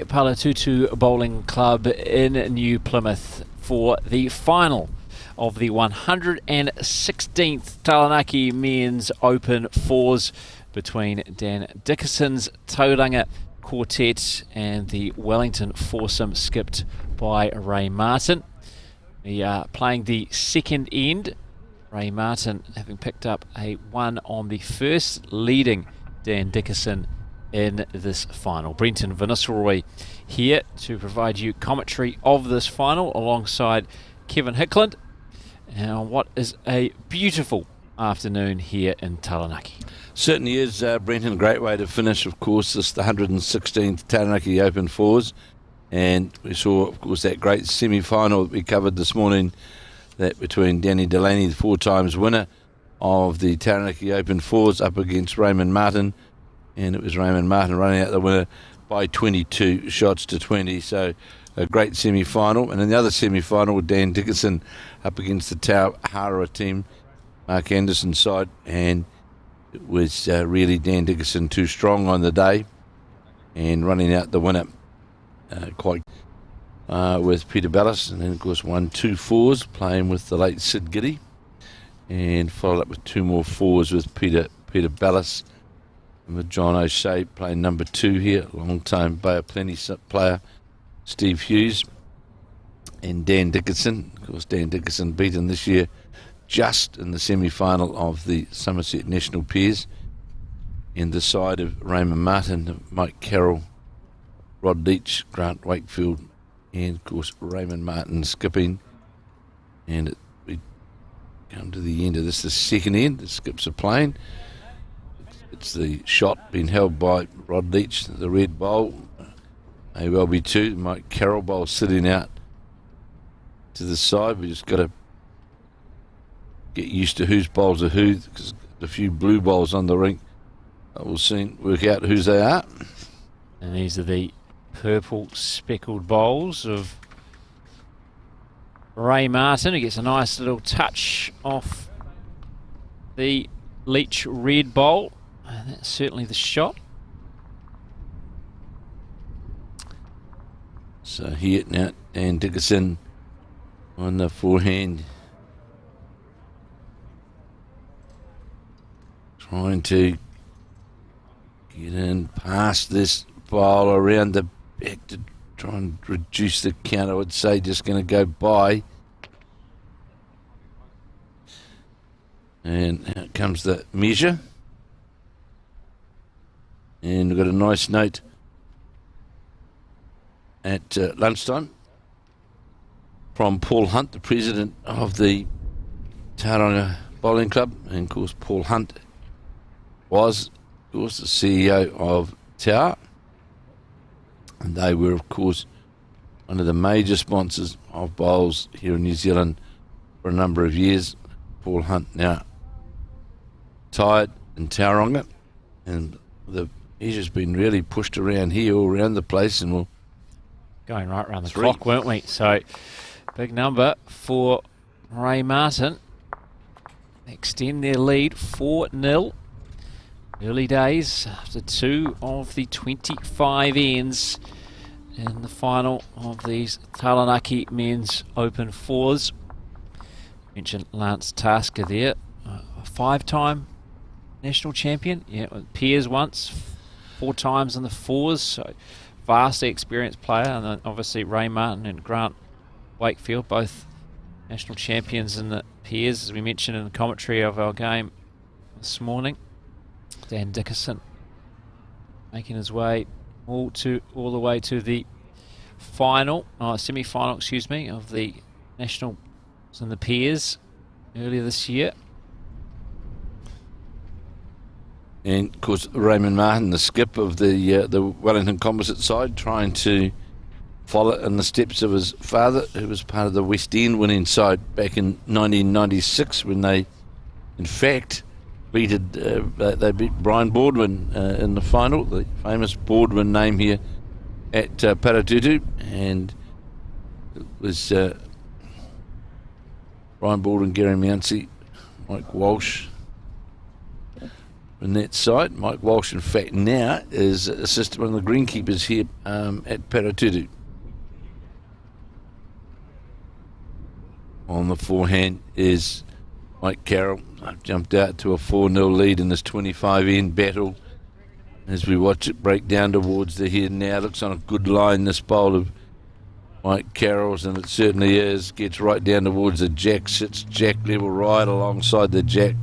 Palatutu Bowling Club in New Plymouth for the final of the 116th Taranaki Men's Open Fours between Dan Dickinson's Tauranga Quartet and the Wellington foursome skipped by Ray Martin. We are playing the second end. Ray Martin having picked up a 1 on the first, leading Dan Dickinson in this final. Brenton Vannisselroy here to provide you commentary of this final alongside Kevin Hickland. And what is a beautiful afternoon here in Taranaki. Certainly is, Brenton. A great way to finish, of course, this the 116th Taranaki Open Fours. And we saw, of course, that great semi-final that we covered this morning, that between Danny Delaney, the 4 times winner of the Taranaki Open Fours, up against Raymond Martin. And it was Raymond Martin running out the winner by 22 shots to 20. So a great semi-final. And in the other semi-final, Dan Dickinson up against the Tauhara team, Mark Anderson's side. And it was really Dan Dickinson too strong on the day and running out the winner quite with Peter Ballas. And then, of course, won 2 fours playing with the late Sid Giddy, and followed up with 2 more fours with Peter Ballas and with John O'Shea playing number 2 here, long-time Bay of Plenty player Steve Hughes and Dan Dickinson. Of course, Dan Dickinson beaten this year just in the semi-final of the Somerset National Pairs, and the side of Raymond Martin, Mike Carroll, Rod Leach, Grant Wakefield, and of course Raymond Martin skipping. And we come to the end of this, the second end. The skips are playing. It's the shot being held by Rod Leach, the red bowl. May well be 2. Mike Carroll bowl sitting out to the side. We just got to get used to whose bowls are who, because a few blue bowls on the rink. We'll soon work out whose they are. And these are the purple speckled bowls of Ray Martin, who gets a nice little touch off the Leach red bowl. And that's certainly the shot. So here now, Dan Dickinson on the forehand, trying to get in past this bowl around the back to try and reduce the count. I would say just going to go by. And out comes the measure. And we've got a nice note at lunchtime from Paul Hunt, the president of the Tauranga Bowling Club. And of course, Paul Hunt was, of course, the CEO of Tau. And they were, of course, one of the major sponsors of bowls here in New Zealand for a number of years. Paul Hunt now tired in Tauranga, and the measure's been really pushed around here, all around the place, and we'll going right around the clock, weren't we? So big number for Ray Martin. Extend their lead 4-0. Early days after 2 of the 25 ends in the final of these Taranaki Men's Open Fours. Mentioned Lance Tasker there, a 5-time national champion. Yeah, with Piers once, 4 times in the fours. So vastly experienced player. And then obviously Ray Martin and Grant Wakefield, both national champions in the Piers, as we mentioned in the commentary of our game this morning. Dan Dickinson making his way all the way to the semi-final, of the Nationals and the Pairs earlier this year. And of course, Raymond Martin, the skip of the Wellington Composite side, trying to follow in the steps of his father, who was part of the West End winning side back in 1996, when they, in fact, they beat Brian Baldwin in the final, the famous Baldwin name here at Paratutu, and it was Brian Baldwin, Gary Mounsey, Mike Walsh, from that side. Mike Walsh, in fact, now is assistant one of the greenkeepers here at Paratutu. On the forehand is Mike Carroll. I've jumped out to a 4-0 lead in this 25-end battle. As we watch it break down towards the head now, looks on a good line, this bowl of Mike Carroll's, and it certainly is. Gets right down towards the jack, sits jack level right alongside the jack.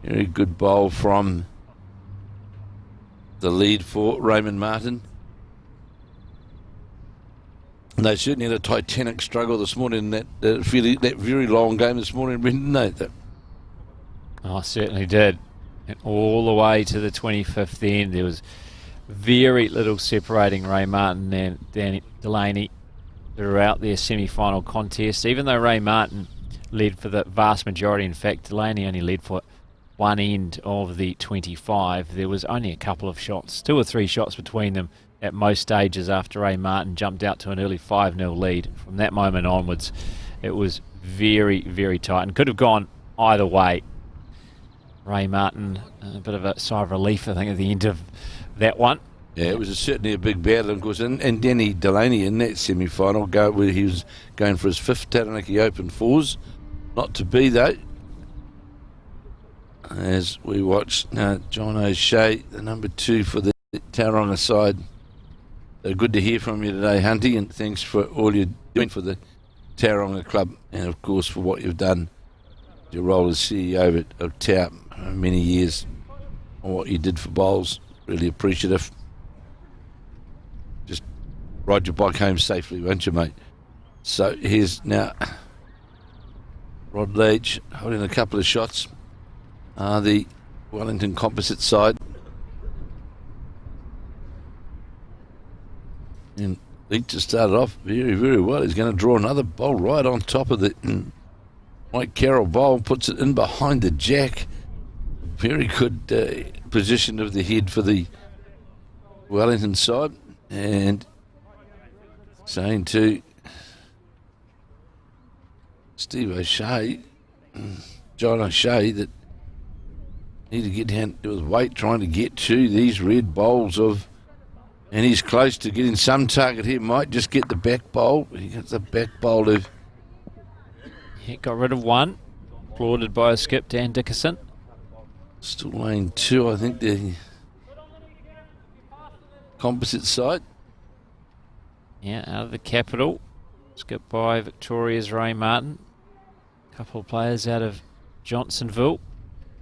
Very good bowl from the lead for Raymond Martin. And they certainly had a titanic struggle this morning in that very long game this morning, didn't they? Oh, certainly did. And all the way to the 25th end, there was very little separating Ray Martin and Danny Delaney throughout their semi-final contest. Even though Ray Martin led for the vast majority, in fact, Delaney only led for one end of the 25. There was only a couple of shots, 2 or 3 shots between them at most stages after Ray Martin jumped out to an early 5-0 lead. From that moment onwards, it was very, very tight and could have gone either way. Ray Martin, a bit of a sigh of relief, I think, at the end of that one. Yeah, it was certainly a big battle, of course. And Danny Delaney in that semi-final, where he was going for his 5th Taranaki Open fours. Not to be, though. As we watch John O'Shea, the number 2 for the Tauranga side. So good to hear from you today, Hunty, and thanks for all you're doing for the Tauranga Club, and of course for what you've done, your role as CEO of Tau many years, and what you did for bowls. Really appreciative. Just ride your bike home safely, won't you, mate? So here's now Rod Leach holding a couple of shots. The Wellington Composite side. And Leach just started off very, very well. He's going to draw another bowl right on top of the Mike Carroll bowl, puts it in behind the jack. Very good position of the head for the Wellington side. And saying to Steve O'Shea, John O'Shea, that need to get down to his weight trying to get to these red bowls of, and he's close to getting some target here. Might just get the back bowl. He gets the back bowl of. He got rid of one, applauded by a skip, Dan Dickerson. Still laying 2, I think, the Composite side. Yeah, out of the capital. Skipped by Victoria's Ray Martin. A couple of players out of Johnsonville.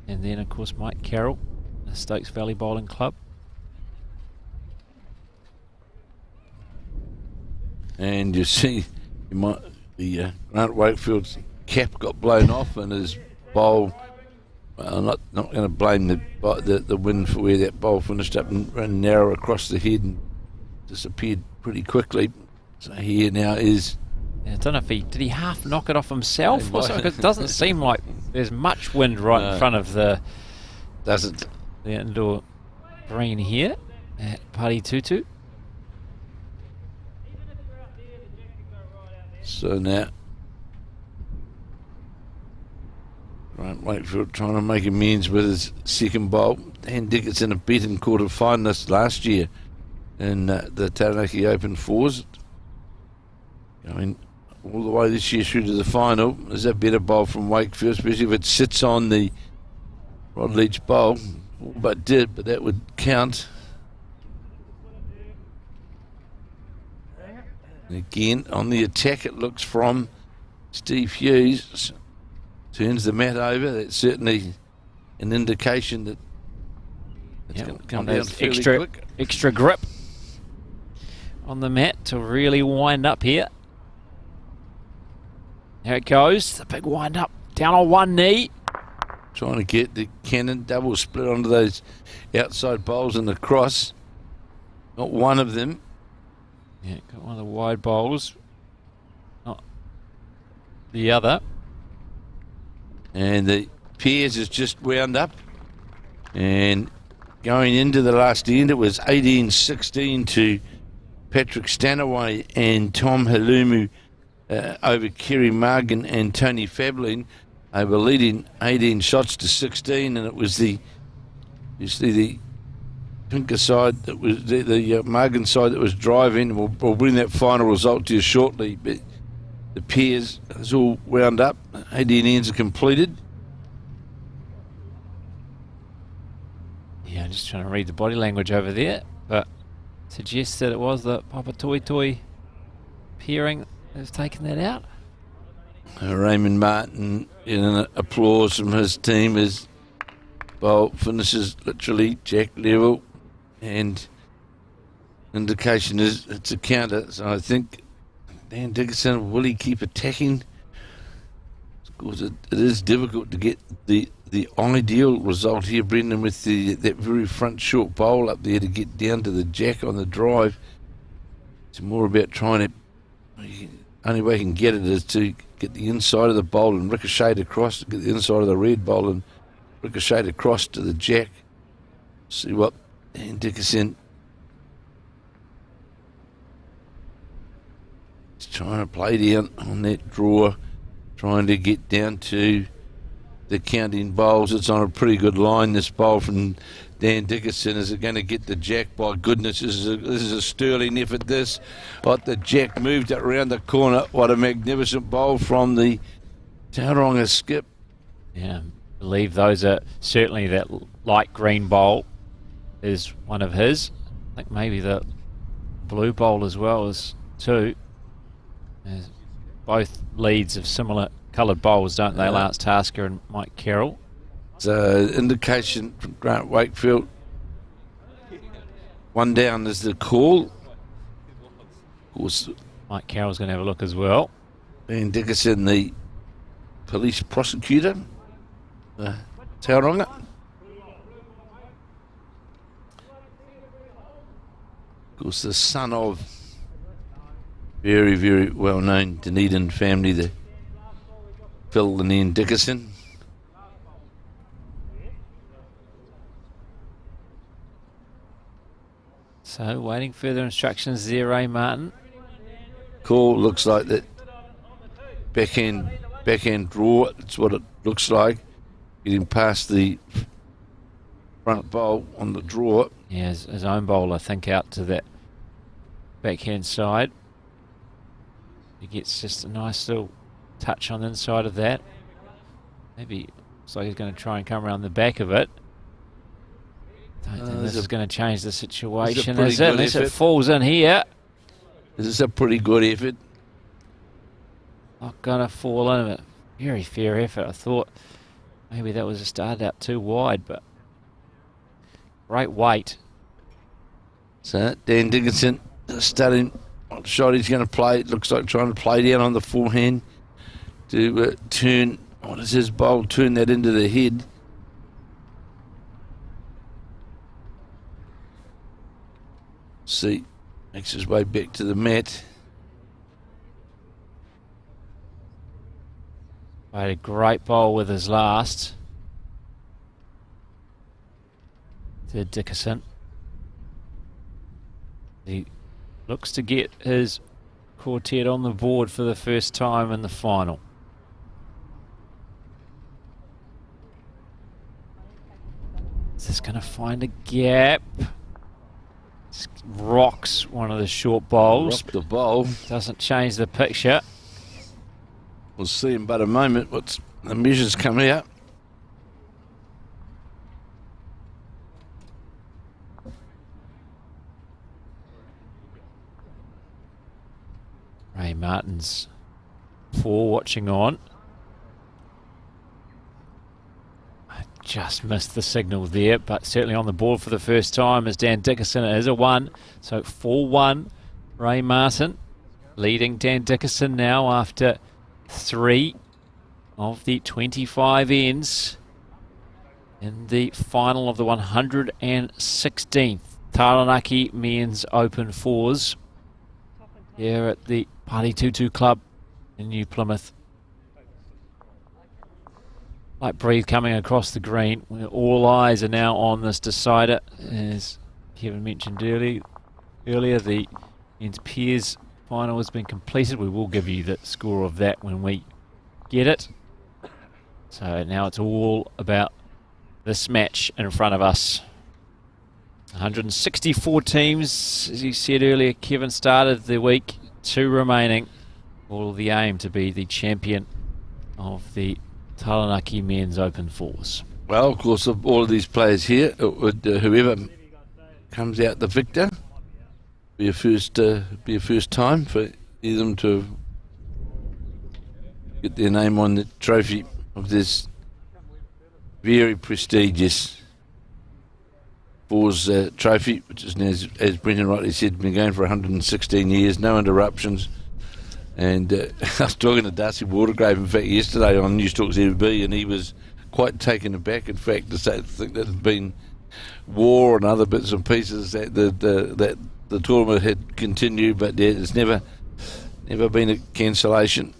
And then, of course, Mike Carroll, the Stokes Valley Bowling Club. And you see, the Grant Wakefield's cap got blown off, and his bowl. I'm not going to blame the wind for where that bowl finished up and ran narrow across the head and disappeared pretty quickly. So here now is. Yeah, I don't know if did he half knock it off himself or something? 'Cause it doesn't seem like there's much wind right in front of the indoor green here at Paritutu. So now Grant Wakefield trying to make amends with his second bowl. Dan Dickerson, a beaten quarter finalist last year in the Taranaki Open fours. Going all the way this year through to the final. There's a better bowl from Wakefield, especially if it sits on the Rod Leach bowl. But that would count. And again, on the attack, it looks from Steve Hughes. Turns the mat over. That's certainly an indication that it's going to come down fairly quick. Extra grip on the mat to really wind up here. There it goes. The big wind up. Down on one knee. Trying to get the cannon double split onto those outside bowls and the cross. Not one of them. Yeah, got one of the wide bowls. Not the other. And the Piers is just wound up. And going into the last end, it was 18-16 to Patrick Stanaway and Tom Halumu over Kerry Margan and Tony Fablin. They were leading 18 shots to 16, and it was the You see the Pinker side that was the Morgan side that was driving. We'll bring that final result to you shortly. But the pairs is all wound up. 18 ends are completed. Yeah, I'm just trying to read the body language over there, but suggests that it was the Papa Toi Toi pairing that has taken that out. Raymond Martin, in an applause from his team, as bowl finishes literally jack level, and indication is it's a counter. So I think Dan Dickinson, will he keep attacking? Of course, it is difficult to get the ideal result here, Brendan, with that very front short bowl up there to get down to the jack on the drive. It's more about trying to, only way you can get it is to get the inside of the bowl and ricochet across, get the inside of the red bowl and ricochet across to the jack. See what Dan Dickinson is trying to play down on that draw, trying to get down to the counting bowls. It's on a pretty good line, this bowl from Dan Dickinson. Is it going to get the jack? By goodness, this is a sterling effort, this. But the jack moved it around the corner. What a magnificent bowl from the Tauranga skip. Yeah, I believe those are certainly that light green bowl is one of his. I think maybe the blue bowl as well is two. There's both leads of similar coloured bowls, don't they? Lance Tasker and Mike Carroll. So indication from Grant Wakefield. One down is the call. Of course, Mike Carroll's going to have a look as well. Dan Dickinson, the police prosecutor, Tauranga. Of course, the son of very, very well-known Dunedin family, the Phil and Ian Dickinson. So waiting further instructions there, Ray Martin. Call looks like that backhand draw. That's what it looks like. Getting past the front bowl on the draw. Yeah, his own bowl, I think, out to that backhand side. He gets just a nice little touch on the inside of that. Maybe looks like he's going to try and come around the back of it. Don't think this is going to change the situation, is it? Unless it falls in here. This is a pretty good effort. Not going to fall in. A very fair effort. I thought maybe that was started out too wide, but great weight. So Dan Dickinson studying what shot he's going to play. It looks like trying to play down on the forehand to turn, what is his bowl, turn that into the head. See, makes his way back to the mat. Played a great bowl with his last. To Dickinson. He looks to get his quartet on the board for the first time in the final. Is this going to find a gap? Just rocks one of the short bowls. Rock the bowl. Doesn't change the picture. We'll see in but a moment what's the measures come out. Ray Martin's watching on. I just missed the signal there, but certainly on the board for the first time as Dan Dickinson. It is a 1, so 4-1. Ray Martin leading Dan Dickinson now after 3 of the 25 ends in the final of the 116th Taranaki Men's Open Fours here at the Party Tutu Club in New Plymouth. Light breeze coming across the green, where all eyes are now on this decider. As Kevin mentioned earlier, the men's pairs final has been completed. We will give you the score of that when we get it. So now it's all about this match in front of us. 164 teams, as you said earlier, Kevin, started the week. 2 remaining. All of the aim to be the champion of the Taranaki Men's Open Fours. Well, of course, of all of these players here, whoever comes out the victor, be a first time for either of them to get their name on the trophy of this very prestigious Fours trophy, which is, as Brendan rightly said, been going for 116 years, no interruptions. And I was talking to Darcy Watergrave, in fact, yesterday on News Talk ZB, and he was quite taken aback, in fact, to think that there's been war and other bits and pieces that the tournament had continued, but there's never been a cancellation.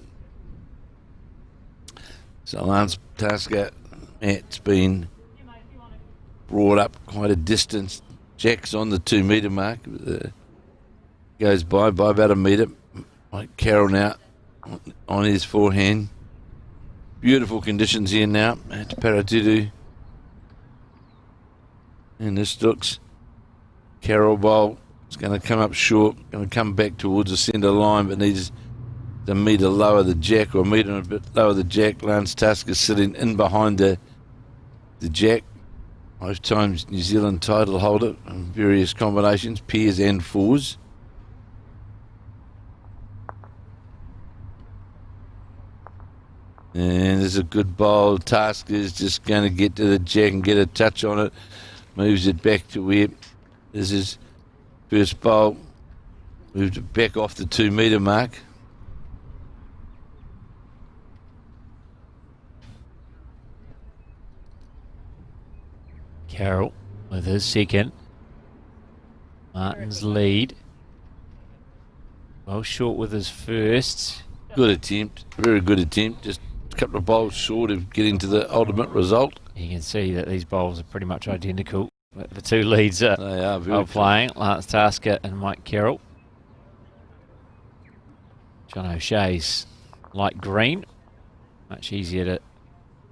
So Lance Tasker, Matt's been brought up quite a distance. Jack's on the 2 metre mark. Goes by about a metre. Mike Carroll now on his forehand. Beautiful conditions here now at Paratitu. And this looks Carroll bowl. It's going to come up short, going to come back towards the centre line, but needs a metre lower the Jack, or a metre and a bit lower the Jack. Lance Tasker sitting in behind the Jack. Most times New Zealand title holder in various combinations, pairs and fours. And there's a good bowl. Tasker is just going to get to the Jack and get a touch on it. Moves it back to where this is first bowl. Moved it back off the 2 metre mark. Carroll with his second. Martin's lead. Well short with his first. Good attempt, very good attempt. Just a couple of bowls short of getting to the ultimate result. You can see that these bowls are pretty much identical. The 2 leads are playing, Lance Tasker and Mike Carroll. John O'Shea's light green. Much easier to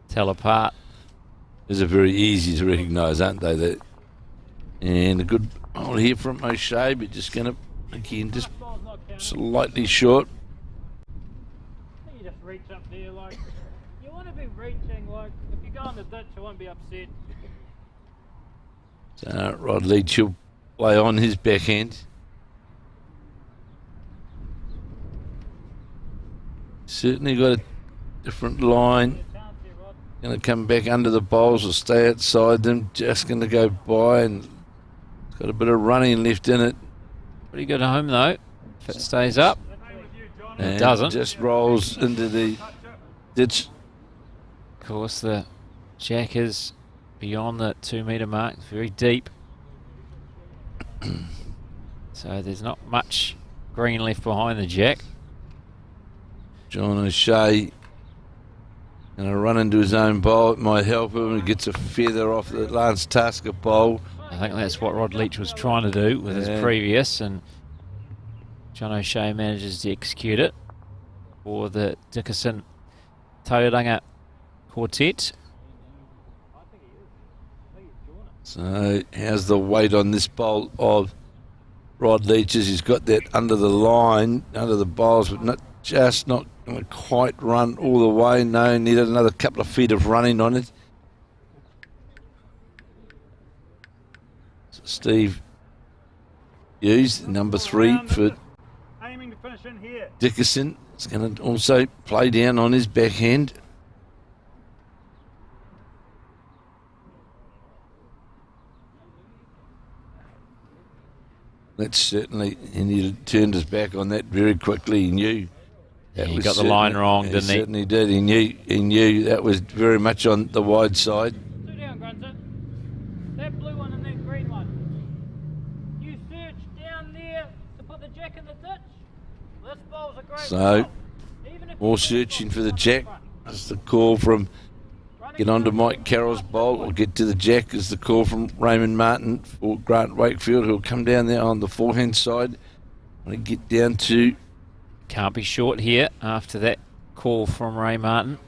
tell apart. These are very easy to recognise, aren't they? And a good bowl here from O'Shea, but just going to, again, just slightly short. You just reach up there, like, you want to be reaching, like, if you go in the ditch, you won't be upset. So Rod Leach will play on his backhand. Certainly got a different line. Going to come back under the bowls or stay outside them. Just going to go by, and got a bit of running left in it. Pretty good home though, if it stays up. And it doesn't. Just rolls into the ditch. Of course, the Jack is beyond the 2 metre mark. It's very deep. So there's not much green left behind the Jack. John O'Shea going to run into his own bowl. It might help him. He gets a feather off the Lance Tasker bowl. I think that's what Rod Leach was trying to do with his previous, and John O'Shea manages to execute it for the Dickerson Tauranga quartet. So how's the weight on this bowl of Rod Leach's? He's got that under the line, under the bowls, but not going to quite run all the way. No, needed another couple of feet of running on it. So Steve Hughes, number 3 for Aiming to finish in here. Dickerson. Is going to also play down on his backhand. That's certainly, and he turned his back on that very quickly. He knew. He got the line wrong, didn't he? He certainly did. He knew that was very much on the wide side. Sit down, Grunter. That blue one and that green one. You search down there to put the Jack in the ditch. This bowl's a great So, Even if more searching for the Jack. That's the call from get onto Mike Carroll's bowl or get to the Jack is the call from Raymond Martin for Grant Wakefield, who'll come down there on the forehand side. Want to get down to... Can't be short here after that call from Ray Martin.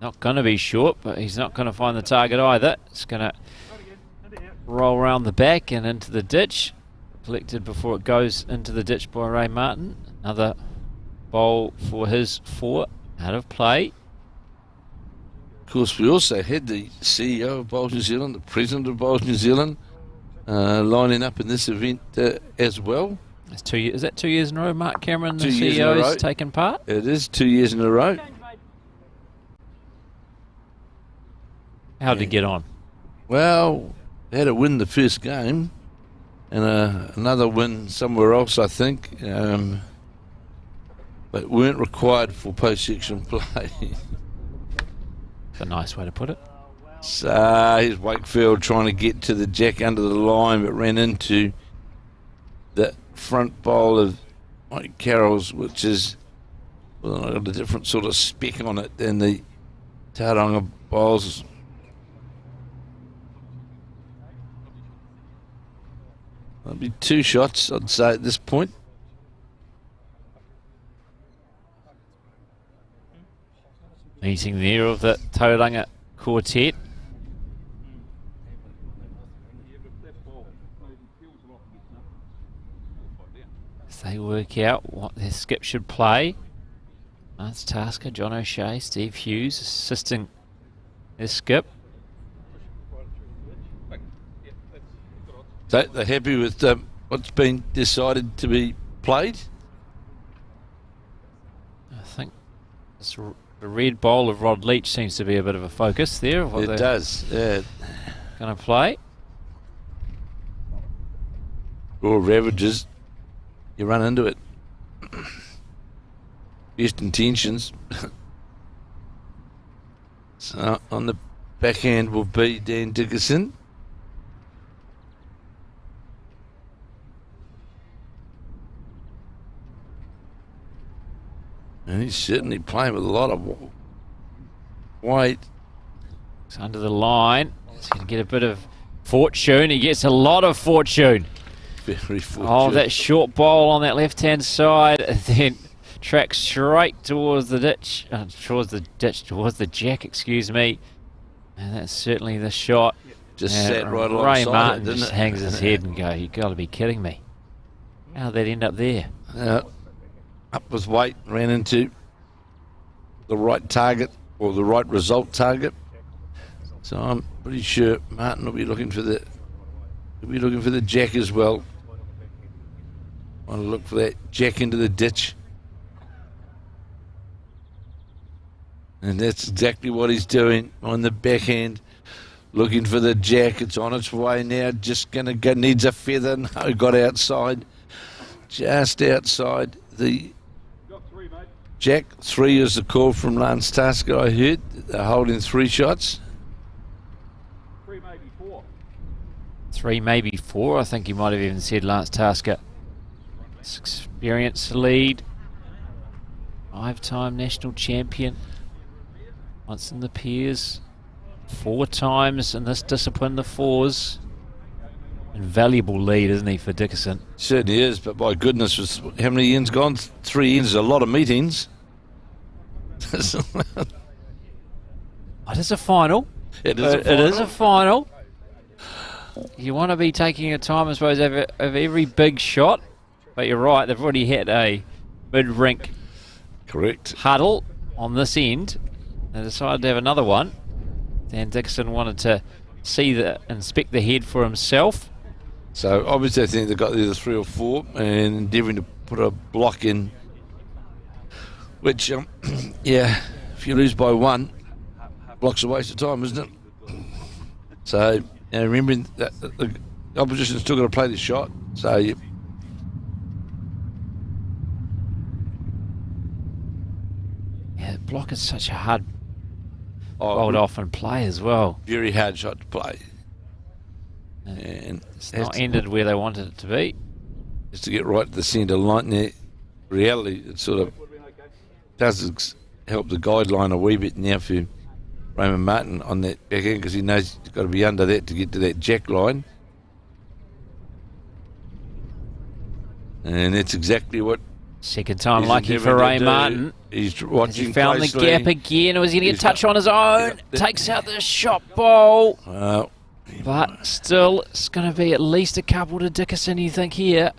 Not going to be short, but he's not going to find the target either. It's going to roll around the back and into the ditch. Collected before it goes into the ditch by Ray Martin. Another bowl for his 4 out of play. Of course, we also had the CEO of Bowls New Zealand, the President of Bowls New Zealand, lining up in this event as well. That's 2 years. Is that 2 years in a row? Mark Cameron, the 2 years in a CEO, row. has taken part. It is 2 years in a row. How did he get on? Well, they had to win the first game and another win somewhere else, I think, but weren't required for post-section play. That's a nice way to put it. So here's Wakefield trying to get to the jack under the line, but ran into the front bowl of Mike Carroll's, which is got a different sort of spec on it than the Tauranga bowls. That'll be 2 shots, I'd say, at this point. Meeting there of the Tauranga quartet. As they work out what their skip should play. Lance Tasker, John O'Shea, Steve Hughes assisting their skip. So they're happy with what's been decided to be played? I think the red bowl of Rod Leach seems to be a bit of a focus there. Of what It does, yeah. Going to play. Raw ravages, you run into it. Best intentions. So on the backhand will be Dan Dickerson. And he's certainly playing with a lot of weight. It's under the line. He's going to get a bit of fortune. He gets a lot of fortune. Very fortunate. Oh, that short bowl on that left-hand side, and then tracks straight towards the ditch, towards the jack, excuse me. And that's certainly the shot. Just sat right alongside Ray Martin it, didn't just it? hangs his head and go, "You got to be kidding me! How did that end up there?" Up with weight, ran into the right target or the right result target. So I'm pretty sure Martin will be looking for the jack as well. Want to look for that jack into the ditch. And that's exactly what he's doing on the backhand. Looking for the jack. It's on its way now. Just going to go. Needs a feather. No, got outside. Just outside the jack. 3 is the call from Lance Tasker, I heard. They're holding 3 shots. 3, maybe 4. 3, maybe 4. I think he might have even said Lance Tasker. Experienced lead. 5-time national champion. Once in the peers. 4 times in this discipline, the 4s. Invaluable lead, isn't he, for Dickerson? Certainly is, but my goodness, how many ends gone? 3 ends, a lot of meetings. It is a final. It is a final. It is a final. You want to be taking your time, I suppose, of every big shot. But you're right, they've already had a mid-rink huddle on this end. They decided to have another one. Dan Dickerson wanted to inspect the head for himself. So obviously I think they've got either 3 or 4 and endeavouring to put a block in. Which, yeah, if you lose by 1, block's a waste of time, isn't it? So, remembering that the opposition's still got to play the shot. So yeah, block is such a hard bowl to often play as well. Very hard shot to play. And it's not ended where they wanted it to be. Just to get right to the centre line there. Reality, it sort of does help the guideline a wee bit now for Raymond Martin on that backhand, because he knows he's got to be under that to get to that jack line. And that's exactly what... Second time lucky for Ray Martin. He's watching. He found closely. the gap again. Was he going to get a touch on his own? Takes out the shot ball. But still, it's going to be at least a couple to Dickerson, you think, here.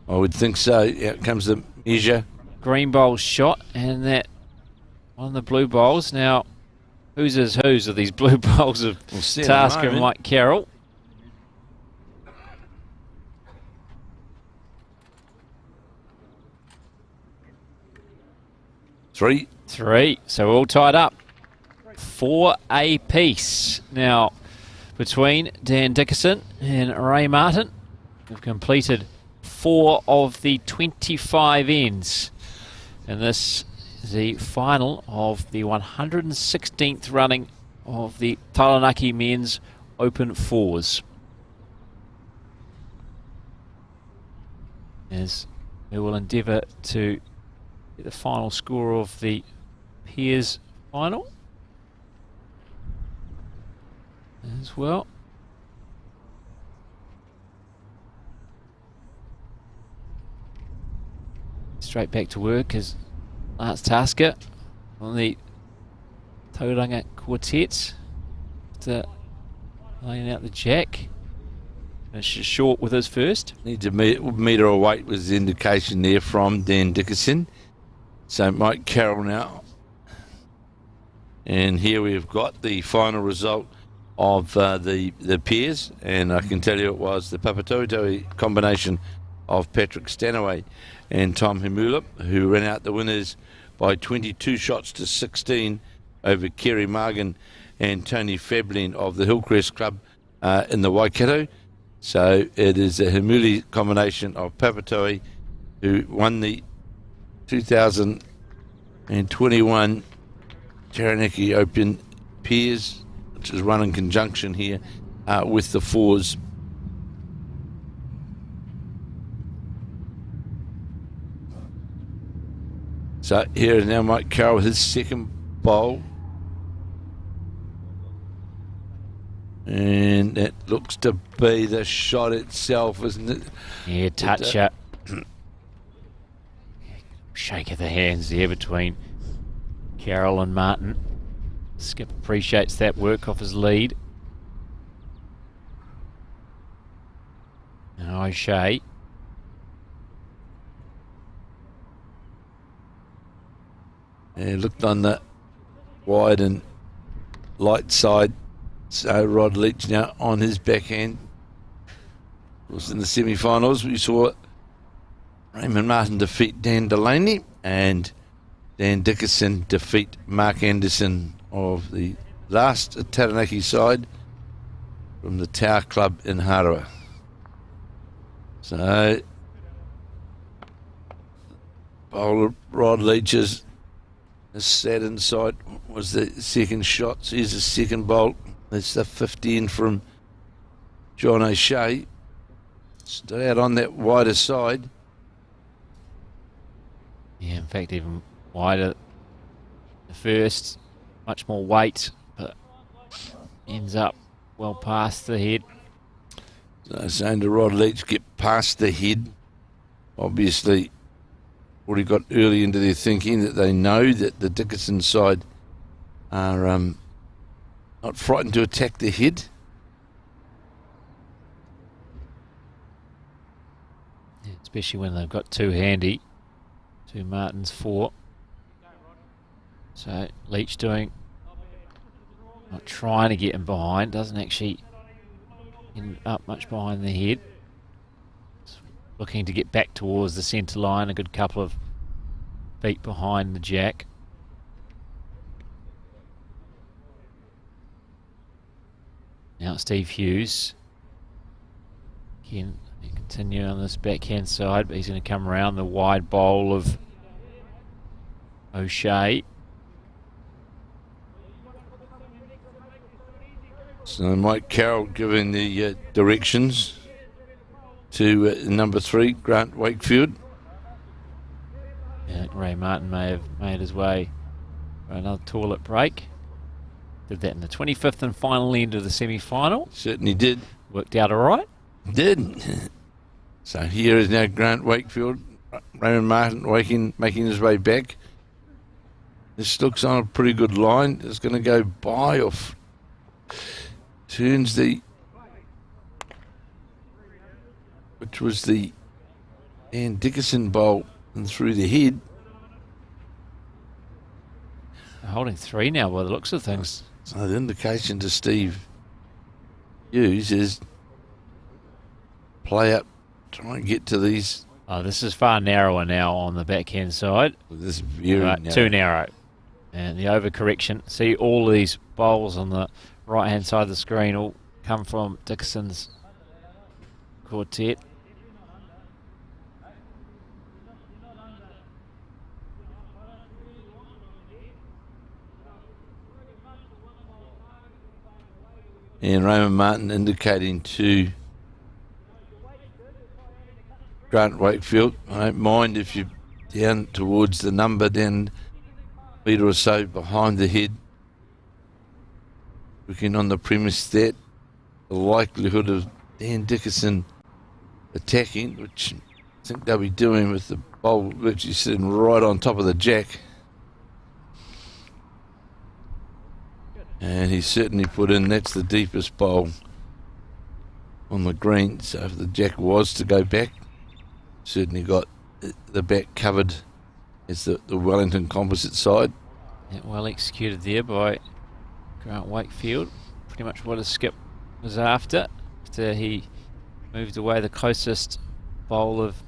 I would think so. Out comes the measure. Green bowl shot, and that on the blue bowls. Now, whose of these blue bowls of Tasker and Mike Carroll? Three. So all tied up. 4 apiece. Now, between Dan Dickerson and Ray Martin, we've completed 4 of the 25 ends. And this is the final of the 116th running of the Taranaki Men's Open Fours. As we will endeavour to get the final score of the Pairs final as well. Straight back to work as Lance Tasker on the Tauranga quartet after laying out the jack. Finishes short with his first. Needs a metre of weight was the indication there from Dan Dickerson. So Mike Carroll now. And here we've got the final result of the pairs, and I can tell you it was the Papatoetoe combination of Patrick Stanaway and Tom Himula, who ran out the winners by 22 shots to 16 over Kerry Margan and Tony Fablin of the Hillcrest Club in the Waikato. So it is a Himuli combination of Papatoetoe who won the 2021 Taranaki Open Pairs, which is run in conjunction here with the fours. So here is now Mike Carroll, his second bowl. And that looks to be the shot itself, isn't it? Yeah, touch it. Shake of the hands there between Carroll and Martin. Skip appreciates that work off his lead. And O'Shea. Yeah, looked on the wide and light side. So Rod Leach now on his backhand. Of course, in the semi-finals, we saw Raymond Martin defeat Dan Delaney and Dan Dickerson defeat Mark Anderson of the last Taranaki side from the Tower Club in Harawa. So, bowler Rod Leach's sad inside was the second shot. So here's the second bolt. That's the 15 from John O'Shea. Stood out on that wider side. Yeah, in fact, even wider. The first, much more weight, but ends up well past the head. So saying to Rod Leach, get past the head. Obviously, already got early into their thinking that they know that the Dickerson side are not frightened to attack the head. Yeah, especially when they've got two handy. Two Martins, 4. So Leach not trying to get him behind, doesn't actually end up much behind the head. Just looking to get back towards the centre line, a good couple of feet behind the jack. Now Steve Hughes. Again, continue on this backhand side, but he's going to come around the wide bowl of O'Shea. So Mike Carroll giving the directions to number 3, Grant Wakefield. Yeah, Ray Martin may have made his way for another toilet break. Did that in the 25th and final end of the semi-final. Certainly did. Worked out all right. Did. So here is now Grant Wakefield. Raymond Martin making his way back. This looks on a pretty good line. It's going to go by off. Turns the which was the Dan Dickerson bowl and through the head. They're holding 3 now by the looks of things. So the indication to Steve Hughes is play up, try and get to these. Oh, this is far narrower now on the backhand side. This is very Right, narrow. too narrow. And the overcorrection. See all these bowls on the right-hand side of the screen all come from Dickerson's quartet. And Raymond Martin indicating to Grant Wakefield, I don't mind if you're down towards the number, down a metre or so behind the head. Working on the premise that the likelihood of Dan Dickerson attacking, which I think they'll be doing with the bowl literally sitting right on top of the jack. And he certainly put in, that's the deepest bowl on the green. So if the jack was to go back, certainly got the back covered as the Wellington composite side. Yeah, well executed there by Grant Wakefield. Pretty much what his skip was after he moved away the closest bowl of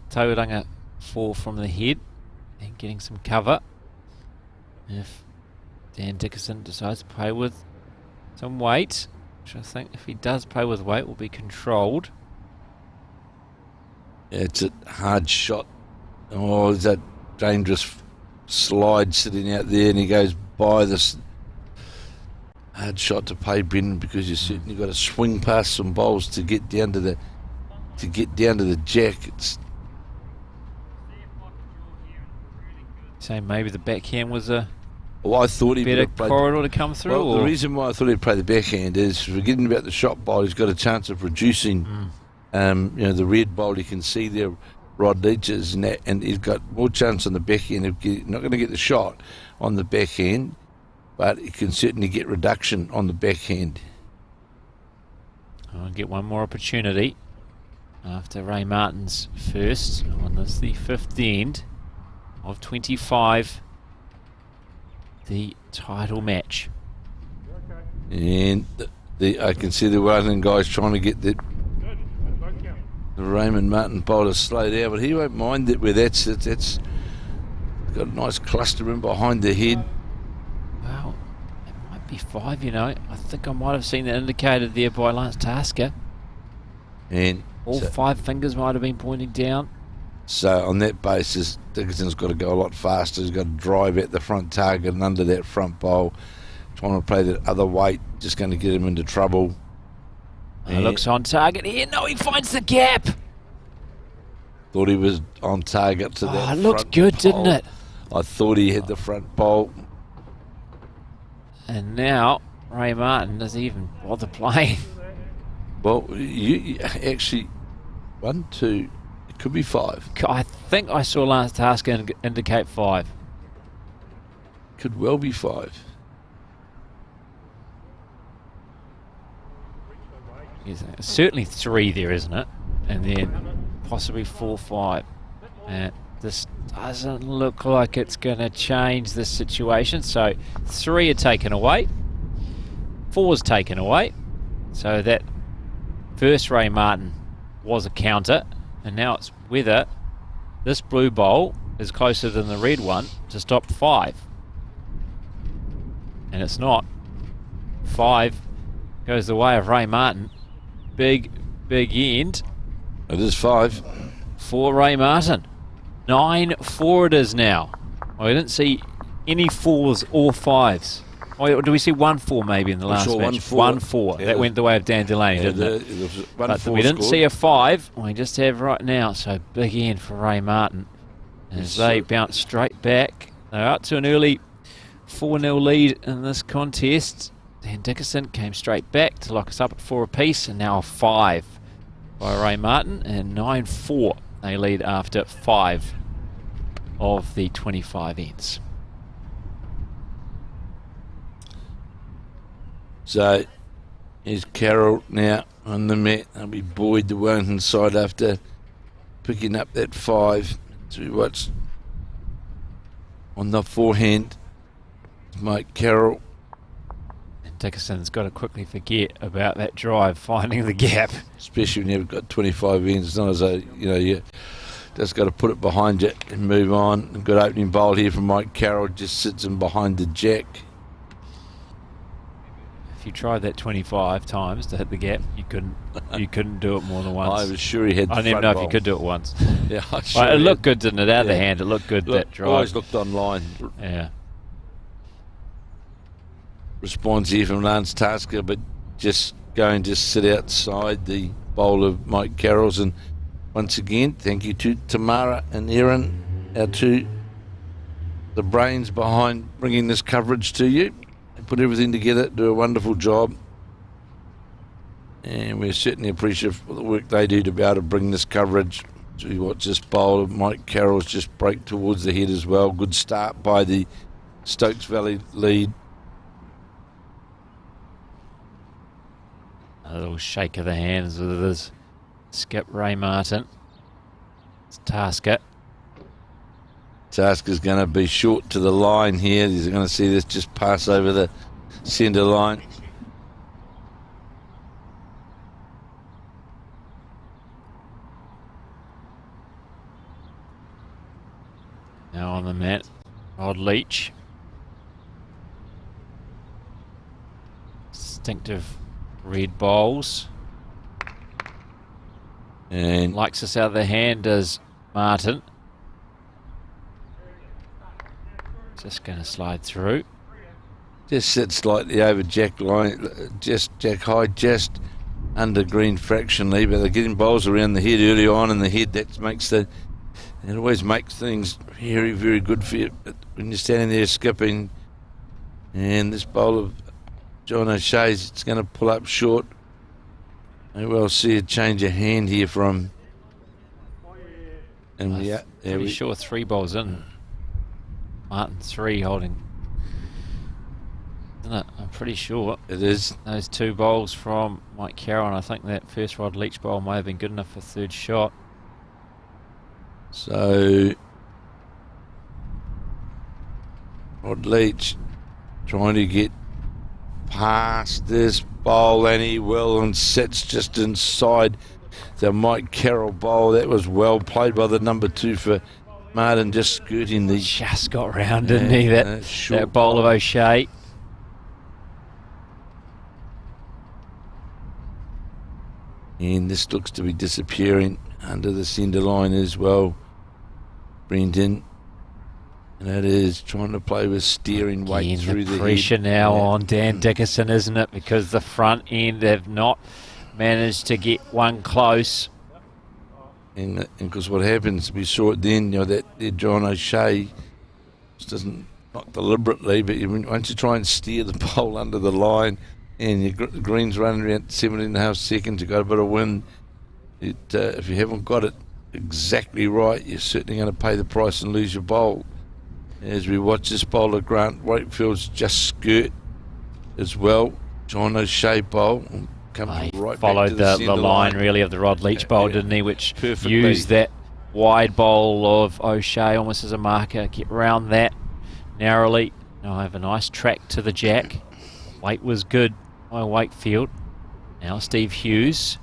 Tauranga 4 from the head and getting some cover. If Dan Dickerson decides to play with some weight, which I think if he does play with weight will be controlled. Yeah, it's a hard shot. Oh, there's that dangerous slide sitting out there, and he goes by this hard shot to play, Brendan, because you certainly got to swing past some bowls to get down to the jack. It's So maybe the backhand was a I thought he better would have played corridor to come through. Well, the or? reason why I thought he'd play the backhand is forgetting about the shot bowl. He's got a chance of reducing, the red bowl. You can see there, Rod Leach's, and he's got more chance on the backhand. Not going to get the shot on the backhand, but he can certainly get reduction on the backhand. I'll get one more opportunity after Ray Martin's first on this, the 5th end of 25. The title match. And I can see the Wellington guys trying to get the Raymond Martin bowler slow down, but he won't mind that where that's got a nice cluster in behind the head. Well, it might be 5, you know. I think I might have seen that indicated there by Lance Tasker. And all 5 fingers might have been pointing down. So on that basis, Dickerson's got to go a lot faster. He's got to drive at the front target and under that front bowl. Trying to play that other weight, just going to get him into trouble. Looks on target here. No, he finds the gap. Thought he was on target to that. It looked good, didn't it? I thought he had the front bowl. And now Ray Martin doesn't even bother playing. Well, you actually 1, 2. Could be 5. I think I saw Lance Tasker indicate 5. Could well be 5. Certainly 3 there, isn't it? And then possibly 4, 5. And this doesn't look like it's going to change the situation. So 3 are taken away. 4's taken away. So that first Ray Martin was a counter. And now it's whether this blue bowl is closer than the red one to stop 5. And it's not. 5 goes the way of Ray Martin. Big end. It is 5. For Ray Martin. 9-4 it is now. I didn't see any 4s or 5s. Oh, do we see 1-4 maybe in the last match? 1-4. Yeah, that went the way of Dan Delaney, didn't it? But we didn't see a 5. We just have right now. So big end for Ray Martin. As they bounce straight back. They're out to an early 4-0 lead in this contest. Dan Dickerson came straight back to lock us up at 4 apiece. And now a 5 by Ray Martin. And 9-4 they lead after 5 of the 25 ends. So here's Carroll now on the mat. That'll be Boyd, the Wellington side, after picking up that 5. To what's on the forehand, Mike Carroll. Dickinson's got to quickly forget about that drive, finding the gap. Especially when you've got 25 ends. It's not as though, you just got to put it behind you and move on. A good opening bowl here from Mike Carroll, just sits in behind the jack. If you tried that 25 times to hit the gap, you couldn't do it more than once. I was sure he had. I didn't even know if you could do it once. Yeah, it looked good, didn't it? Out of the hand, it looked good. That drive. Always looked online. Yeah. Response here from Lance Tasker, but just sit outside the bowl of Mike Carroll's. And once again, thank you to Tamara and Erin, the brains behind bringing this coverage to you. They put everything together, do a wonderful job, and we're certainly appreciative of the work they do to be able to bring this coverage. So you watch this bowl of Mike Carroll's just break towards the head as well. Good start by the Stokes Valley lead. A little shake of the hands with this skip, Ray Martin. It's Tasker. Tasker's going to be short to the line here. He's going to see this just pass over the centre line. Now on the mat, Rod Leach. Distinctive red bowls. And likes us out of the hand as Martin. Just going to slide through. Just sits slightly over jack line, just jack high, just under green fractionally, but they're getting bowls around the head early on, and the head it always makes things very, very good for you. But when you're standing there skipping, and this bowl of John O'Shea's, it's going to pull up short. I well see a change of hand here from. And pretty sure 3 bowls in. Martin 3 holding. Isn't it? I'm pretty sure. It is. Those 2 bowls from Mike Carroll, and I think that first Rod Leach bowl may have been good enough for 3rd shot. So Rod Leach trying to get past this bowl, and he will, and sits just inside the Mike Carroll bowl. That was well played by the number 2 for Martin, just skirting the. Just got round, didn't he? That bowl of O'Shea. And this looks to be disappearing under the centre line as well, Brendan. And that is trying to play with steering weight through the pressure head. now on Dan Dickinson, isn't it? Because the front end have not managed to get one close. And because what happens, we saw it then, that John O'Shea doesn't, not deliberately, but once you try and steer the pole under the line, and your green's running around 17.5 seconds, you've got a bit of wind. If you haven't got it exactly right, you're certainly going to pay the price and lose your bowl. As we watch this bowler, Grant Wakefield's just skirt as well. John O'Shea bowl comes right followed back to the line really of the Rod Leach bowl, didn't he? Which perfectly used that wide bowl of O'Shea almost as a marker. Get round that narrowly. Now I have a nice track to the jack. Weight was good by Wakefield. Now Steve Hughes.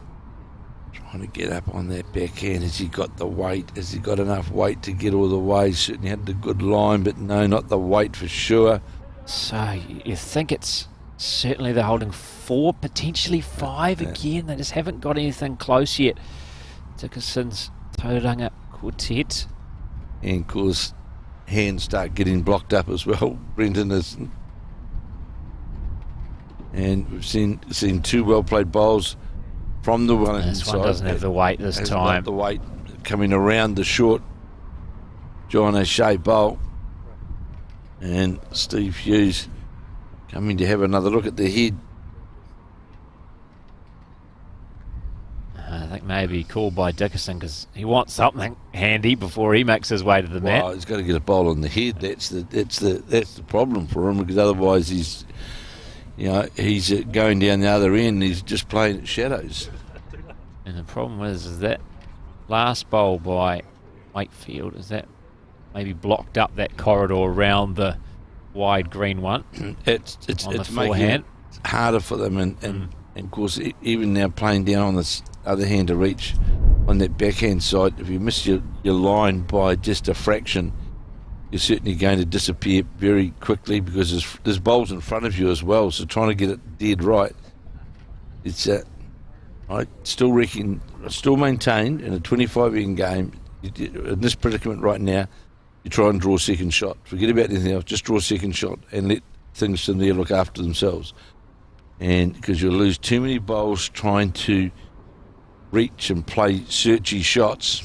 Trying to get up on that backhand. Has he got the weight? Has he got enough weight to get all the way? Certainly had the good line, but no, not the weight for sure. So you think it's certainly they're holding 4, potentially 5 again. They just haven't got anything close yet. Dickinson's Tauranga quartet. And of course, hands start getting blocked up as well. Brendan is. And we've seen 2 well-played bowls from the Wellington side. This one doesn't have the weight this time. Not the weight coming around the short John O'Shea bowl. And Steve Hughes coming to have another look at the head. I think maybe called by Dickinson because he wants something handy before he makes his way to the mat. Well, he's got to get a bowl on the head. That's the problem for him, because otherwise he's you know, he's going down the other end. He's just playing at shadows. And the problem is that last bowl by Wakefield is that maybe blocked up that corridor around the wide green one. It's making it harder for them, and of course, even now playing down on this other hand to reach on that backhand side, if you miss your line by just a fraction, you're certainly going to disappear very quickly, because there's bowls in front of you as well. So trying to get it dead right, it's I still maintain in a 25-end game, in this predicament right now, you try and draw a second shot. Forget about anything else. Just draw a second shot and let things from there look after themselves. And because you'll lose too many bowls trying to reach and play searchy shots.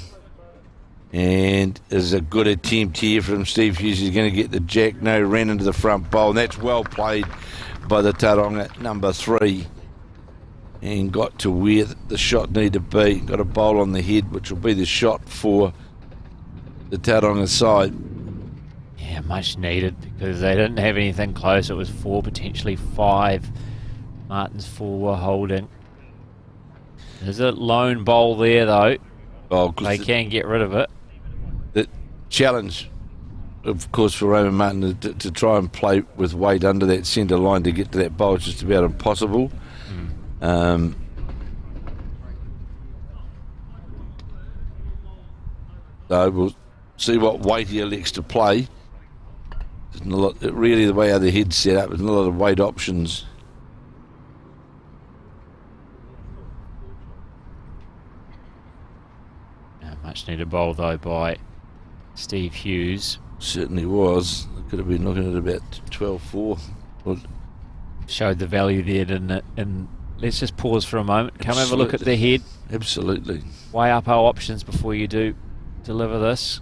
And there's a good attempt here from Steve Hughes. He's going to get the jack. No, ran into the front bowl. And that's well played by the Taronga number 3. And got to where the shot needed to be. Got a bowl on the head, which will be the shot for the Taronga side. Yeah, much needed, because they didn't have anything close. It was 4, potentially 5. Martin's 4 were holding. There's a lone bowl there, though. Oh, they can get rid of it. The challenge, of course, for Roman Martin to try and play with weight under that centre line to get to that bowl is just about impossible. So we'll see what weight he elects to play. There's not a lot, really, the way how the head's set up, there's not a lot of weight options. Much needed bowl, though, by Steve Hughes. Certainly was. Could have been looking at about 12-4. Showed the value there, didn't it? And let's just pause for a moment. Come have a look at the head. Absolutely. Weigh up our options before you do deliver this.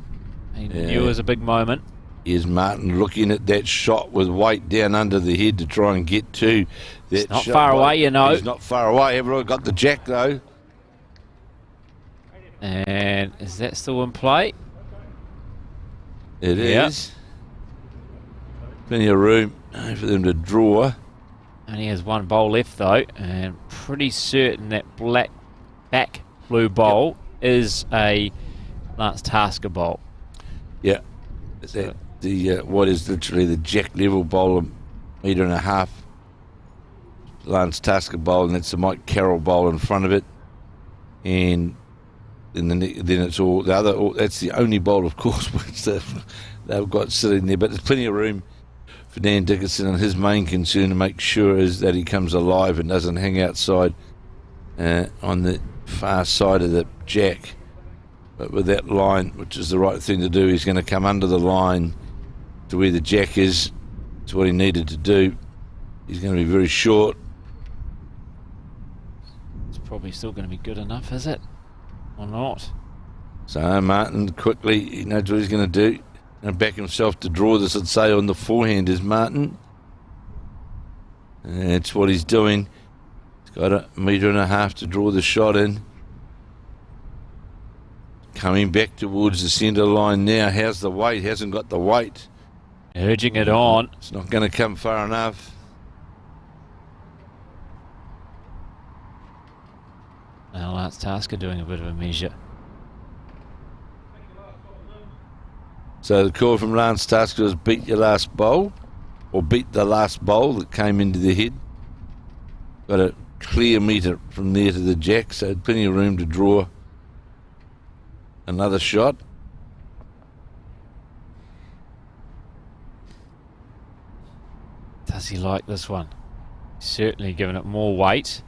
He knew it was a big moment. Here's Martin looking at that shot with weight down under the head to try and get to that. It's not far away, you know. He's not far away. Everyone got the jack, though. And is that still in play? It is. Plenty of room for them to draw. Only has one bowl left, though, and pretty certain that black back blue bowl is a Lance Tasker bowl. Yeah. So the what is literally the jack level bowl, a metre and a half. Lance Tasker bowl, and that's the Mike Carroll bowl in front of it. And then it's all the other. That's the only bowl, of course, which they've got sitting there. But there's plenty of room for Dan Dickinson, and his main concern to make sure is that he comes alive and doesn't hang outside on the far side of the jack. But with that line, which is the right thing to do, he's going to come under the line to where the jack is. It's what he needed to do. He's going to be very short. It's probably still going to be good enough, is it? Or not? So Martin quickly, he knows what he's going to do. And back himself to draw this, I'd say, on the forehand is Martin. And that's what he's doing. He's got a metre and a half to draw the shot in. Coming back towards the centre line now. How's the weight? Hasn't got the weight. Urging it on. It's not going to come far enough. Now Lance Tasker doing a bit of a measure. So the call from Lance Tasker was beat your last bowl, or beat the last bowl that came into the head. Got a clear metre from there to the jack, so plenty of room to draw another shot. Does he like this one? Certainly giving it more weight.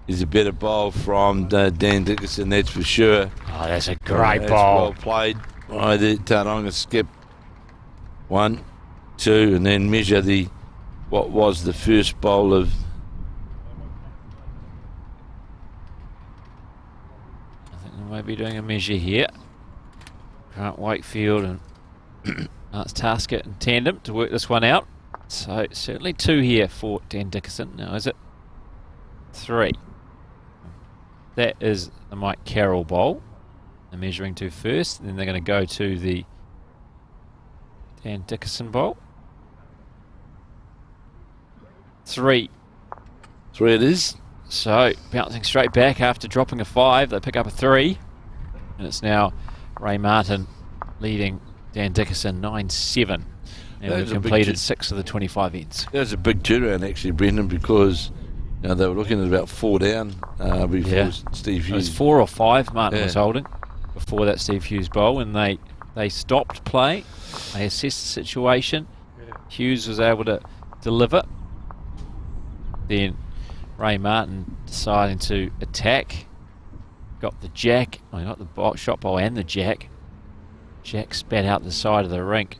Is a better bowl from Dan Dickinson, that's for sure. Oh, that's a great bowl. Well played by the Taronga skip. 1, 2, and then measure what was the first bowl of. I think they might be doing a measure here. Grant Wakefield and Lance Tasker in tandem to work this one out. So certainly 2 here for Dan Dickinson. Now is it 3? That is the Mike Carroll bowl. They're measuring to first, and then they're going to go to the Dan Dickinson bowl. 3 3 it is. So, bouncing straight back after dropping a 5, they pick up a 3. And it's now Ray Martin leading Dan Dickerson 9-7. And we've completed 6 of the 25 ends. That was a big turnaround, actually, Brendan, because they were looking at about 4 down before Steve Hughes. It was 4 or 5 Martin was holding before that Steve Hughes bowl, and they stopped play. They assessed the situation. Hughes was able to deliver. Then Ray Martin deciding to attack. Got the jack. I got the shot bowl and the jack. Jack spat out the side of the rink.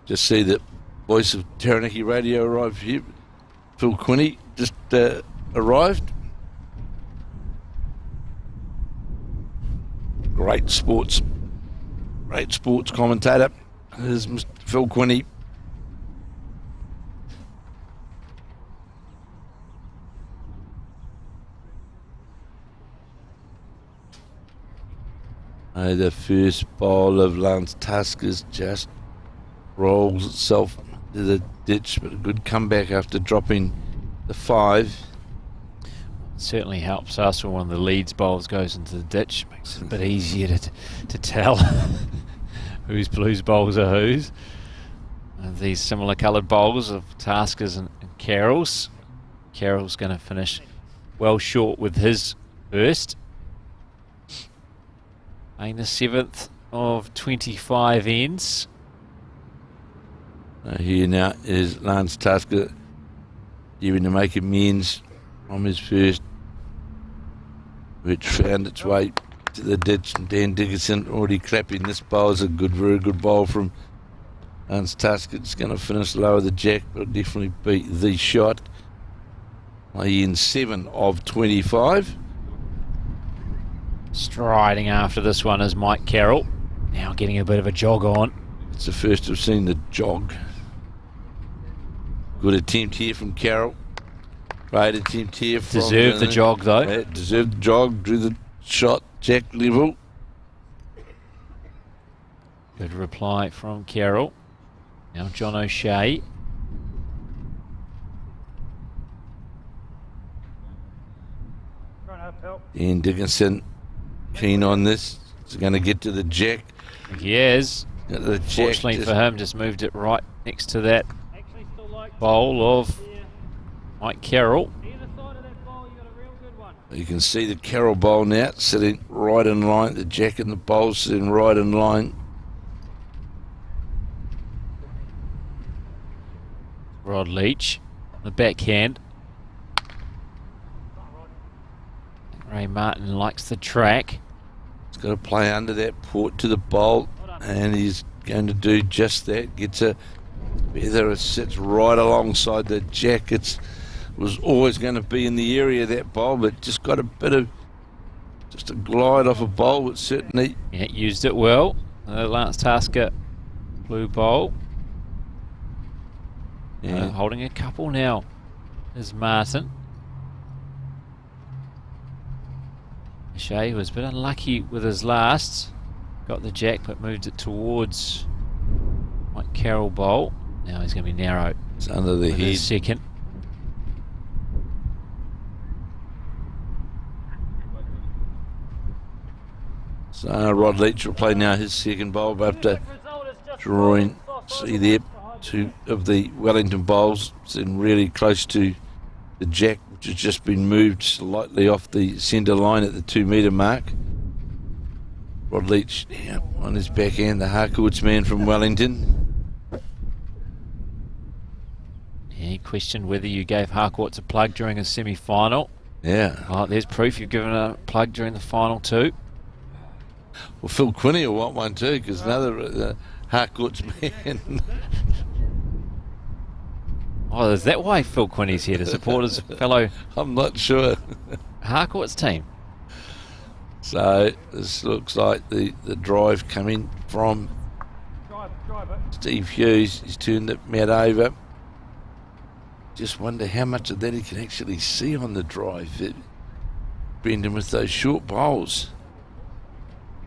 Just see the voice of Taranaki Radio arrive here. Phil Quinney just arrived. Great sports commentator is Mr. Phil Quinney. The first ball of Lance Taskers just rolls itself to the ditch, but a good comeback after dropping the 5. Certainly helps us when one of the Leeds bowls goes into the ditch. Makes it a bit easier to tell whose Blues bowls are whose. And these similar coloured bowls of Taskers and Carroll's. Carroll's going to finish well short with his first. Playing the 7th of 25 ends. Here now is Lance Tasker giving to make amends from his first, which found its way to the ditch, and Dan Dickerson already clapping. This bowl is a very good bowl from Lance Tasker. It's going to finish lower the jack, but it'll definitely beat the shot. In 7 of 25. Striding after this one is Mike Carroll. Now getting a bit of a jog on. It's the first I've seen the jog. Good attempt here from Carroll. Great attempt here from... Deserved the jog though. Yeah, deserved the jog, drew the shot, jack level. Good reply from Carroll. Now John O'Shea. Ian Dickinson keen on this. He's going to get to the jack. He is. The jack Fortunately for him, just moved it right next to that bowl of Mike Carroll. You can see the Carroll bowl now sitting right in line. The jack and the bowl sitting right in line. Rod Leach, the backhand. Ray Martin likes the track. He's got to play under that port to the bowl, and he's going to do just that. Gets a feather, it sits right alongside the jack. It was always going to be in the area of that bowl, but just got a bit of just a glide off a bowl, but certainly used it well. Lance Tasker blue bowl. Holding a couple now is Martin. Shea was a bit unlucky with his last. Got the jack but moved it towards Mike Carroll bowl. Now he's going to be narrow. It's under the head. Second. So Rod Leach will play now his second bowl after drawing, see there, 2 of the Wellington bowls sitting really close to the jack, which has just been moved slightly off the centre line at the 2 metre mark. Rod Leach on his backhand, the Harcourt's man from Wellington. He questioned whether you gave Harcourt a plug during a semi-final. Yeah. Oh, there's proof you've given a plug during the final too. Well, Phil Quinney will want one too, because another Harcourt's man. Oh, is that why Phil Quinney's here, to support his fellow... I'm not sure. Harcourt's team. So this looks like the drive coming from Steve Hughes. He's turned it mat over. Just wonder how much of that he can actually see on the drive. Brendan, with those short bowls.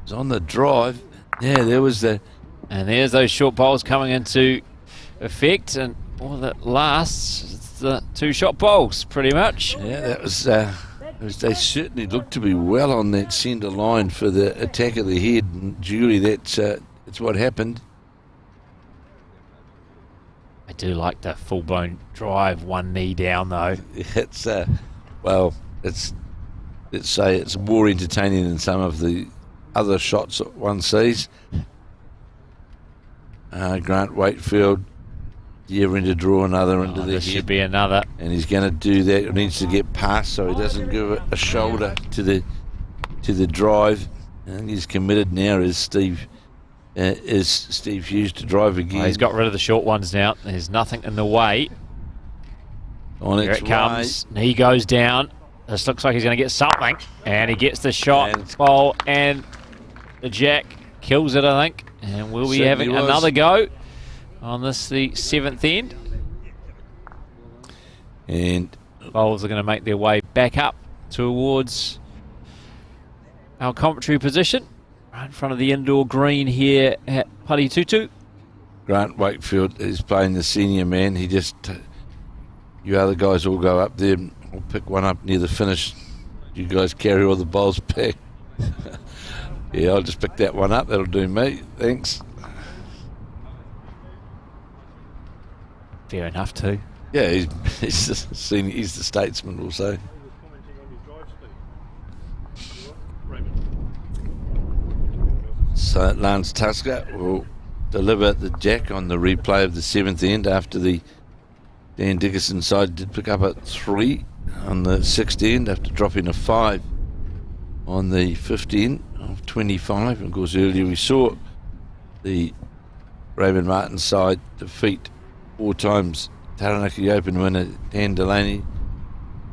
It's on the drive. Yeah, there was the... And there's those short bowls coming into effect, and all that lasts is the 2-shot bowls, pretty much. Yeah, that was, they certainly looked to be well on that centre line for the attack of the head. And Julie, that's what happened. I do like the full-blown drive, one knee down though. It's let's say it's more entertaining than some of the other shots that one sees. Grant Wakefield, ever into draw another into the head. Should be another. And he's going to do that. He needs to get past so he doesn't give a shoulder to the drive. And he's committed now is Steve Hughes to drive again. Oh, he's got rid of the short ones now. There's nothing in the way. On Here its it comes. He goes down. This looks like he's going to get something. And he gets the shot. Bowl and the jack kills it, I think. And we'll be having another go on this, the 7th end. And bowls are going to make their way back up towards our commentary position. Right in front of the indoor green here at Paritutu. Grant Wakefield is playing the senior man. He just, you other guys all go up there. I'll pick one up near the finish. You guys carry all the bowls back. Yeah, I'll just pick that one up. That'll do me. Thanks. Fair enough too. Yeah, he's the senior, he's the statesman, we'll say. So Lance Tusker will deliver the jack on the replay of the 7th end after the Dan Dickinson side did pick up a 3 on the 6th end after dropping a 5 on the 5th end of 25. And of course earlier we saw the Raymond Martin side defeat 4 times Taranaki Open winner Dan Delaney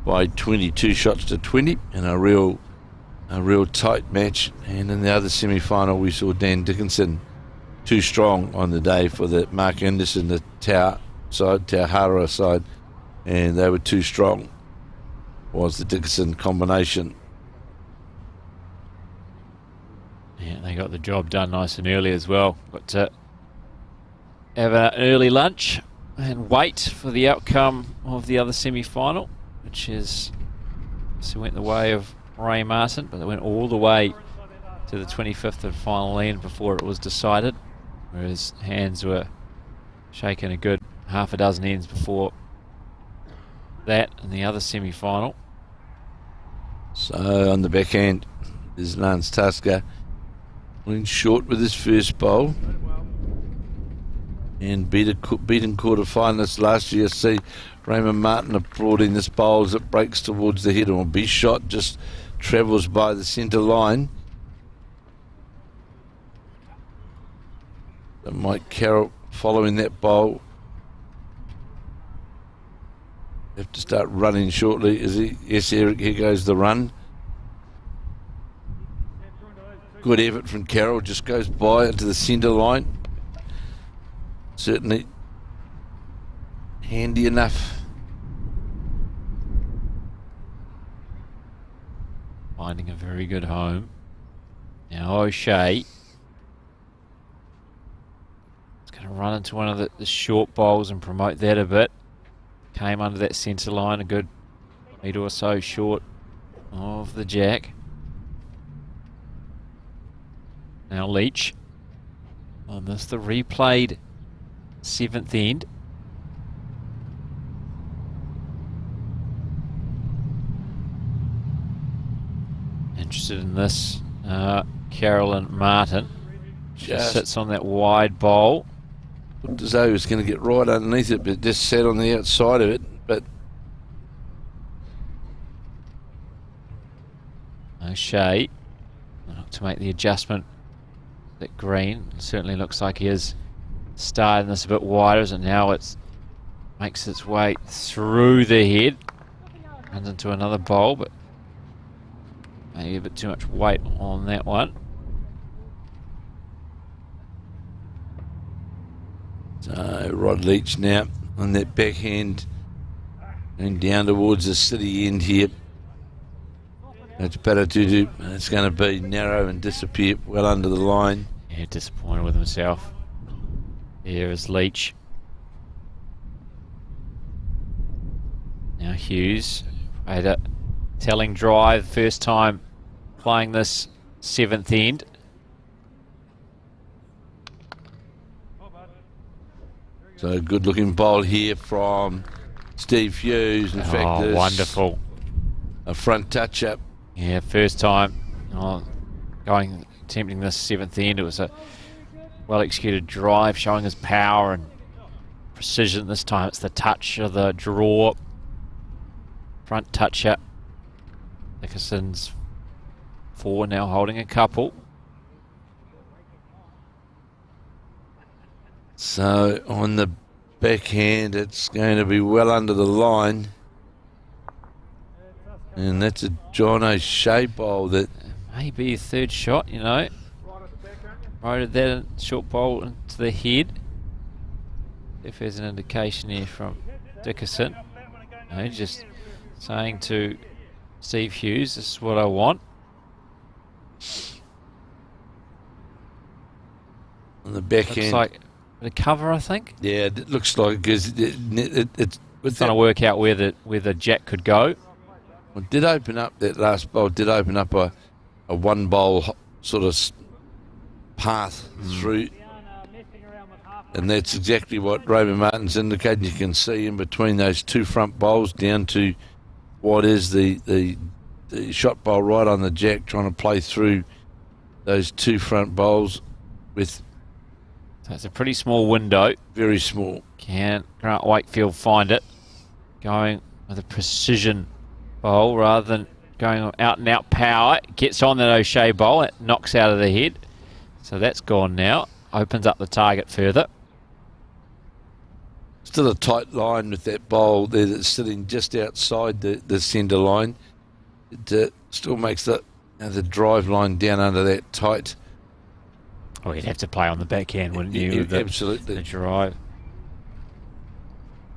by 22 shots to 20 in a real tight match. And in the other semi-final we saw Dan Dickinson too strong on the day for the Mark Anderson, the Tauhara side, and they were too strong, was the Dickinson combination. Yeah, they got the job done nice and early as well. Got to have an early lunch and wait for the outcome of the other semi-final, which is, so went the way of Ray Martin, but they went all the way to the 25th and final end before it was decided, whereas hands were shaking a good half a dozen ends before that in the other semi-final. So on the backhand is Lance Tusker, went short with his first bowl and beaten quarterfinalists last year. See Raymond Martin applauding this bowl as it breaks towards the head and will be shot, just travels by the centre line. And Mike Carroll following that bowl. Have to start running shortly, is he? Yes, Eric, here goes the run. Good effort from Carroll, just goes by into the centre line. Certainly handy enough. Finding a very good home. Now O'Shea is going to run into one of the short bowls and promote that a bit. Came under that centre line, a good metre or so short of the jack. Now Leach on this, the replayed 7th end. Interested in this, Carolyn Martin. She sits on that wide bowl. Looked as though he was going to get right underneath it, but just sat on the outside of it. But O'Shea to make the adjustment. That green certainly looks like he is starting this a bit wider, as it now makes its way through the head, runs into another bowl, but maybe a bit too much weight on that one. So Rod Leach now on that backhand, going down towards the city end here. That's Paratutu. It's going to be narrow and disappear well under the line. Yeah, disappointed with himself. Here is Leach. Now Hughes had a telling drive, first time playing this 7th end. So a good looking bowl here from Steve Hughes. In fact, this wonderful. A front touch up. Yeah, first time attempting this 7th end. It was a well executed drive showing his power and precision. This time it's the touch of the draw. Front touch up. Dickinson's 4 now holding a couple. So on the backhand, it's going to be well under the line. And that's a John O'Shea bowl that... Maybe a third shot, you know. Roted that short bowl into the head. If there's an indication here from Dickinson. No, just saying to Steve Hughes, this is what I want. On the backhand. Looks like a cover, I think. Yeah, it looks like because it's trying to work out where the jack could go. It did open up, that last bowl did open up a one bowl sort of path through, and that's exactly what Raymond Martin's indicating. You can see in between those 2 front bowls down to what is the shot bowl right on the jack, trying to play through those 2 front bowls with... So it's a pretty small window. Very small. Can Grant Wakefield find it? Going with a precision bowl rather than going out and out power. Gets on that O'Shea bowl. It knocks out of the head. So that's gone now. Opens up the target further. Still a tight line with that bowl there that's sitting just outside the centre line. It still makes the drive line down under that tight. Oh, you'd have to play on the backhand, wouldn't you? Absolutely. The drive.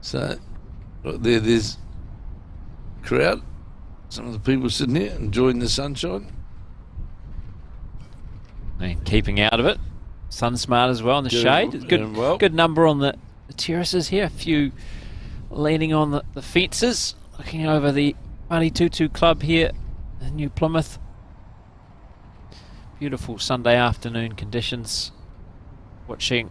So, there's crowd. Some of the people sitting here enjoying the sunshine. And keeping out of it. Sun smart as well in the shade. Good number on the terraces here. A few leaning on the fences. Looking over the Muddy Tutu Club here in New Plymouth. Beautiful Sunday afternoon conditions. Watching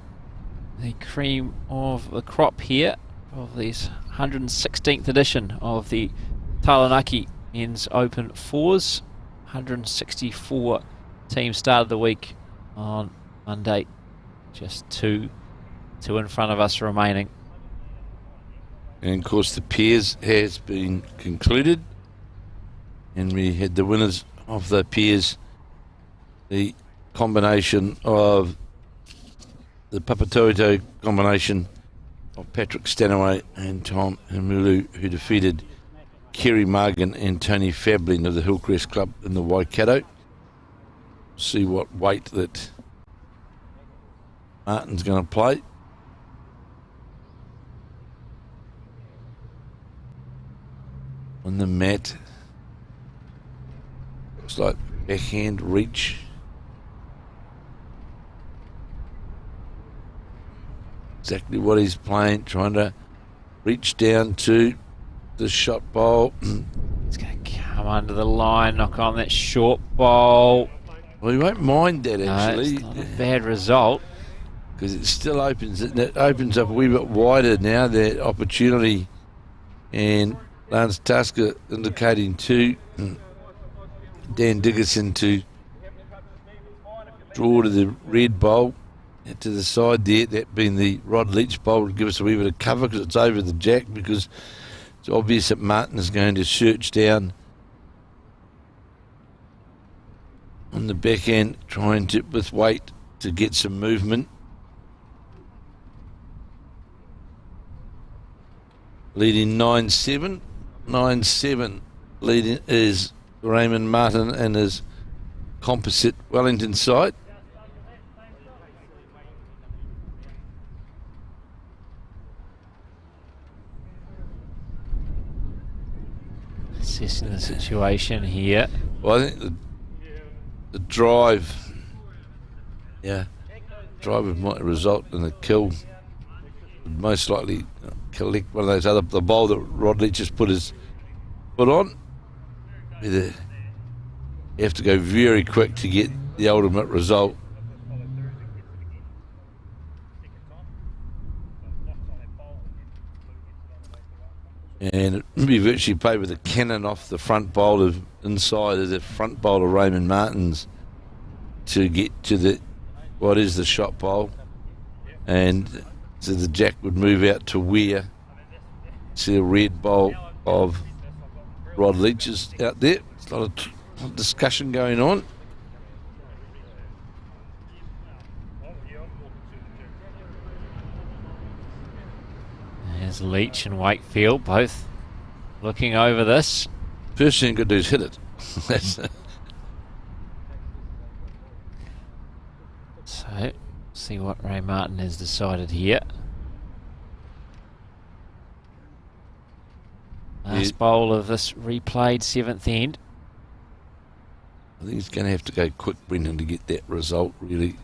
the cream of the crop here of this 116th edition of the Taranaki Men's Open 4s. 164 teams started the week on Monday. Just two in front of us remaining. And of course the pairs has been concluded. And we had the winners of the pairs. The combination of the Papatoito combination of Patrick Stanaway and Tom Himulu, who defeated Kerry Morgan and Tony Fablin of the Hillcrest Club in the Waikato. See what weight that Martin's going to play. On the mat, looks like backhand reach. Exactly what he's playing, trying to reach down to the shot bowl. It's going to come under the line, knock on that short bowl. Well, he won't mind that actually. No, it's not a bad result. Because it still opens up a wee bit wider now, that opportunity. And Lance Tasker indicating to Dan Dickinson to draw to the red bowl. To the side there, that being the Rod Leach bowl, to give us a wee bit of cover because it's over the jack, because it's obvious that Martin is going to search down on the backhand, trying to, with weight, to get some movement. Leading 9-7. 9-7 leading is Raymond Martin and his composite Wellington side. Assessing the situation here. Well, I think the drive, drive might result in a kill. would most likely collect one of those the bowl that Rod Leach just put his foot on. You have to go very quick to get the ultimate result. And it would be virtually played with a cannon off the front bowl of inside of the front bowl of Raymond Martin's to get to what is the shot bowl. And so the jack would move out to where. See a red bowl of Rod Leach's out there. There's a lot of discussion going on. There's Leach and Wakefield both looking over this. First thing you got to do is hit it. So, see what Ray Martin has decided here. Last bowl of this replayed 7th end. I think he's going to have to go quick, Brendan, to get that result, really.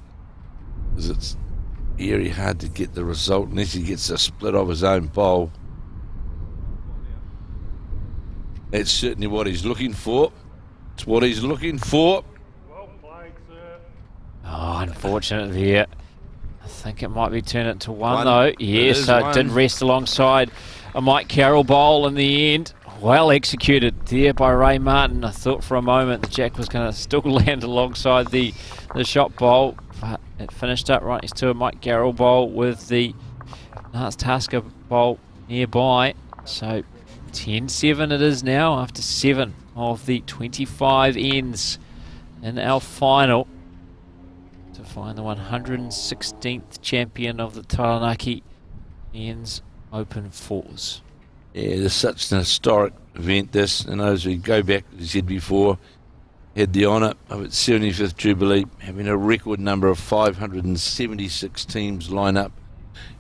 Because it's very hard to get the result unless he gets a split of his own bowl. That's certainly what he's looking for. It's what he's looking for. Well played, sir. Oh, unfortunate there. I think it might be turn it to one though. Yes, so it did rest alongside a Mike Carroll bowl in the end. Well executed there by Ray Martin. I thought for a moment the jack was going to still land alongside the shot bowl, but it finished up right next to a Mike Carroll bowl with the Nats Tasker bowl nearby. So 10-7 it is now after 7 of the 25 ends in our final to find the 116th champion of the Taranaki Open Fours. Yeah, there's such an historic event this, and as we go back, as I said before, had the honour of its 75th Jubilee, having a record number of 576 teams line up,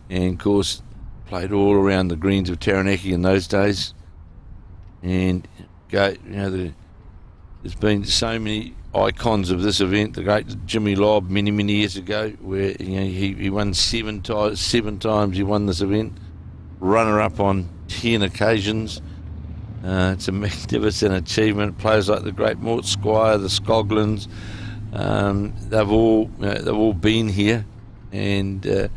and of course played all around the greens of Taranaki in those days. And there's been so many icons of this event. The great Jimmy Lobb many years ago, where he won seven times. He won this event, runner up on 10 occasions. It's a magnificent achievement. Players like the great Mort Squire, the Scoglins, they've all been here, and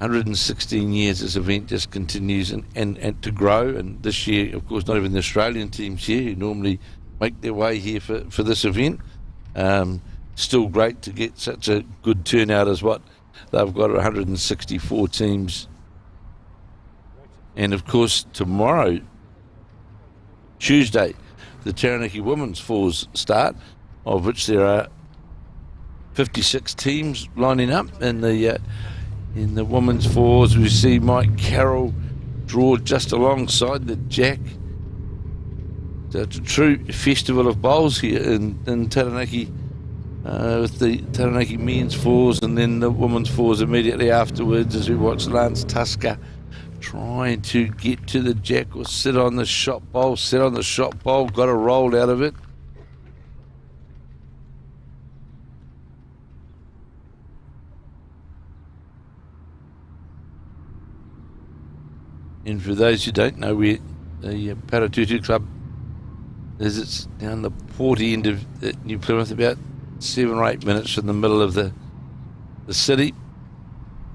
116 years this event just continues and to grow. And this year, of course, not even the Australian teams here who normally make their way here for this event. Still great to get such a good turnout as what they've got, 164 teams. And of course tomorrow, Tuesday, the Taranaki Women's Fours start, of which there are 56 teams lining up. In the Women's Fours, we see Mike Carroll draw just alongside the jack. So it's a true festival of bowls here in Taranaki, with the Taranaki Men's Fours and then the Women's Fours immediately afterwards, as we watch Lance Tusker trying to get to the jack or sit on the shot bowl, got a roll out of it. And for those who don't know, where the Paratutu Club is, it's down the porty end of New Plymouth, about 7 or 8 minutes from the middle of the city,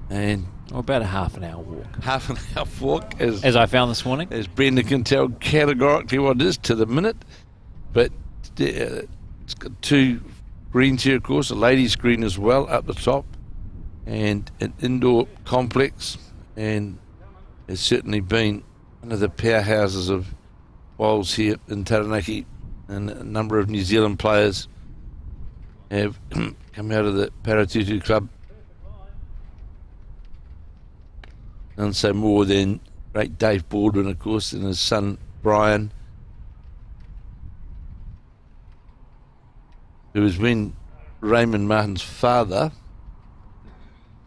and about a half an hour walk. Half an hour walk, as I found this morning. As Brendan can tell categorically what it is to the minute. But it's got 2 greens here, of course, a ladies' green as well up the top, and an indoor complex, and has certainly been one of the powerhouses of bowls here in Taranaki, and a number of New Zealand players have come out of the Paratutu Club. And so more than great Dave Baldwin, of course, and his son Brian, who was when Raymond Martin's father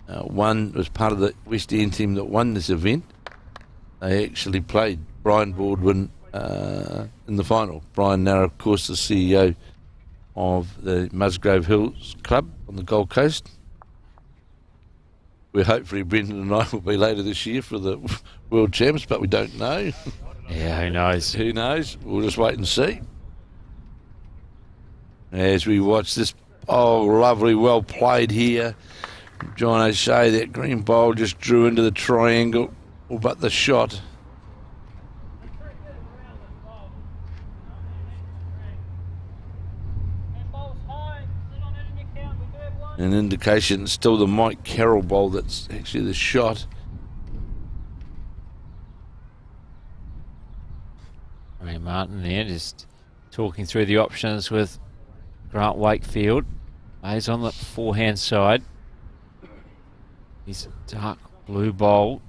was part of the West End team that won this event. They actually played Brian Baldwin in the final. Brian now, of course, the CEO of the Musgrave Hills Club on the Gold Coast, where hopefully Brendan and I will be later this year for the World Champs, but we don't know. Yeah, who knows? Who knows? We'll just wait and see. As we watch this, lovely, well played here. John O'Shea, that green bowl just drew into the triangle, but the shot. An indication it's still the Mike Carroll bowl that's actually the shot. Ray Martin there just talking through the options with Grant Wakefield. He's on the forehand side. His dark blue bowl.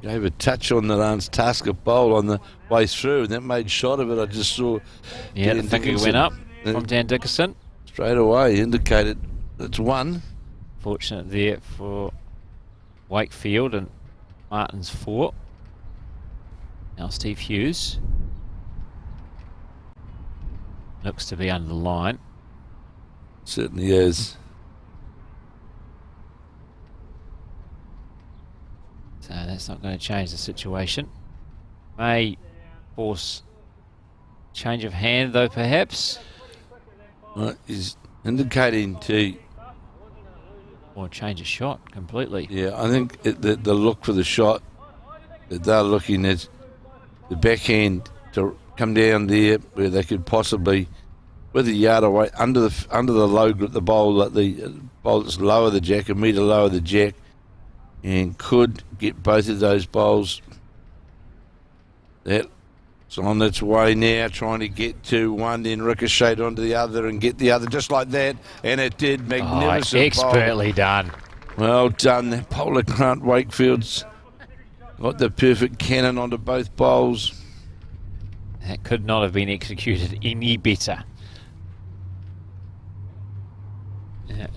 Gave a touch on the Lance Tasker bowl on the way through, and that made shot of it. I just saw. Yeah, the finger went up from Dan Dickerson. Straight away indicated it's one. Fortunate there for Wakefield, and Martin's 4. Now Steve Hughes. Looks to be under the line. Certainly is. So that's not going to change the situation. May force change of hand though, perhaps. Well, he's indicating to... Or change of shot completely. Yeah, I think the look for the shot, that they're looking at the backhand to come down there where they could possibly, with a yard away, under the low grip, the bowl that's lower the jack, a metre lower the jack, and could get both of those bowls. That's on its way now, trying to get to one, then ricochet onto the other and get the other, just like that. And it did. Magnificent. Expertly done. Well done. That bowler, Grant Wakefield's got the perfect cannon onto both bowls. That could not have been executed any better.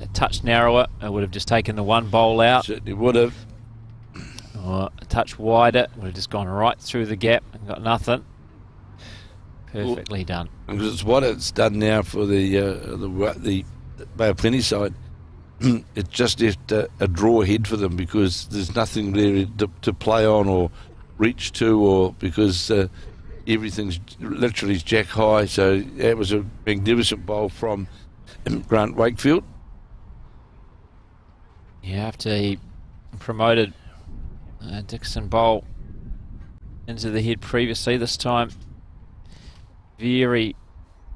A touch narrower, it would have just taken the one bowl out. Certainly would have. Or a touch wider, would have just gone right through the gap and got nothing. Perfectly done. Because it's what it's done now for the Bay of Plenty side. It's just left a draw ahead for them because there's nothing there to play on or reach to, or because everything's literally jack high. So that was a magnificent bowl from Grant Wakefield. Yeah, after he promoted Dixon bowl into the head previously, this time very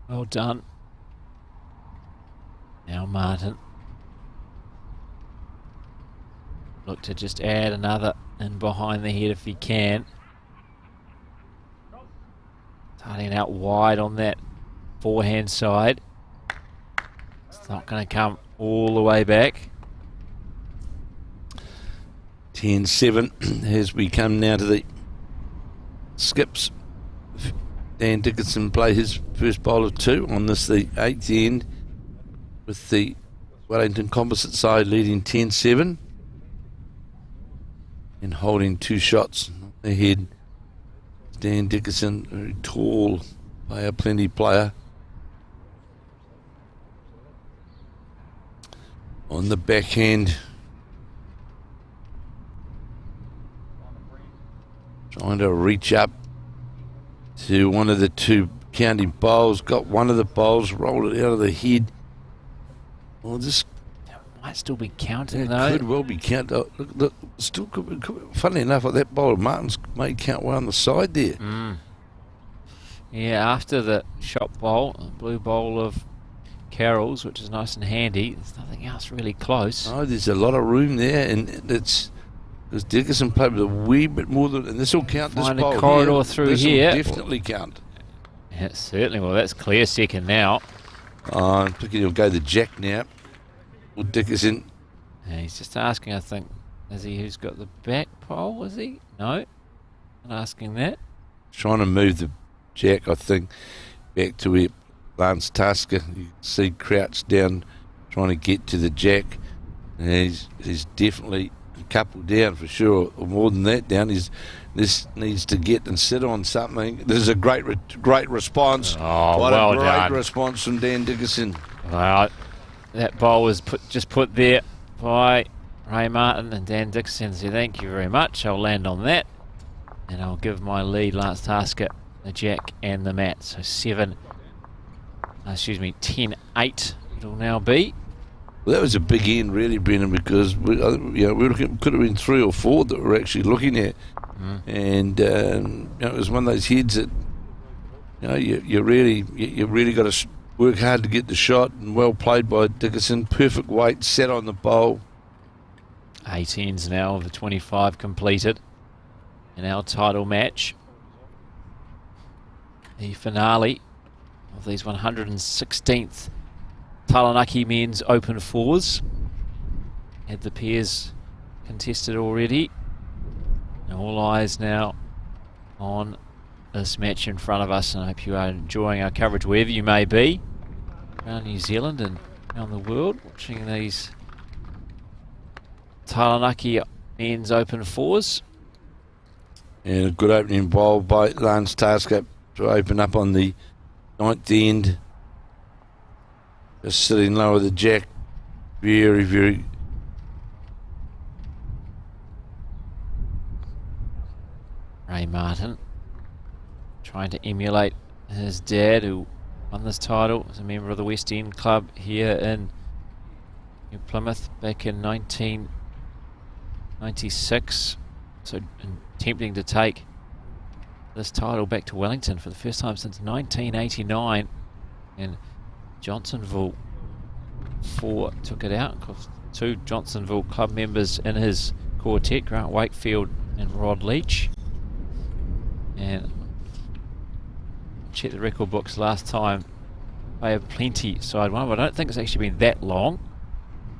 well done. Now Martin look to just add another in behind the head if he can. Starting out wide on that forehand side. It's not going to come all the way back. 10-7 as we come now to the skips. Dan Dickinson play his first bowl of 2 on this, the 8th end, with the Wellington Composite side leading 10-7 and holding 2 shots ahead. Dan Dickinson, very tall player, plenty player. On the backhand, trying to reach up to one of the 2 counting bowls. Got one of the bowls, rolled it out of the head. Well, this might still be counting, though. Could well be counted. Oh, look, still could be. Funny enough, like that bowl of Martin's may count one on the side there. Yeah, after the shot bowl, blue bowl of Carroll's, which is nice and handy, there's nothing else really close. Oh, there's a lot of room there, and it's because Dickinson played with a wee bit more than, and this will count. Find this bowl a corridor here. through this here. Will definitely count. Yeah, certainly. Well, that's clear second now. I'm thinking he'll go the jack now. Well, Dickinson. Yeah, he's just asking, I think, is he who's got the back pole, is he? No, not asking that. Trying to move the jack, I think, back to where Lance Tasker. You can see crouched down, trying to get to the jack. And he's definitely a couple down for sure, or more than that down. This needs to get and sit on something. This is a great response. Oh, what well a great done. response from Dan Dickinson. Well, that bowl was just put there by Ray Martin and Dan Dixon. So thank you very much. I'll land on that. And I'll give my lead last tasker the jack and the mat. So 10-8 it'll now be. Well, that was a big end, really, Brendan, because we could have been 3 or 4 that we're actually looking at. And it was one of those heads that you really got to work hard to get the shot, and well played by Dickinson. Perfect weight, sat on the bowl. 8 ends now of the 25 completed in our title match. The finale of these 116th Taranaki Men's Open Fours. Had the pairs contested already. And all eyes now on this match in front of us, and I hope you are enjoying our coverage wherever you may be around New Zealand and around the world, watching these Taranaki Men's Open Fours. And a good opening bowl by Lance Tasker to open up on the 9th end. Just sitting low with the jack. Very, very... Ray Martin trying to emulate his dad, who won this title as a member of the West End Club here in New Plymouth back in 1996. So attempting to take this title back to Wellington for the first time since 1989. And Johnsonville 4 took it out. Of course, 2 Johnsonville club members in his quartet, Grant Wakefield and Rod Leach. And check the record books last time. They have plenty side one, but I don't think it's actually been that long.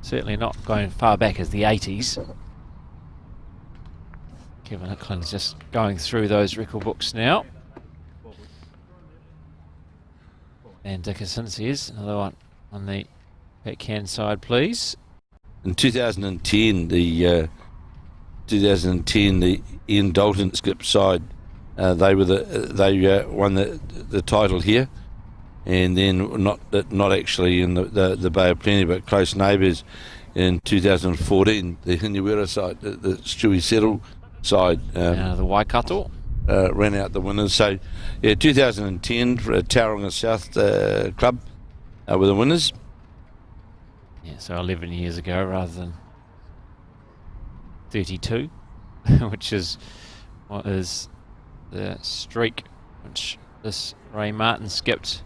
Certainly not going far back as the 80s. Kevin Hicklin's just going through those record books now. And Dickinson says another one on the backhand side, please. In 2010, the Ian Dalton skip side, they won the title here, and then not actually in the Bay of Plenty, but close neighbours in 2014, the Hinuera side, the Stewie Settle side. The Waikato. Ran out the winners. So, 2010 for Tauranga South Club were the winners. Yeah, so 11 years ago rather than 32, which is what is the streak which this Ray Martin skipped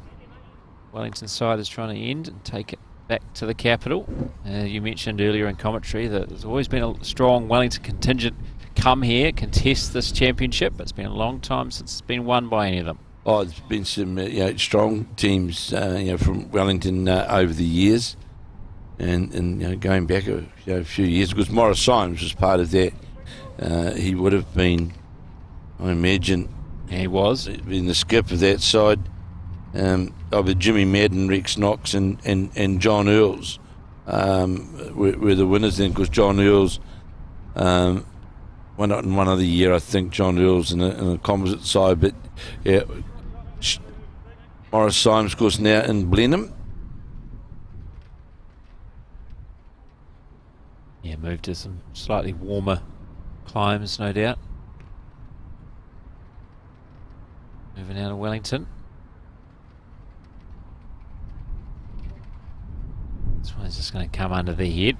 Wellington side is trying to end and take it back to the capital. You mentioned earlier in commentary that there's always been a strong Wellington contingent come here, contest this championship. It's been a long time since it's been won by any of them. Oh, there's been some strong teams from Wellington over the years, and going back a few years, because Morris Symes was part of that. He would have been, I imagine, he was been the skip of that side. Of Jimmy Madden, Rex Knox, and John Earls were the winners then, because John Earls won in one other year, I think. John Earls in a composite side, but yeah, Morris Symes, of course, now in Blenheim. Yeah, moved to some slightly warmer climes, no doubt. Moving out of Wellington. This one's just going to come under the head.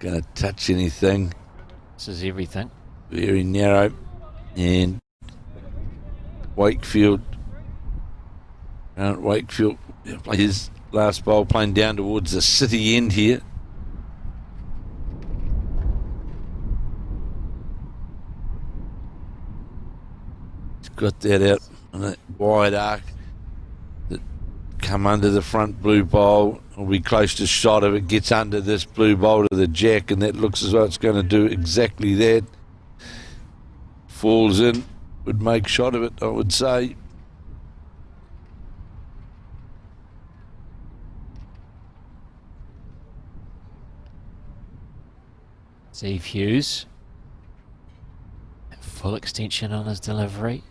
Going to touch anything. This is everything. Very narrow. And Wakefield. Wakefield played his last bowl, playing down towards the city end here. He's got that out on that wide arc that come under the front blue bowl. Will be close to shot if it gets under this blue bowl to the jack, and that looks as though it's going to do exactly that. Falls in, would make shot of it, I would say. Steve Hughes. Full extension on his delivery.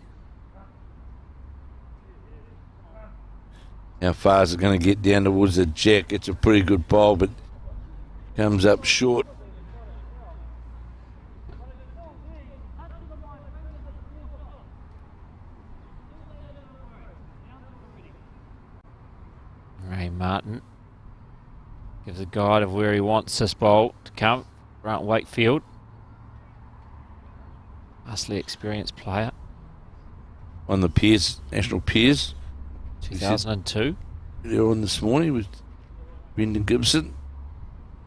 How far is it going to get down towards the jack? It's a pretty good bowl, but comes up short. Ray Martin gives a guide of where he wants this bowl to come. Grant Wakefield, vastly experienced player. On the Peers, National Peers. 2002. Earlier on this morning with Brendan Gibson.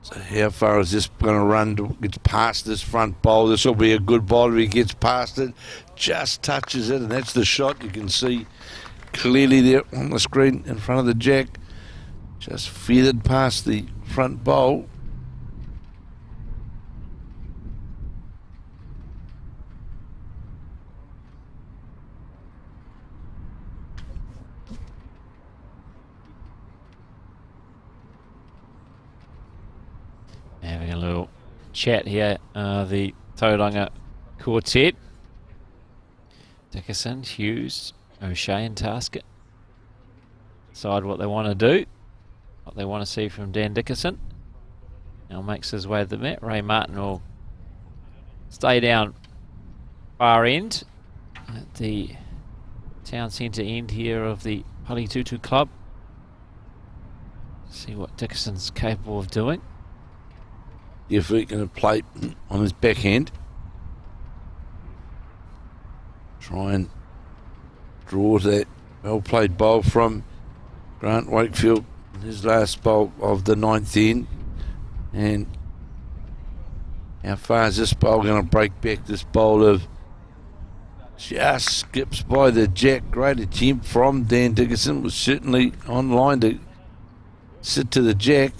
So how far is this going to run? Gets past this front bowl. This will be a good bowl if he gets past it. Just touches it, and that's the shot. You can see clearly there on the screen in front of the jack. Just feathered past the front bowl. Having a little chat here, the Tauranga quartet. Dickerson, Hughes, O'Shea and Taskett. Decide what they want to do, what they want to see from Dan Dickerson. Now makes his way to the mat. Ray Martin will stay down far end at the town centre end here of the Palitutu Club. See what Dickerson's capable of doing. If we're going to play on his backhand, try and draw that well-played bowl from Grant Wakefield, his last bowl of the 9th end. And how far is this bowl going to break back? This bowl of just skips by the jack. Great attempt from Dan Dickerson. Was certainly online to sit to the jack.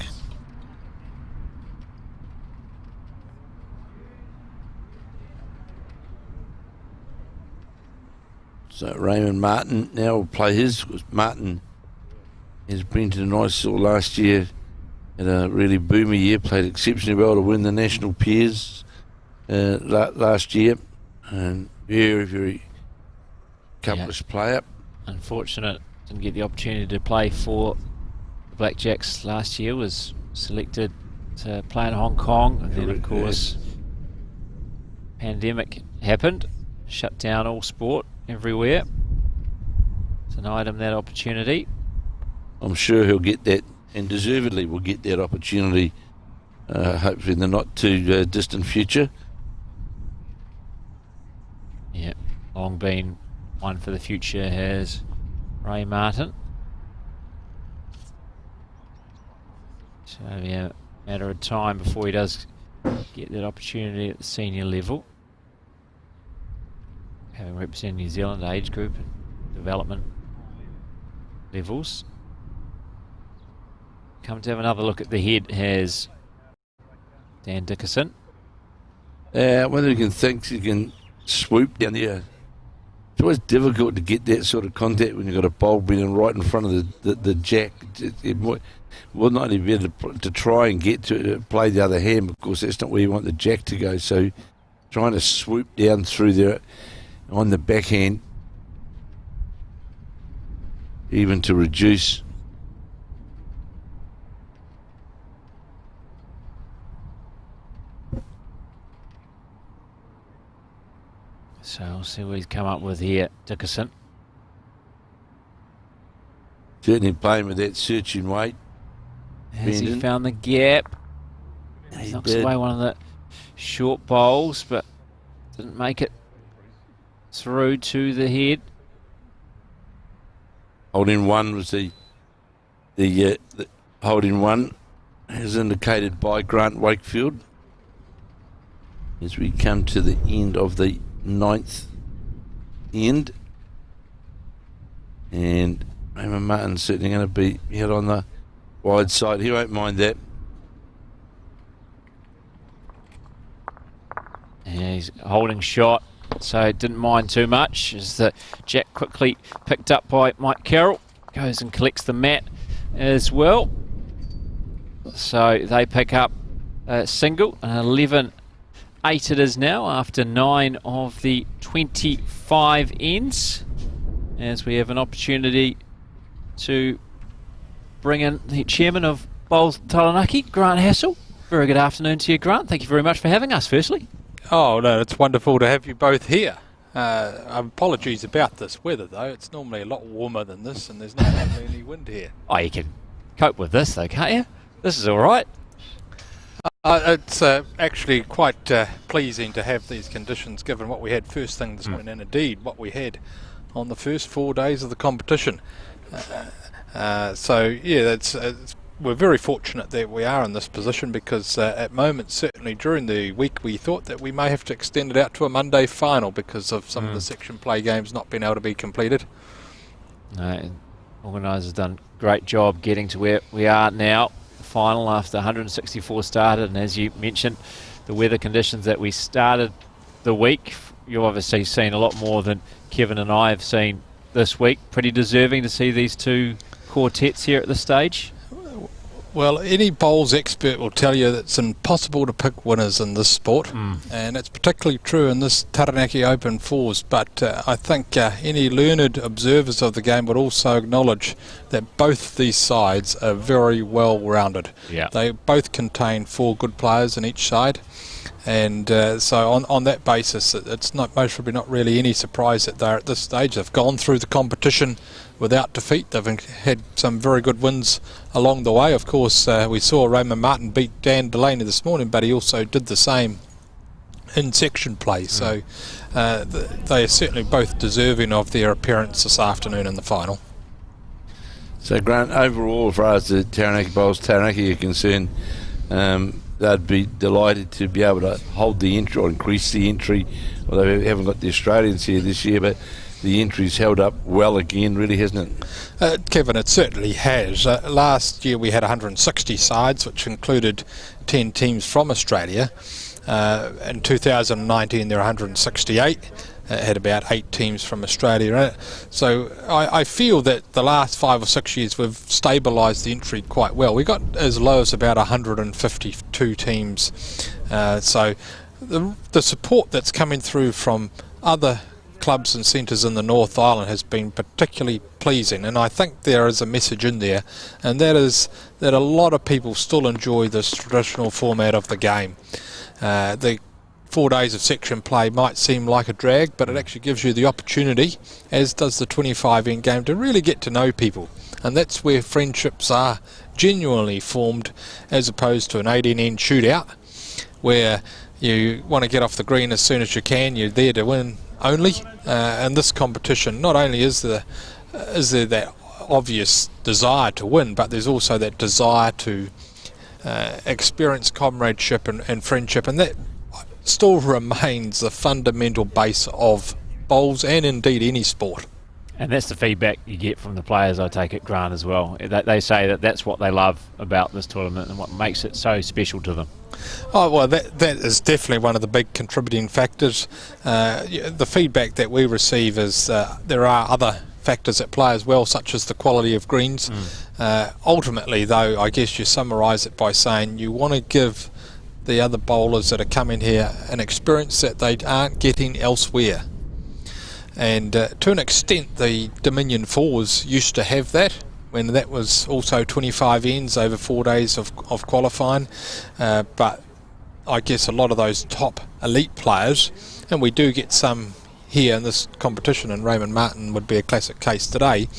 So Raymond Martin now will play his, because Martin, as Brenton and I saw last year, had a really boomy year, played exceptionally well to win the National Peers last year, and very, very accomplished player. Unfortunate, didn't get the opportunity to play for the Blackjacks last year, was selected to play in Hong Kong, and then of course pandemic happened, shut down all sport everywhere. Denied him that opportunity. I'm sure he'll get that, and deservedly will get that opportunity, hopefully in the not too distant future. Yeah, long been one for the future has Ray Martin. So yeah, matter of time before he does get that opportunity at the senior level. Having represented New Zealand age group and development levels. Come to have another look at the head has Dan Dickerson. Whether you can think you can swoop down there. It's always difficult to get that sort of contact when you've got a bowl being right in front of the jack. It would not be better to try and get to play the other hand, because that's not where you want the jack to go. So trying to swoop down through there on the backhand, even to reduce. So we'll see what he's come up with here, Dickerson. Certainly playing with that searching weight. Has he found the gap? He knocks away one of the short bowls, but didn't make it through to the head. Holding one was the holding one, as indicated by Grant Wakefield. As we come to the end of the 9th end, and Raymond Martin's certainly going to be out on the wide side. He won't mind that. Yeah, he's holding shot, so didn't mind too much as the jack quickly picked up by Mike Carroll. Goes and collects the mat as well. So they pick up a single, an 11-8 it is now after 9 of the 25 ends, as we have an opportunity to bring in the chairman of Bowls Taranaki, Grant Hassel. Very good afternoon to you, Grant. Thank you very much for having us, firstly. Oh, no, it's wonderful to have you both here. Apologies about this weather, though. It's normally a lot warmer than this, and there's not really any wind here. Oh, you can cope with this, though, can't you? This is all right. It's actually quite pleasing to have these conditions, given what we had first thing this morning, and indeed what we had on the first 4 days of the competition. So, yeah, we're very fortunate that we are in this position, because at moments, certainly during the week, we thought that we may have to extend it out to a Monday final because of some of the section play games not being able to be completed. Organisers done a great job getting to where we are now, the final after 164 started, and as you mentioned, the weather conditions that we started the week, you've obviously seen a lot more than Kevin and I have seen this week. Pretty deserving to see these two quartets here at this stage. Well, any bowls expert will tell you that it's impossible to pick winners in this sport, and it's particularly true in this Taranaki Open fours, but I think any learned observers of the game would also acknowledge that both these sides are very well rounded. Yeah. They both contain 4 good players in each side, and so on that basis, it's most probably not really any surprise that they're at this stage. They've gone through the competition without defeat. They've had some very good wins along the way. Of course, we saw Raymond Martin beat Dan Delaney this morning, but he also did the same in section play. So they are certainly both deserving of their appearance this afternoon in the final. So, Grant, overall, as far as the Taranaki Bowls, Taranaki are concerned, they'd be delighted to be able to hold the entry or increase the entry. Although we haven't got the Australians here this year, but the entry's held up well again, really, hasn't it? Kevin, it certainly has. Last year we had 160 sides, which included 10 teams from Australia. In 2019 there were 168. Had about 8 teams from Australia in it. So I feel that the last 5 or 6 years we've stabilised the entry quite well. We got as low as about 152 teams. So the support that's coming through from other clubs and centres in the North Island has been particularly pleasing, and I think there is a message in there, and that is that a lot of people still enjoy this traditional format of the game. The 4 days of section play might seem like a drag, but it actually gives you the opportunity, as does the 25 end game, to really get to know people, and that's where friendships are genuinely formed, as opposed to an 18 end shootout where you want to get off the green as soon as you can. You're there to win only. In this competition, not only is there that obvious desire to win, but there's also that desire to experience comradeship and friendship, and that still remains the fundamental base of bowls and indeed any sport. And that's the feedback you get from the players, I take it, Grant, as well. They say that that's what they love about this tournament and what makes it so special to them. Oh, well, that is definitely one of the big contributing factors. The feedback that we receive is there are other factors at play as well, such as the quality of greens. Ultimately, though, I guess you summarise it by saying you want to give the other bowlers that are coming here an experience that they aren't getting elsewhere. And to an extent, the Dominion Fours used to have that, when that was also 25 ends over 4 days of qualifying. But I guess a lot of those top elite players, and we do get some here in this competition, and Raymond Martin would be a classic case today,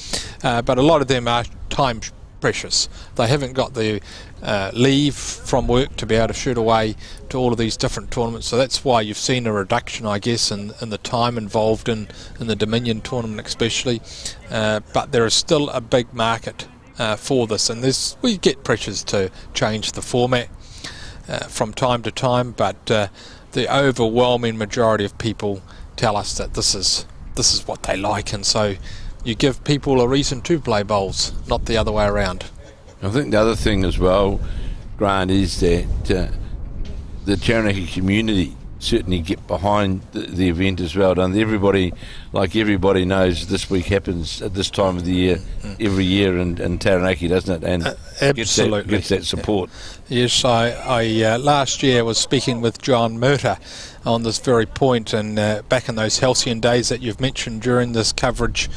but a lot of them are time precious. They haven't got the leave from work to be able to shoot away to all of these different tournaments, so that's why you've seen a reduction, I guess, in the time involved in the Dominion tournament especially, but there is still a big market for this, and we get pressures to change the format from time to time, but the overwhelming majority of people tell us that this is what they like, and so you give people a reason to play bowls, not the other way around. I think the other thing as well, Grant, is that the Taranaki community certainly get behind the event as well. And everybody knows this week happens at this time of the year every year in Taranaki, doesn't it? And absolutely gets that support. Yes, I last year was speaking with John Murtagh on this very point, and back in those halcyon days that you've mentioned during this coverage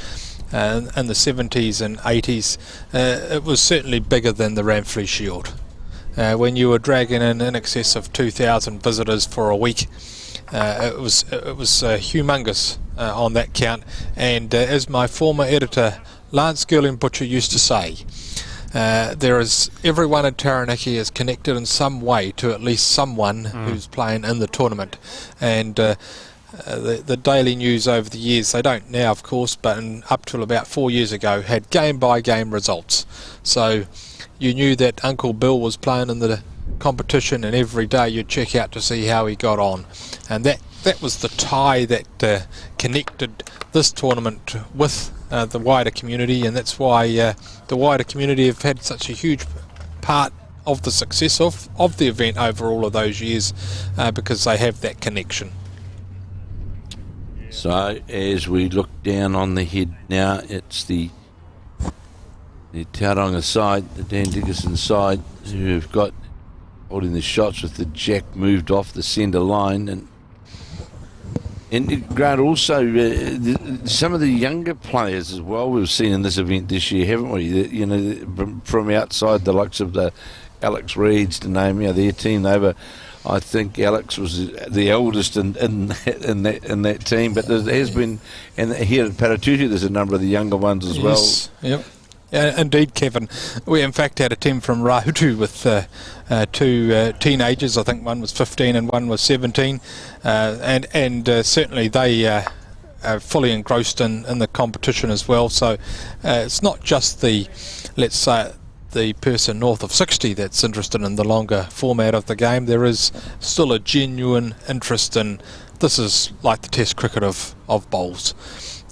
in the 70s and 80s, it was certainly bigger than the Ramfleet Shield. when you were dragging in excess of 2,000 visitors for a week. It was humongous on that count, and as my former editor Lance Girling-Butcher used to say, everyone in Taranaki is connected in some way to at least someone who's playing in the tournament, and the Daily News over the years, they don't now of course, but up till about 4 years ago, had game by game results. So you knew that Uncle Bill was playing in the competition, and every day you'd check out to see how he got on, and that was the tie that connected this tournament with the wider community, and that's why the wider community have had such a huge part of the success of the event over all of those years, because they have that connection. So as we look down on the head now, it's the Tauranga side, the Dan Dickinson side, who have got holding the shots with the jack moved off the centre line, and Grant, also some of the younger players as well we've seen in this event this year, haven't we? You know, from outside, the likes of the Alex Reeds, to name their team. I think Alex was the eldest in that team, but there has been, and here at Paratutu there's a number of the younger ones as well. Yep. Yeah, indeed, Kevin. We in fact had a team from Rahutu with two teenagers. I think one was 15 and one was 17, and certainly they are fully engrossed in the competition as well. So it's not just the, let's say, the person north of 60 that's interested in the longer format of the game. There is still a genuine interest in, this is like the Test cricket of bowls,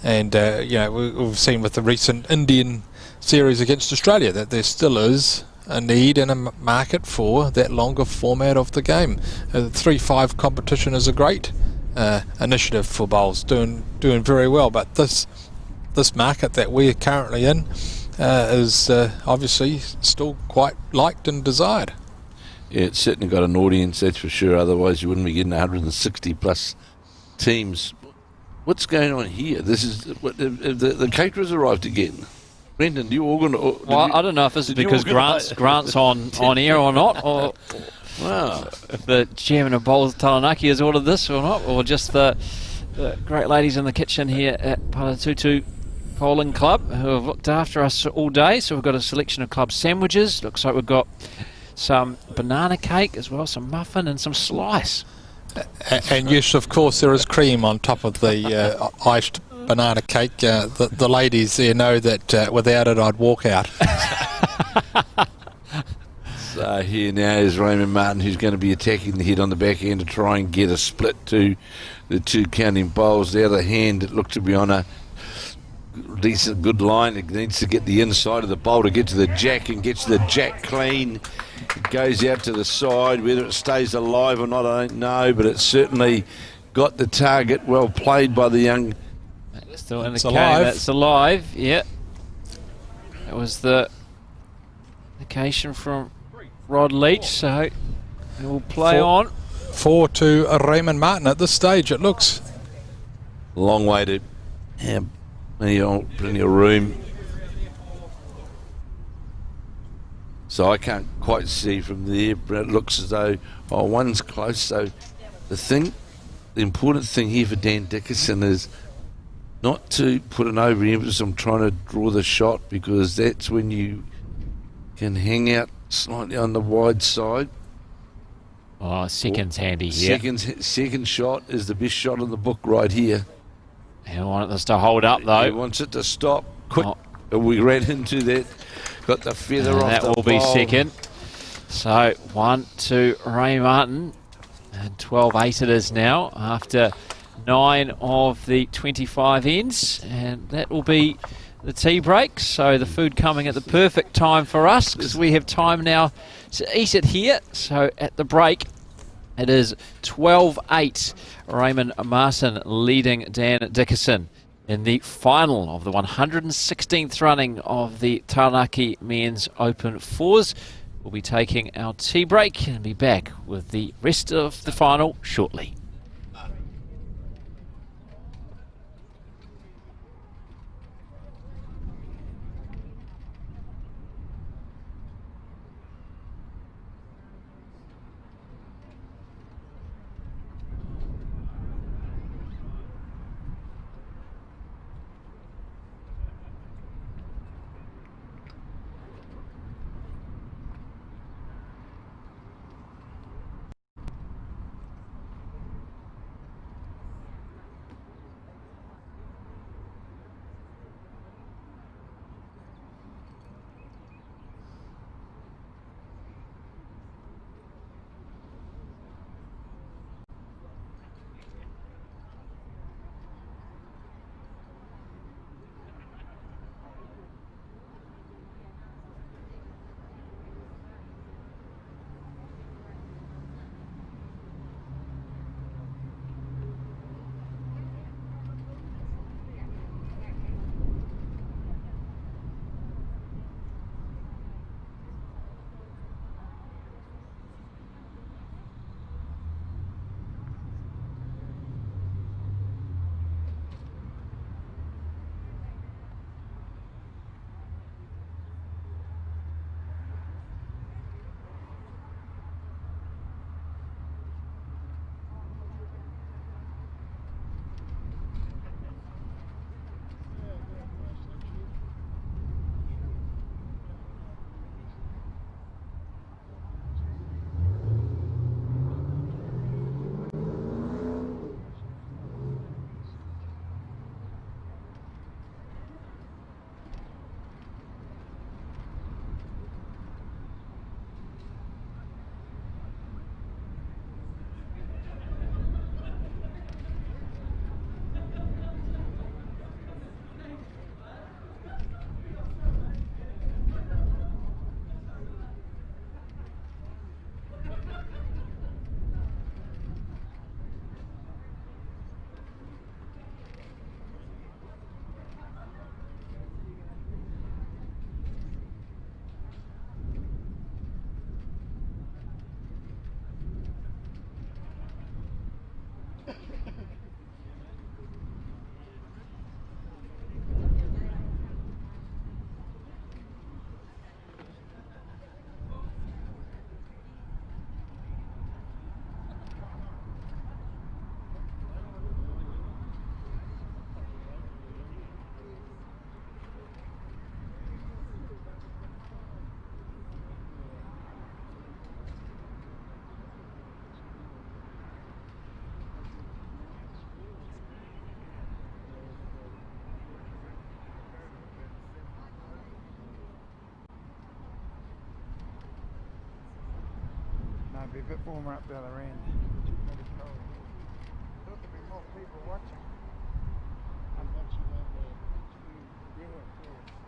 and we've seen with the recent Indian series against Australia that there still is a need and a market for that longer format of the game. The 3-5 competition is a great initiative for bowls, doing very well, but this market that we're currently in is obviously still quite liked and desired. Yeah, it's certainly got an audience, that's for sure, otherwise you wouldn't be getting 160 plus teams. What's going on here? This is the caterers arrived again. Brendan, do you organise? Well, I don't know if this is because Grant's on air or not, or wow, if the chairman of Bowls Taranaki has ordered this or not, or just the great ladies in the kitchen here at Paratutu Bowling Club who have looked after us all day. So we've got a selection of club sandwiches. Looks like we've got some banana cake as well, some muffin and some slice. And yes, of course, there is cream on top of the iced banana cake. The ladies there know that without it I'd walk out. So here now is Raymond Martin, who's going to be attacking the head on the back end to try and get a split to the two counting bowls. The other hand, it looked to be on a decent good line. It needs to get the inside of the bowl to get to the jack, and gets the jack clean. It goes out to the side. Whether it stays alive or not, I don't know, but it's certainly got the target. Well played by the young. Still in the game. That's alive. Yeah. That was the indication from Rod Leach. So he will play on. 4 to Raymond Martin at this stage. It looks Long way to have plenty of room. So I can't quite see from there, but it looks as though one's close. So the important thing here for Dan Dickinson is not to put an overemphasis on trying to draw the shot, because that's when you can hang out slightly on the wide side. Oh, second's handy here. Second shot is the best shot in the book right here. He wants us to hold up though. He wants it to stop quick. We ran into that. Got the feather off that the will be bowl. second. So 1 to Ray Martin, and 12-8 it is now after 9 of the 25 ends, and that will be the tea break. So the food coming at the perfect time for us, because we have time now to eat it here. So at the break it is 12-8, Raymond Martin leading Dan Dickinson in the final of the 116th running of the Taranaki Men's Open Fours. We'll be taking our tea break and be back with the rest of the final shortly. it'd be a bit warmer up the other end. Maybe cold. Thought there'd be more people watching. I'm actually going there. Yeah, yeah.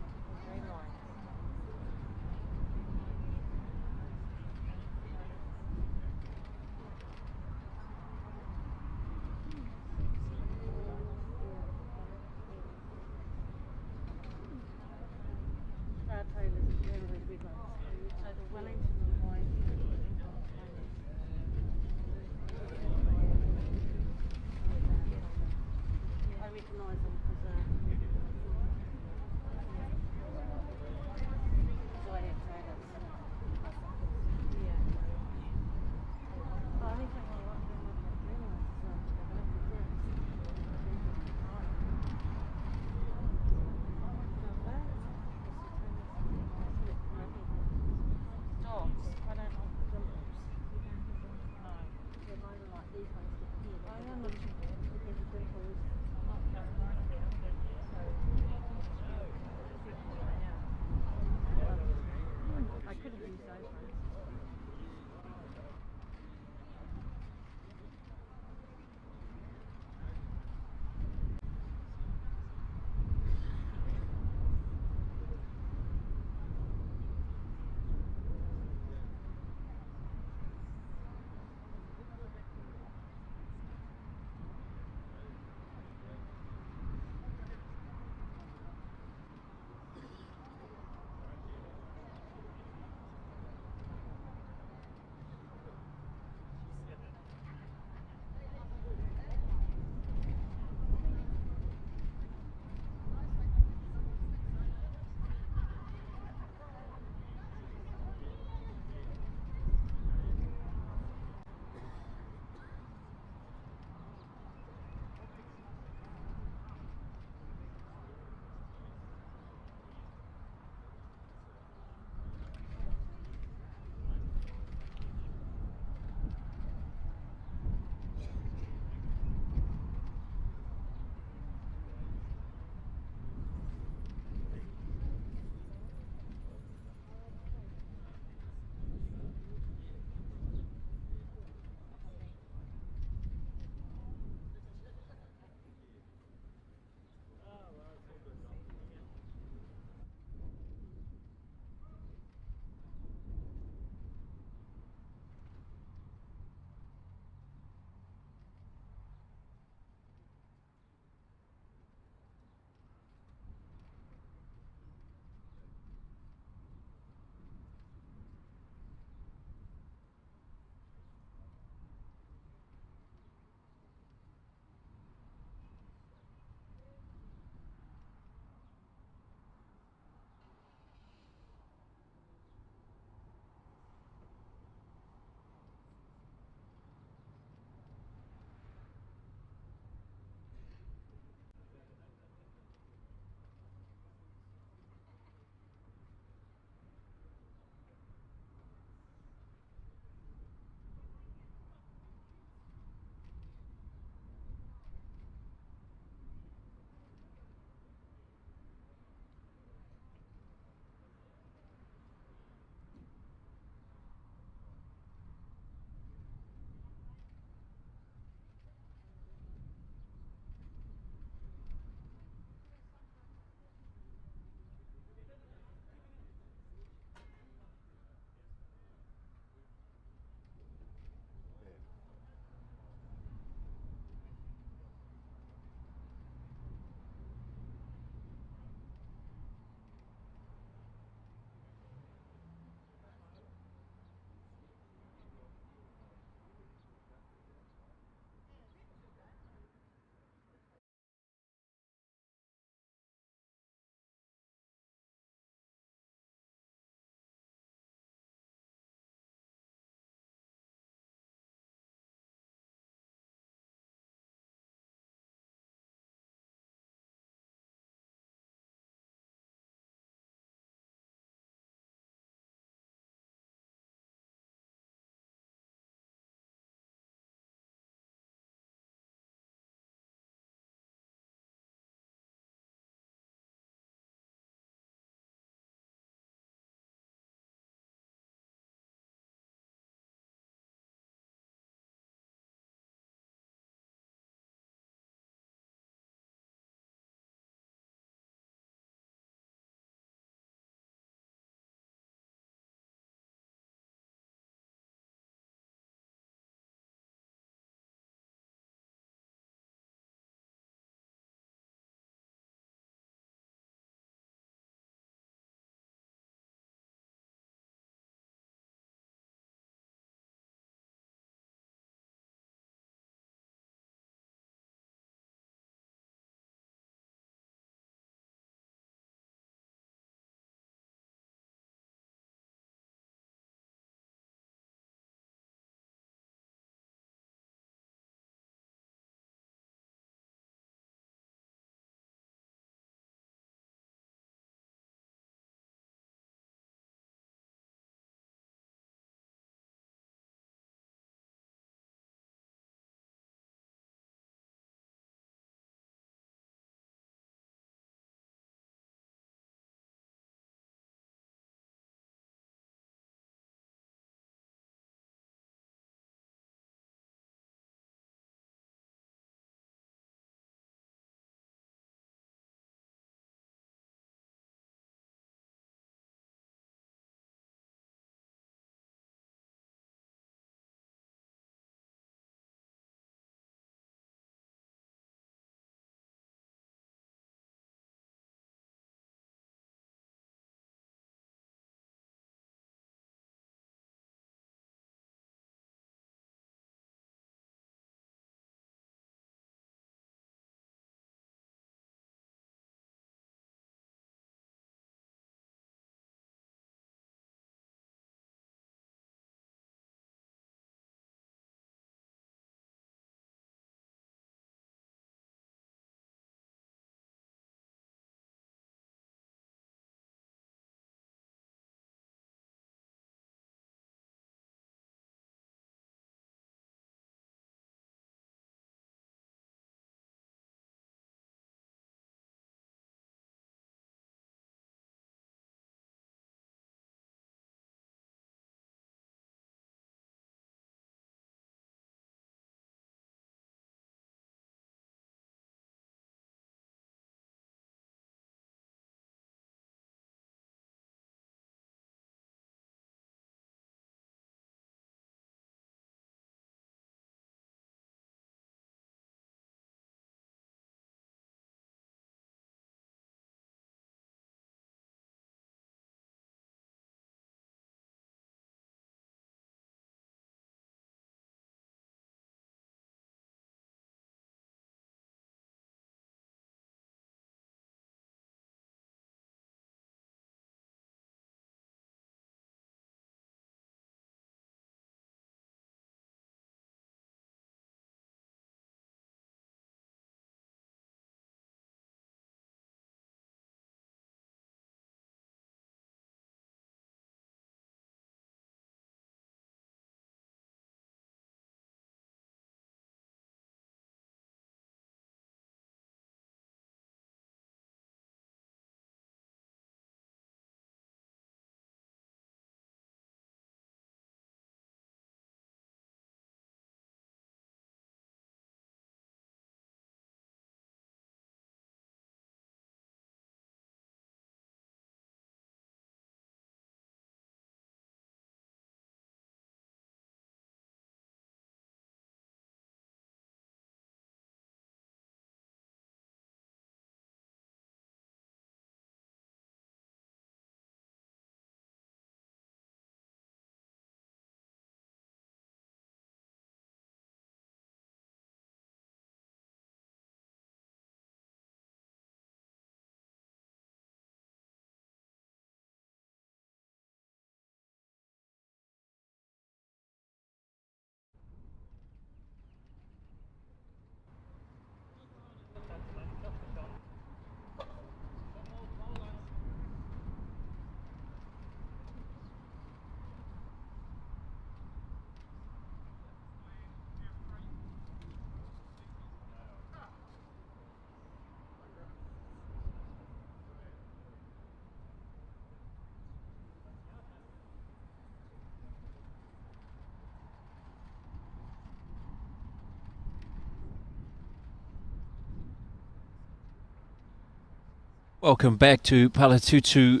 Welcome back to Palatutu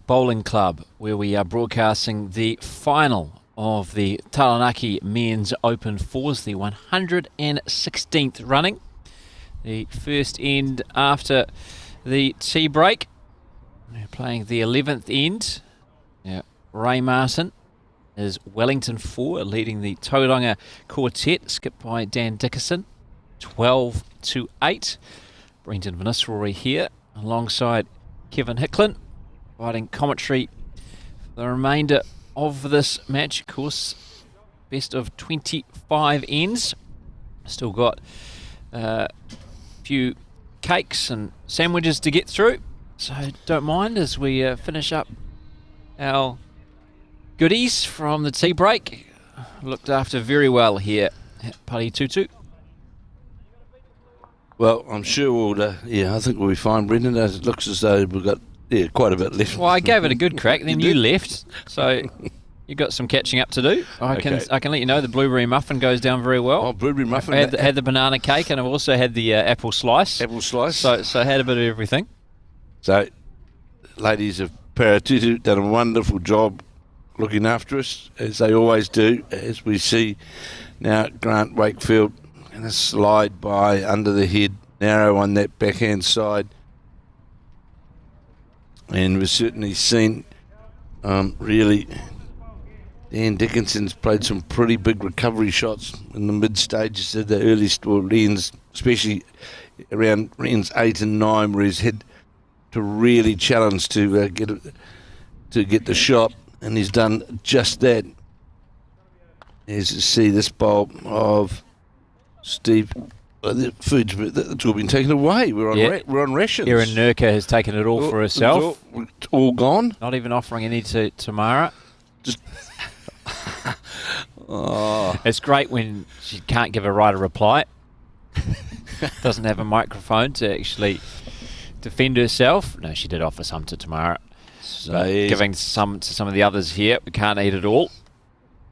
Bowling Club, where we are broadcasting the final of the Taranaki Men's Open Fours, the 116th running. The first end after the tea break. We're playing the 11th end. Yeah, Ray Martin is Wellington 4, leading the Tauranga quartet, skipped by Dan Dickerson, 12-8. Brenton Van Nistelrooy here, alongside Kevin Hicklin, providing commentary for the remainder of this match. Of course, best of 25 ends. Still got a few cakes and sandwiches to get through, so don't mind as we finish up our goodies from the tea break. Looked after very well here at Palatutu. Well, I'm sure we'll, I think we'll be fine, Brendan. It looks as though we've got quite a bit left. Well, I gave it a good crack, then you left, so you got some catching up to do. I can let you know the blueberry muffin goes down very well. Oh, blueberry muffin. I had the banana cake, and I've also had the apple slice. Apple slice. So I had a bit of everything. So, ladies of Paratutu done a wonderful job looking after us, as they always do, as we see now Grant Wakefield going to slide by under the head, narrow on that backhand side. And we've certainly seen, really, Dan Dickinson's played some pretty big recovery shots in the mid stages of the early ends, especially around ends 8 and 9, where he's had to really challenge to get the shot, and he's done just that. As you see, this bowl of Steve, the food's that's all been taken away. We're on rations. Erin Nurka has taken it all for herself. It's all gone. Not even offering any to Tamara. Just oh. It's great when she can't give a right a reply. Doesn't have a microphone to actually defend herself. No, she did offer some to Tamara. So giving some to some of the others here. We can't eat it all.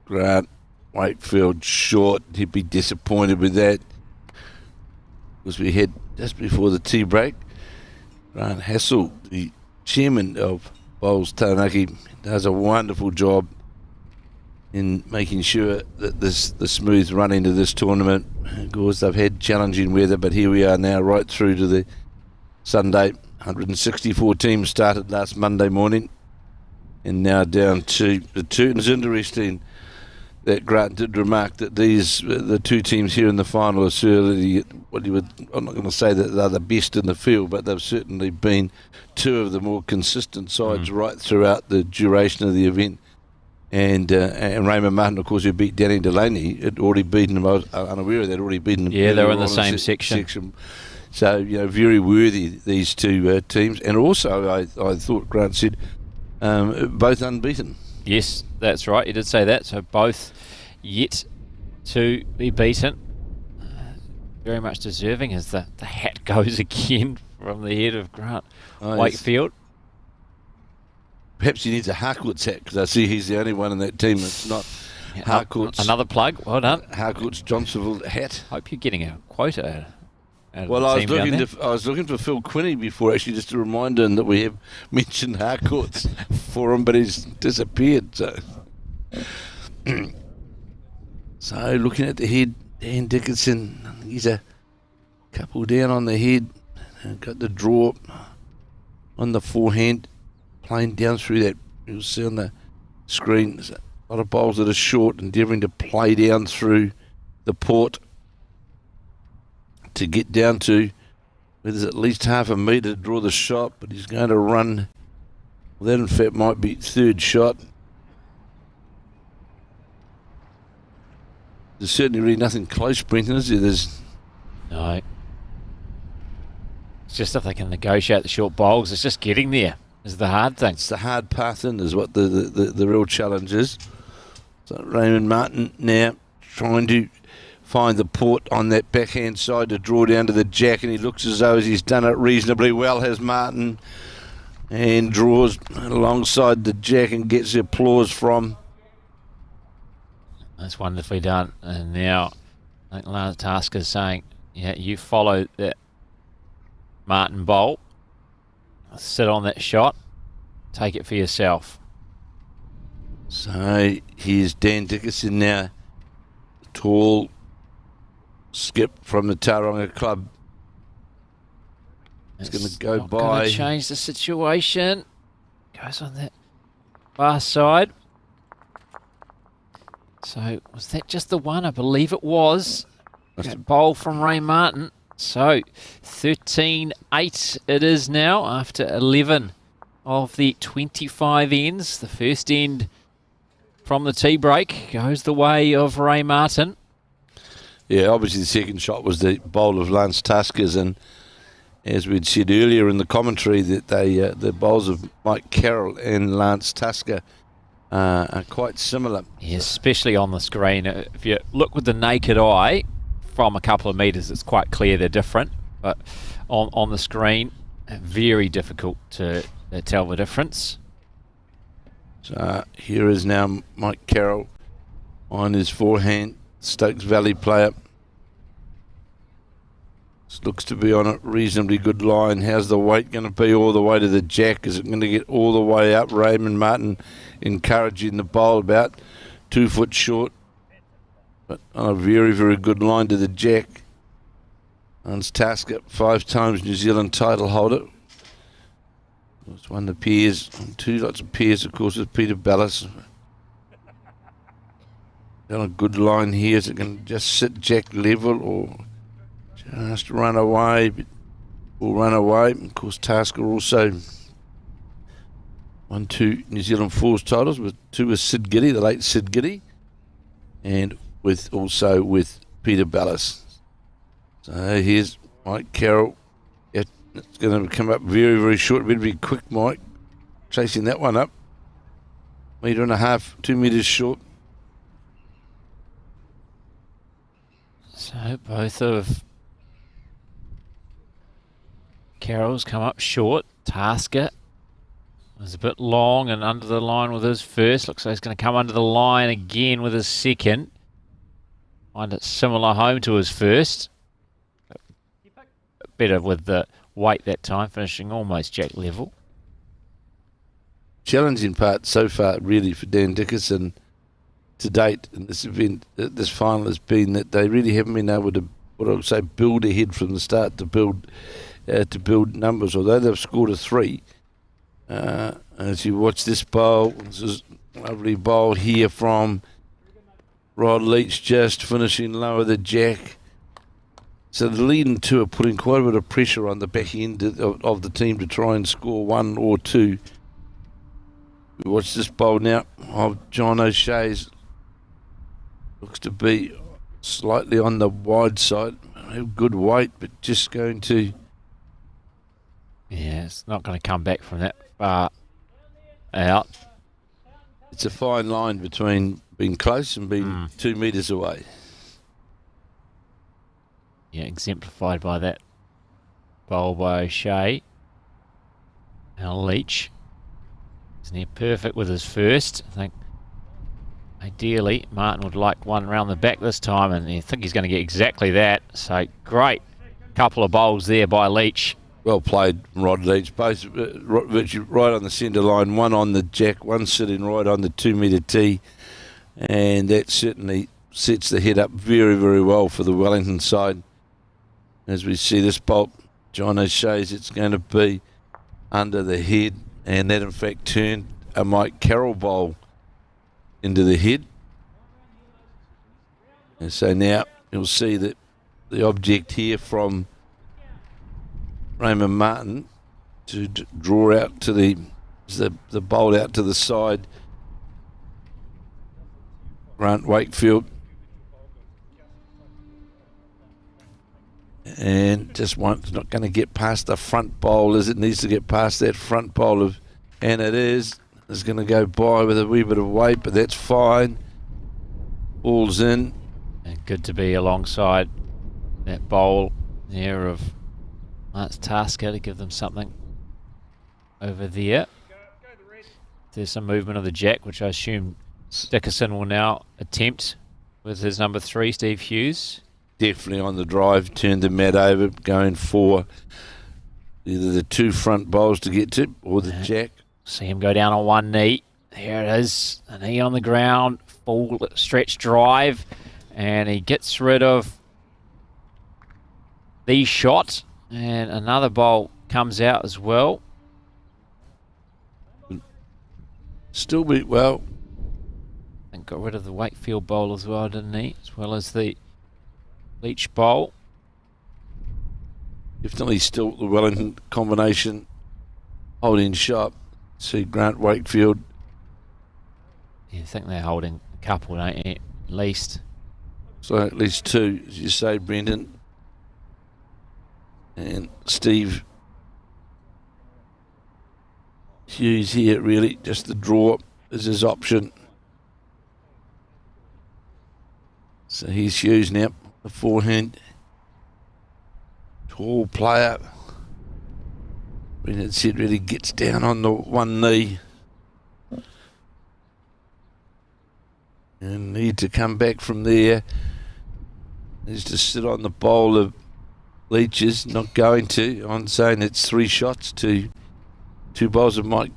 Grant Wakefield short. He'd be disappointed with that, because we had just before the tea break, Grant Hassel, the chairman of Bowls Taranaki, does a wonderful job in making sure that the smooth run into this tournament. Of course, they've had challenging weather, but here we are now right through to the Sunday. 164 teams started last Monday morning, and now down to the 2. And it's interesting that Grant did remark that the 2 teams here in the final are certainly I'm not going to say that they're the best in the field, but they've certainly been 2 of the more consistent sides right throughout the duration of the event. And Raymond Martin, of course, who beat Danny Delaney, had already beaten him. I was unaware of that, already beaten him. Yeah, they were in the same section. So, very worthy, these 2 teams. And also, I thought Grant said, both unbeaten. Yes, that's right. He did say that. So both yet to be beaten. Very much deserving as the hat goes again from the head of Grant Wakefield. Perhaps he needs a Harcourt's hat, because I see he's the only one in that team that's not Harcourt's. Another plug. Well done. Harcourt's Johnsonville hat. Hope you're getting a quota. Well, I was looking for Phil Quinney before, actually, just to remind him that we have mentioned Harcourt's for him, but he's disappeared. So looking at the head, Dan Dickinson, he's a couple down on the head, and got the draw on the forehand, playing down through that. You'll see on the screen, there's a lot of bowls that are short, endeavouring to play down through the port to get down to where there's at least half a metre to draw the shot, but he's going to run. Well, that in fact might be 3rd shot. There's certainly really nothing close, Brenton, is there? No. It's just if they can negotiate the short bowls, it's just getting there is the hard thing. It's the hard path in is what the real challenge is. So Raymond Martin now trying to find the port on that backhand side to draw down to the jack, and he looks as though he's done it reasonably well, has Martin, and draws alongside the jack and gets the applause from. That's wonderfully done. And now I think Lance Tasker's saying, yeah, you follow that Martin bowl. sit on that shot, take it for yourself. So here's Dan Dickinson now. Tall skip from the Tauranga club. It's going to go by. Going to change the situation. Goes on that far side. So was that just the one? I believe it was. That bowl from Ray Martin. So 13-8 it is now after 11 of the 25 ends. The first end from the tee break goes the way of Ray Martin. Yeah, obviously the second shot was the bowl of Lance Tasker's, and as we'd said earlier in the commentary that the bowls of Mike Carroll and Lance Tasker are quite similar. Yeah, especially on the screen. If you look with the naked eye from a couple of metres, it's quite clear they're different. But on the screen, very difficult to tell the difference. So here is now Mike Carroll on his forehand. Stokes Valley player. This looks to be on a reasonably good line. How's the weight going to be all the way to the jack? Is it going to get all the way up? Raymond Martin encouraging the bowl about 2 foot short, but on a very, very good line to the jack. Hans Tasker, 5 times New Zealand title holder. It's won the pairs, 2 lots of pairs, of course, with Peter Ballas. On a good line here. Is it going to just sit jack level or just run away? Will run away. Of course, Tasker also won 2 New Zealand Fours titles, with 2 with Sid Giddy, the late Sid Giddy, and also with Peter Ballas. So here's Mike Carroll. It's going to come up very, very short. Better be quick, Mike. Chasing that one up. 1.5 meters, 2 meters short. So both of Carroll's come up short. Tasker was a bit long and under the line with his first. Looks like he's going to come under the line again with his second. Find it similar home to his first. Better with the weight that time, finishing almost jack level. Challenging part so far, really, for Dan Dickinson to date in this event, this final, has been that they really haven't been able to, what I would say, build ahead from the start to build numbers. Although they've scored a 3, as you watch this bowl, this is a lovely bowl here from Rod Leach, just finishing lower the jack. So the leading 2 are putting quite a bit of pressure on the back end of the team to try and score 1 or 2. We watch this bowl now of John O'Shea's. Looks to be slightly on the wide side. Good weight, but just going to... Yeah, it's not going to come back from that far out. It's a fine line between being close and being 2 metres away. Yeah, exemplified by that bowl by O'Shea. Now Leach is near perfect with his first. I think ideally Martin would like one round the back this time, and I think he's going to get exactly that. So great couple of bowls there by Leach. Well played, Rod Leach. Both right on the centre line, one on the jack, one sitting right on the 2 metre tee, and that certainly sets the head up very, very well for the Wellington side. As we see this bolt, John O'Shea's, it's going to be under the head, and that in fact turned a Mike Carroll bowl into the head. And so now you'll see that the object here from Raymond Martin to draw out to the bowl out to the side. Grant Wakefield. And just not going to get past the front bowl as it needs to get past that front bowl and it is. It's going to go by with a wee bit of weight, but that's fine. Ball's in. And good to be alongside that bowl there of Lance Tasker to give them something over there. There's some movement of the jack, which I assume Dickinson will now attempt with his number 3, Steve Hughes. Definitely on the drive, turned the mat over, going for either the two front bowls to get to or the jack. See him go down on one knee. There it is. A knee on the ground. Full stretch drive. And he gets rid of the shot. And another bowl comes out as well. Still beat well. And got rid of the Wakefield bowl as well, didn't he? As well as the Leach bowl. Definitely still the Wellington combination holding sharp. See Grant Wakefield. Yeah, I think they're holding a couple, don't you? At least. So at least two, as you say, Brendan. And Steve Hughes here, really. Just the draw is his option. So here's Hughes now, the forehand. Tall player. Brendan said really gets down on the one knee. And need to come back from there. Needs to sit on the bowl of Leach's, not going to. I'm saying it's 3 shots to 2 bowls of Mike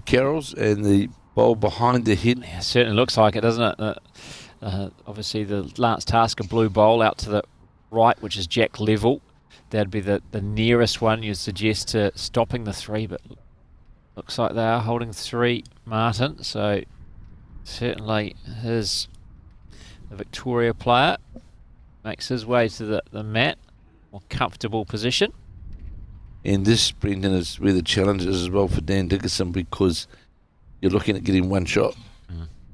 Carroll's and the bowl behind the head. Yeah, certainly looks like it, doesn't it? Obviously the Lance Tasker blue bowl out to the right, which is jack level. That'd be the nearest one you'd suggest to stopping the 3, but looks like they are holding 3, Martin. So certainly the Victoria player makes his way to the mat, more comfortable position. And this, Brendan, is where the challenge is as well for Dan Dickerson, because you're looking at getting 1 shot.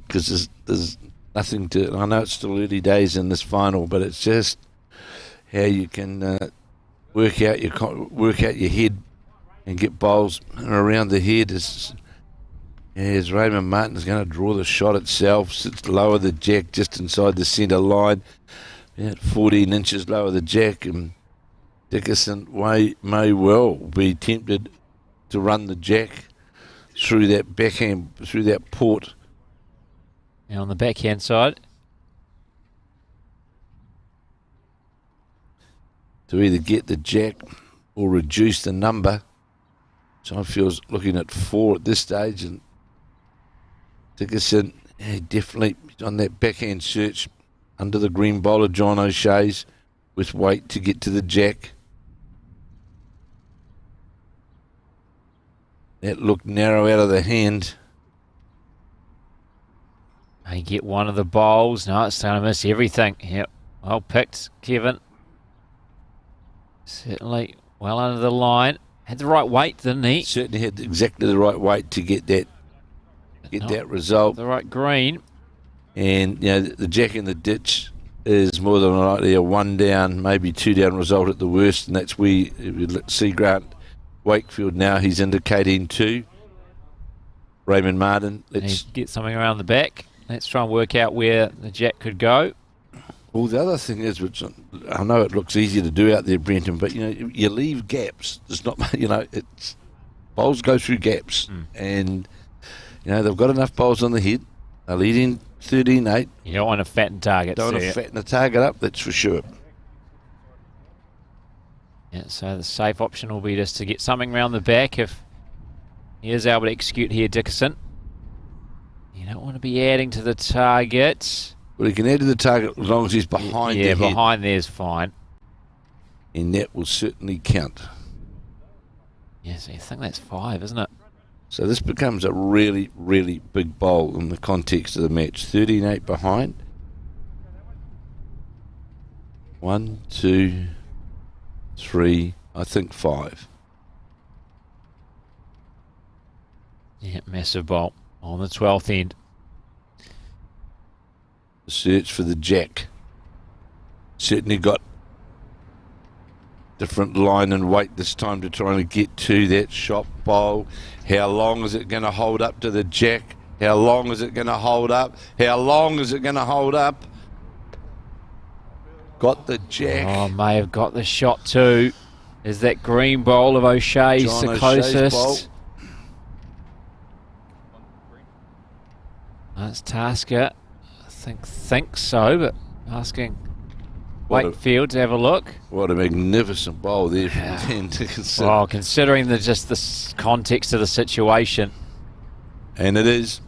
Because there's nothing to. I know it's still early days in this final, but it's just how you can work out your head and get bowls around the head. As Raymond Martin is going to draw the shot itself, sits lower the jack just inside the centre line, about 14 inches lower the jack, and Dickerson may well be tempted to run the jack through that backhand, through that port. And on the backhand side, to either get the jack or reduce the number. So I feel looking at 4 at this stage, and Dickerson definitely on that backhand search under the green bowler John O'Shea's with weight to get to the jack. That looked narrow out of the hand. May get one of the bowls. No, it's starting to miss everything. Yep, well picked, Kevin. Certainly well under the line. Had the right weight, didn't he? Certainly had exactly the right weight to get that result. The right green. And the jack in the ditch is more than likely a 1 down, maybe 2 down result at the worst, and that's where you see Grant Wakefield now. He's indicating 2. Raymond Martin. Let's get something around the back. Let's try and work out where the jack could go. Well, the other thing is, which I know it looks easier to do out there, Brenton, but you leave gaps. There's not, it's bowls go through gaps, and they've got enough bowls on the head. They're leading 13-8. You don't want to fatten targets. Don't want to fatten the target up. That's for sure. Yeah, so the safe option will be just to get something around the back if he is able to execute here, Dickerson. You don't want to be adding to the target. Well, he can add to the target as long as he's behind the head. Yeah, behind there's fine. And that will certainly count. Yes, I think that's 5, isn't it? So this becomes a really, really big bowl in the context of the match. 13-8 behind. 1, 2, 3, I think 5. Yeah, massive bowl on the 12th end. The search for the jack. Certainly got different line and weight this time to try and get to that shot bowl. How long is it going to hold up to the jack? How long is it going to hold up? How long is it going to hold up? Got the jack. Oh, may have got the shot too. Is that green bowl of O'Shea's John the O'Shea's closest? bowl. That's Tasker. I think so, but asking Wakefield to have a look. What a magnificent bowl there from Dan Dickinson. Oh, considering just the context of the situation. And it is.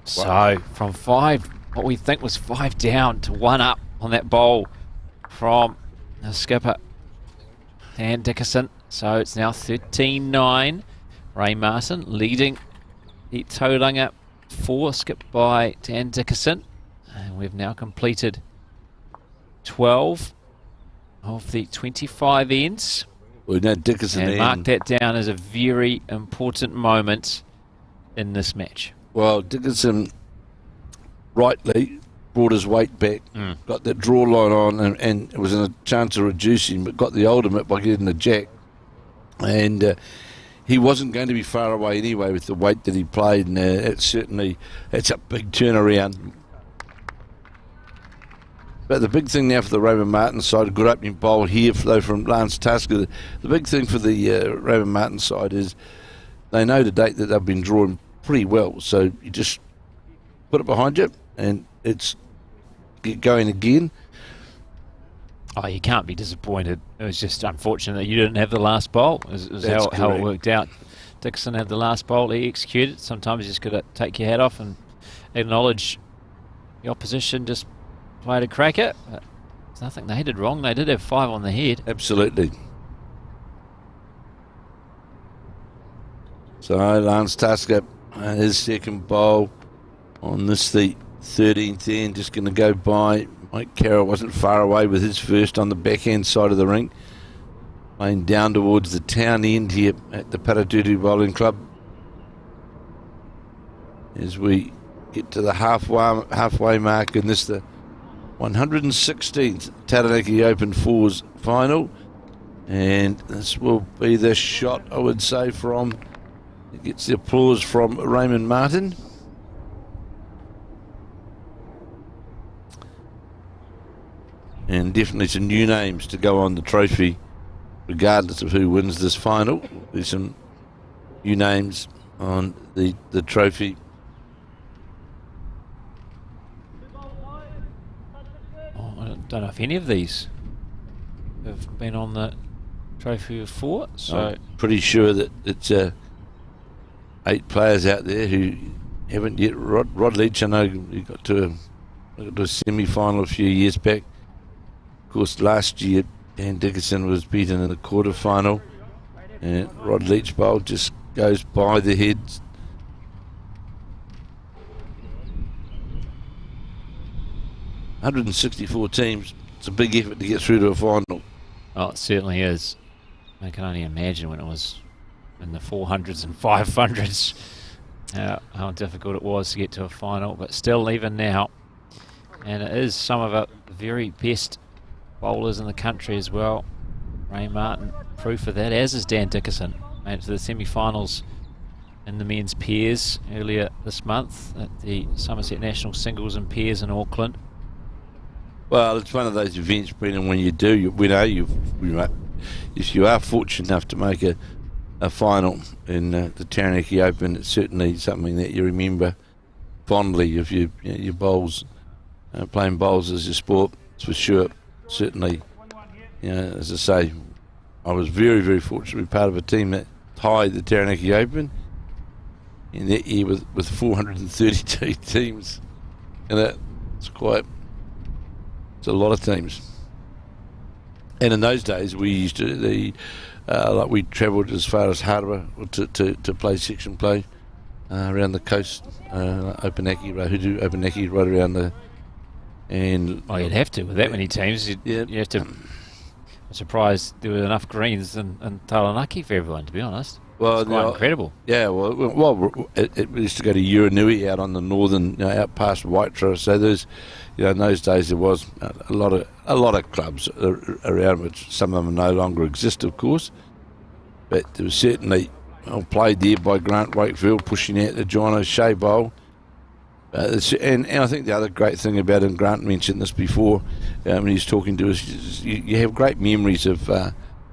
So, from 5, what we think was 5 down to 1 up on that bowl from the skipper, Dan Dickinson. So, it's now 13-9. Ray Martin leading the Tauranga 4, skipped by Dan Dickinson. And we've now completed 12 of the 25 ends. Well, no, Dickinson and mark that down as a very important moment in this match. Well, Dickinson rightly brought his weight back, got that draw line on, and it was in a chance of reducing, but got the ultimate by getting the jack. And he wasn't going to be far away anyway with the weight that he played, and it's a big turnaround. But the big thing now for the Raymond Martin side, a good opening bowl here though from Lance Tasker. The big thing for the Raymond Martin side is they know to date that they've been drawing pretty well. So you just put it behind you and it's get going again. Oh, you can't be disappointed. It was just unfortunate that you didn't have the last bowl. It was how it worked out. Dixon had the last bowl, he executed. Sometimes you just got to take your hat off and acknowledge the opposition just played a cracker. But there's nothing they did wrong. They did have 5 on the head. Absolutely. So Lance Tasker, his second bowl on this, the 13th end, just going to go by. Mike Carroll wasn't far away with his first on the backhand side of the ring. Playing down towards the town end here at the Paratutu Bowling Club. As we get to the halfway mark in this, the 116th Taranaki Open 4's final. And this will be the shot, I would say, from... It gets the applause from Raymond Martin. And definitely some new names to go on the trophy, regardless of who wins this final. There's some new names on the trophy. Oh, I don't know if any of these have been on the trophy before. So I'm pretty sure that it's 8 players out there who haven't yet. Rod Leach, I know he got to a semi-final a few years back. Of course, last year Dan Dickinson was beaten in the quarter-final, and Rod Leach bowl just goes by the heads. $164 teams. It's a big effort to get through to a final. Oh, it certainly is. I can only imagine when it was in the 400s and 500s how difficult it was to get to a final, but still, even now, and it is some of the very best bowlers in the country as well. Ray Martin, proof of that, as is Dan Dickinson. Made it to the semi-finals in the men's pairs earlier this month at the Somerset National Singles and Pairs in Auckland. Well, it's one of those events, Brendan, when you do, if you are fortunate enough to make a final in the Taranaki Open, it's certainly something that you remember fondly of your bowls, playing bowls as your sport, for sure. Certainly, as I say, I was very, very fortunate to be part of a team that tied the Taranaki Open in that year with 432 teams. And it's a lot of teams. And in those days, we used to we travelled as far as Harbour to play section play around the coast, Opanaki, Rahudu, Opanaki, right around the. And you'd have to with that many teams. You have to. I'm surprised there were enough greens in Taranaki for everyone, to be honest. Well, it's quite incredible. Yeah, well, it used to go to Uranui out on the northern, out past Waitara. So there's, in those days there was a lot of clubs around, which some of them no longer exist, of course. But there was certainly played there by Grant Wakefield, pushing out the John O'Shea bowl. And I think the other great thing about it, and Grant mentioned this before when he was talking to us, is you have great memories of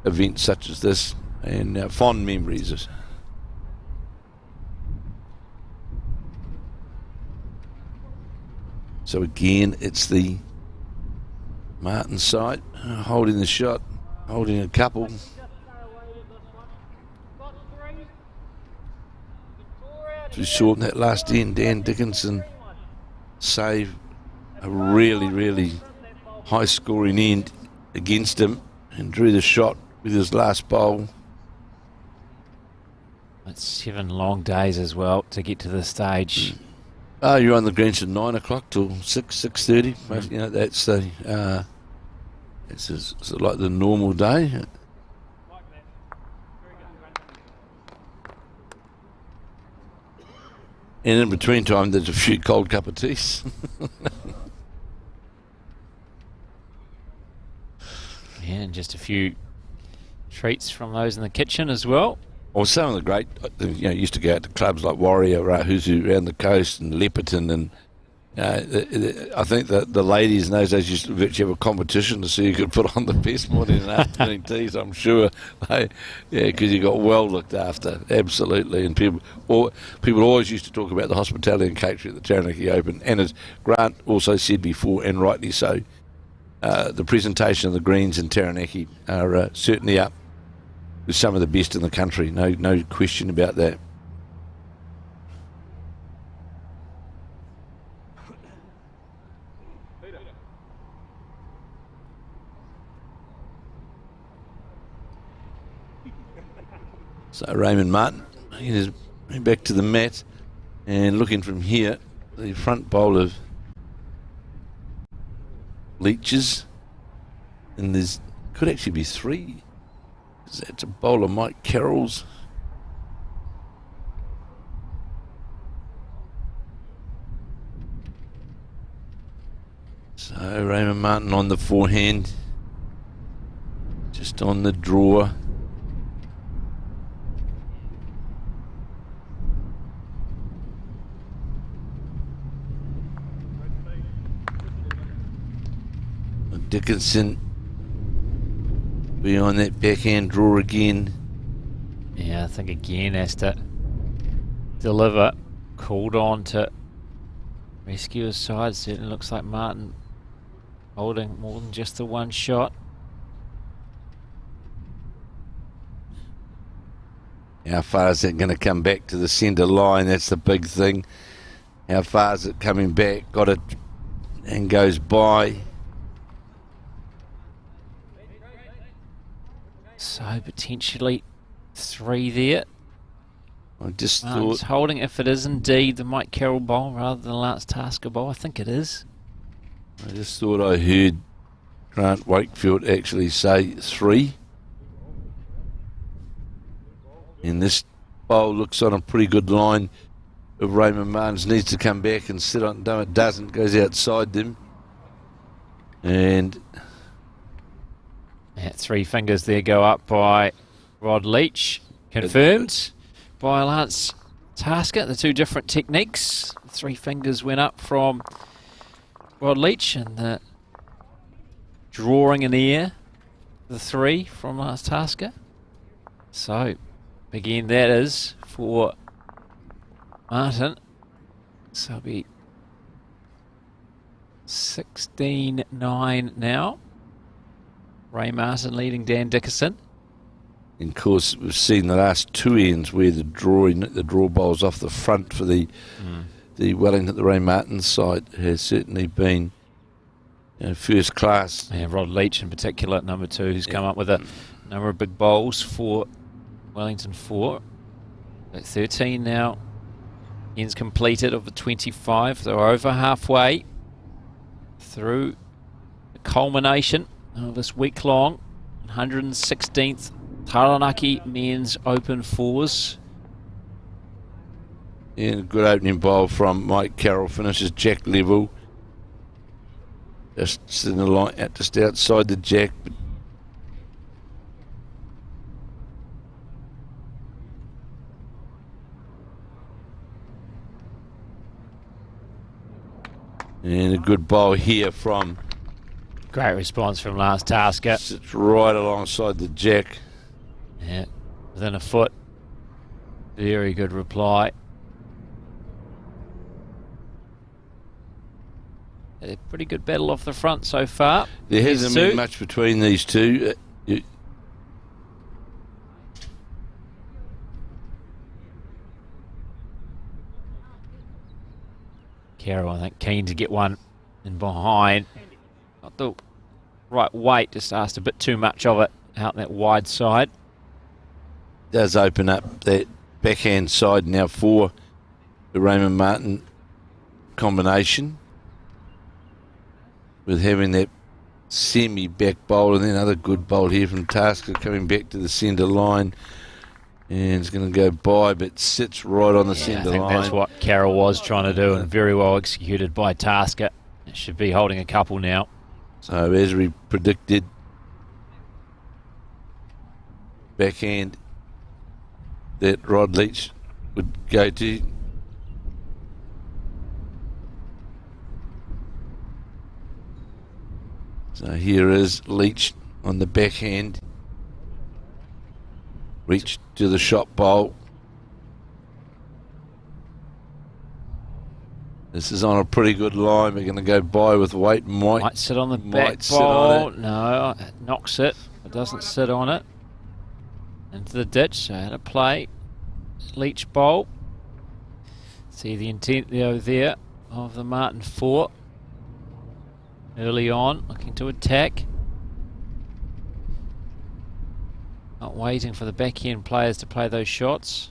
events such as this, and fond memories. So again, it's the Martin's side, holding the shot, holding a couple. Just stay away with this one. Got three. You draw out Too here. short in that last end. Dan Dickinson save a really, really high scoring end against him and drew the shot with his last bowl. It's 7 long days as well to get to this stage. Oh, you're on the greens from 9 o'clock till 6:30. You know, that's the it's like the normal day. Like that. Very good. And in between time, there's a few cold cup of teas. Yeah, and just a few treats from those in the kitchen as well. Or some of the great, used to go out to clubs like Warrior, Rahusu around the coast, and Lepperton, and I think that the ladies in those days used to virtually have a competition to see who could put on the best morning and afternoon teas. I'm sure, because you got well looked after, absolutely. And people always used to talk about the hospitality and catering at the Taranaki Open, and as Grant also said before, and rightly so, the presentation of the greens in Taranaki are certainly up with some of the best in the country. No question about that. So Raymond Martin, he's back to the mat and looking from here, the front bowl of Leach's, and there's could actually be 3. That's a bowl of Mike Carroll's. So Raymond Martin on the forehand, just on the draw. Dickinson be on that backhand draw again. Yeah, I think again has to deliver. Called on to rescue his side. Certainly looks like Martin holding more than just the one shot. How far is it going to come back to the centre line? That's the big thing. How far is it coming back? Got it and goes by. So potentially 3 there. I just Martin's thought, holding if it is indeed the Mike Carroll bowl rather than the Lance Tasker bowl. I think it is. I heard Grant Wakefield actually say 3. And this bowl looks on a pretty good line of Raymond Martin's. Needs to come back and sit on. No, it doesn't. Goes outside them. And Yeah, 3 fingers there go up by Rod Leach. Confirmed by Lance Tasker. The 2 different techniques. 3 fingers went up from Rod Leach, and the drawing in the air, the 3 from Lance Tasker. So, again, that is for Martin. So it'll be 16-9 now. Ray Martin leading Dan Dickinson. of course, we've seen the last 2 ends where the draw bowls off the front for the Wellington, the Ray Martin side has certainly been first class. Yeah, Rod Leach in particular, number 2, who's come up with a number of big bowls for Wellington 4. At 13 now. Ends completed of the 25. They're over halfway through the culmination of this week-long 116th Taranaki Men's Open Fours. Yeah, good opening bowl from Mike Carroll. Finishes jack level. Just in the line, just outside the jack. And a good bowl here from... Great response from Lance Tasker. Sits right alongside the jack. Yeah, within a foot. Very good reply. A pretty good battle off the front so far. There hasn't Sue. been much between these two. Carroll, I think, keen to get one in behind. Not the right weight, just asked a bit too much of it out that wide side. Does open up that backhand side now for the Raymond Martin combination, with having that semi-back bowl and then another good bowl here from Tasker coming back to the centre line, and it's going to go by but sits right on the centre I think line. that's what Carroll was trying to do, and very well executed by Tasker. It should be holding a couple now. So as we predicted, backhand that Rod Leach would go to. So here is Leach on the backhand. Reach to the shot bowl. This is on a pretty good line. We're going to go by with weight. Might sit on the back bowl. No, it knocks it. It doesn't sit on it. Into the ditch. So how to play. Leach bowl. See the intent there of the Martin 4. Early on, looking to attack. Not waiting for the backhand players to play those shots.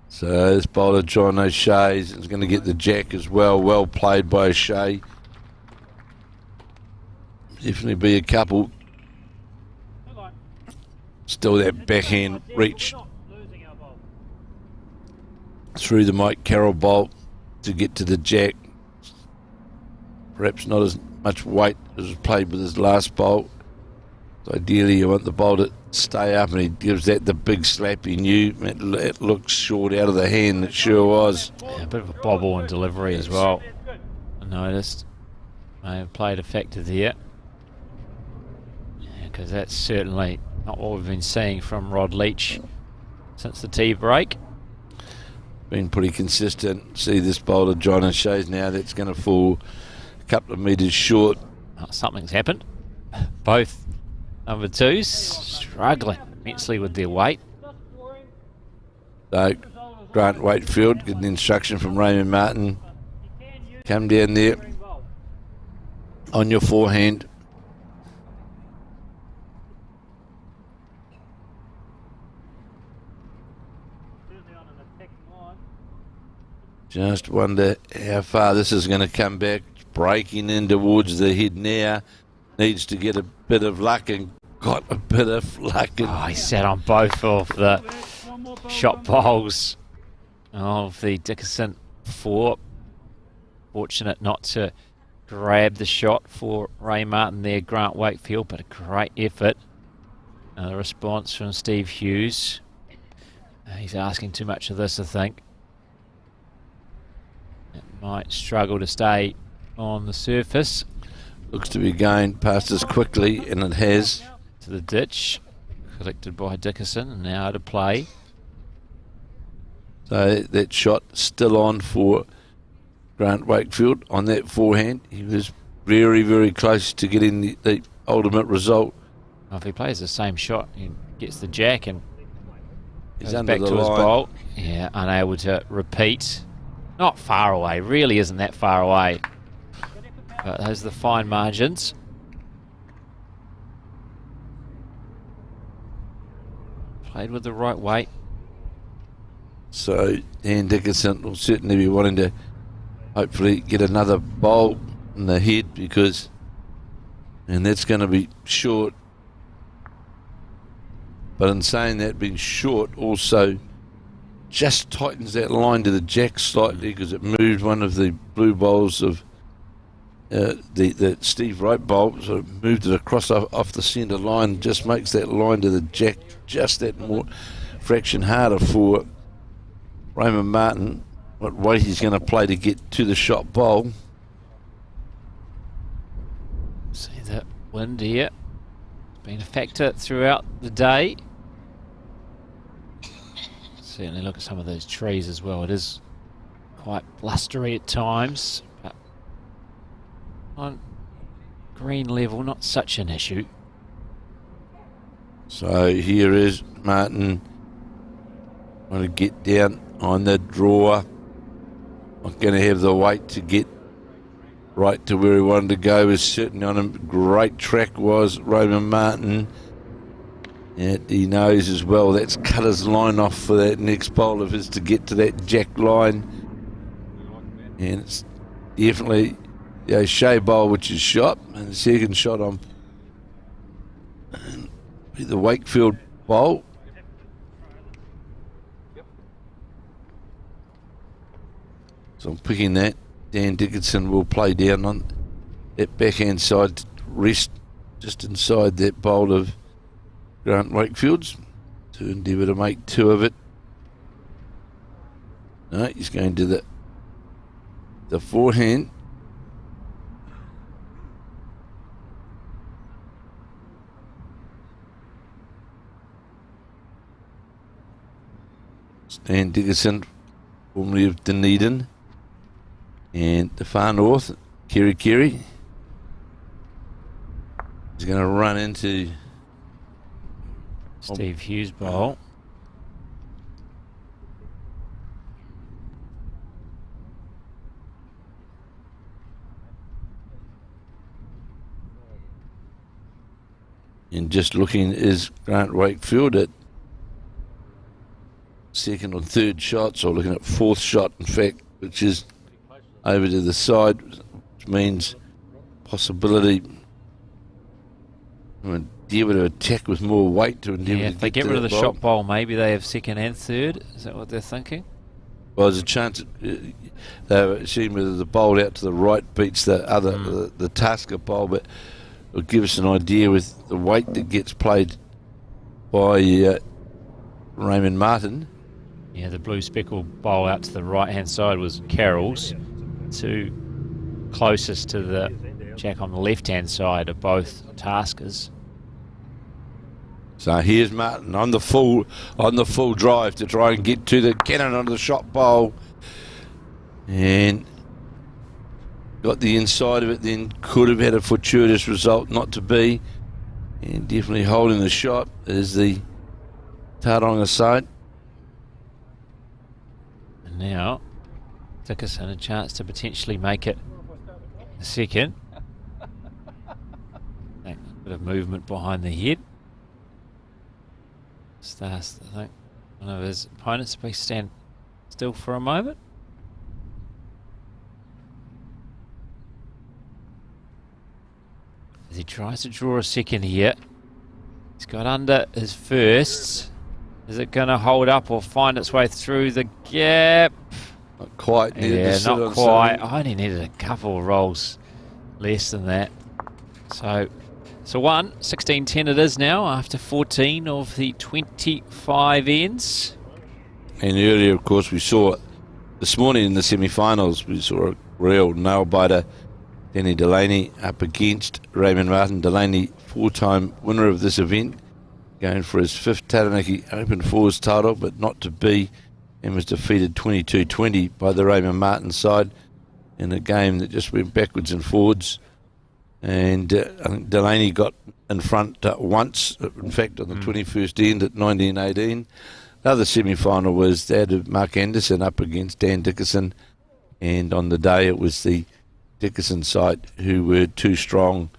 So this bowler, John O'Shea, is going to get the jack as well. Well played by O'Shea. Definitely be a couple. Still that backhand reach through the Mike Carroll bolt to get to the jack. Perhaps not as much weight as was played with his last bolt. So ideally you want the bowl to stay up, and he gives that the big slap he knew. It looks short out of the hand, it sure was. Yeah, a bit of a bobble and delivery as well. I noticed. May have played a factor there. Because that's certainly not what we've been seeing from Rod Leach since the tea break. Been pretty consistent. See this bowler, John O'Shea's now, that's going to fall a couple of metres short. Oh, something's happened. Both number twos struggling immensely with their weight. So Grant Wakefield getting instruction from Raymond Martin. Come down there on your forehand. Just wonder how far this is going to come back. Breaking in towards the head now. Needs to get a bit of luck, and got a bit of luck. Oh, he sat on both of the shot bowls of the Dickinson 4. Fortunate not to grab the shot for Ray Martin there, Grant Wakefield, but a great effort. The response from Steve Hughes. He's asking too much of this, I think. It might struggle to stay on the surface. Looks to be going past us quickly, and it has. To the ditch, collected by Dickinson, and now to play. So that shot still on for Grant Wakefield on that forehand. He was very, very close to getting the ultimate result. Well, if he plays the same shot, he gets the jack and He's goes under back the to his line. bowl. Yeah, unable to repeat. Not far away, really isn't that far away. But those are the fine margins. Played with the right weight. So Dan Dickinson will certainly be wanting to hopefully get another bowl in the head, and that's going to be short. But in saying that, being short also just tightens that line to the jack slightly, because it moved one of the blue bowls of the Steve Wright bowl, so it moved it across off the centre line, just makes that line to the jack just that more fraction harder for Raymond Martin. What weight he's going to play to get to the shot bowl. See the wind here. It's been a factor throughout the day. Certainly look at some of those trees as well. It is quite blustery at times. But on green level, not such an issue. So here is Martin going to get down on the draw. Not going to have the weight to get right to where he wanted to go. Was certainly on a great track was Roman Martin. And he knows as well that's cut his line off for that next bowl of his to get to that jack line. And it's definitely the O'Shea bowl which is shot, and the second shot on the Wakefield bowl. So I'm picking that. Dan Dickinson will play down on that backhand side to rest just inside that bowl of Grant Wakefield's to endeavour to make two of it. No, he's going to the forehand. Dan Dickinson, formerly of Dunedin, and the far north, Kerry. He's going to run into Steve Hughes bowl. And just looking is Grant Wakefield at second or third shots, or looking at fourth shot, in fact, which is over to the side, which means possibility to endeavour to attack with more weight to endeavour to If they get rid of the shot bowl, maybe they have second and third. Is that what they're thinking? Well, there's a chance they were seeing whether the bowl out to the right beats the other, the Tasker bowl, but it'll give us an idea with the weight that gets played by Raymond Martin. Yeah, the blue speckled bowl out to the right-hand side was Carroll's, closest to the jack on the left-hand side of both Taskers. So here's Martin on the full drive to try and get to the cannon on the shot bowl, and got the inside of it. Then could have had a fortuitous result, not to be, and definitely holding the shot is the Tauranga side. And now Dickinson a chance to potentially make it a second. A bit of movement behind the head. Starts, I think, one of his opponents will stand still for a moment. As he tries to draw a second here. He's got under his firsts. Is it going to hold up or find its way through the gap? Not quite. Yeah, not quite. I only needed a couple of rolls less than that. So 16-10 it is now after 14 of the 25 ends. And earlier, of course, we saw this morning in the semi-finals, we saw a real nail-biter. Danny Delaney up against Raymond Martin. Delaney, four-time winner of this event, going for his fifth Taranaki Open Fours title, but not to be, and was defeated 22-20 by the Raymond Martin side in a game that just went backwards and forwards. And I think Delaney got in front once, in fact, on the 21st end at 19-18. The other semi-final was that of Mark Anderson up against Dan Dickinson, and on the day it was the Dickinson side who were too strong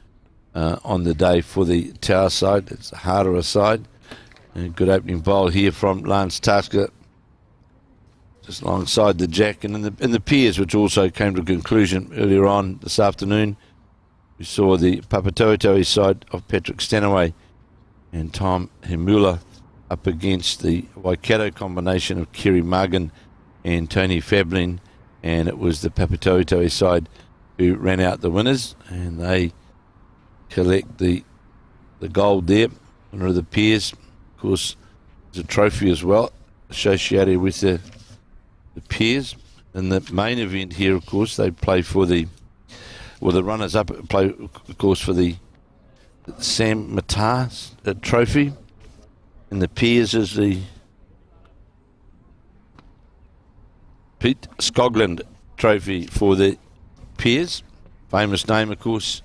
on the day for the Tower side. It's the harder side. And a good opening bowl here from Lance Tasker, just alongside the jack. And in the pairs, which also came to a conclusion earlier on this afternoon, we saw the Papatoetoe side of Patrick Stanaway and Tom Hemula up against the Waikato combination of Kerry Margan and Tony Fablin, and it was the Papatoetoe side who ran out the winners, and they collect the gold there. Winner of the pairs, of course, there's a trophy as well associated with the pairs. In the main event here, of course, they play for the runners-up play, of course, for the Sam Matar trophy. And the pairs is the Pete Scogland trophy for the pairs. famous name, of course,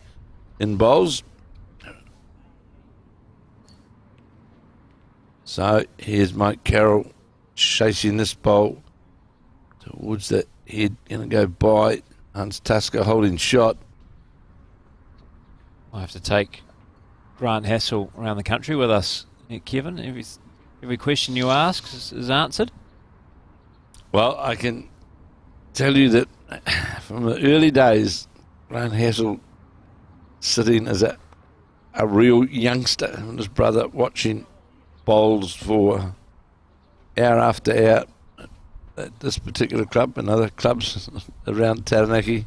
in bowls. So here's Mike Carroll chasing this bowl towards the head. Going to go by. Hans Tusker holding shot. I have to take Grant Hassel around the country with us, Kevin. Every question you ask is answered. Well, I can tell you that from the early days, Grant Hassel sitting as a real youngster and his brother watching bowls for hour after hour at this particular club and other clubs around Taranaki.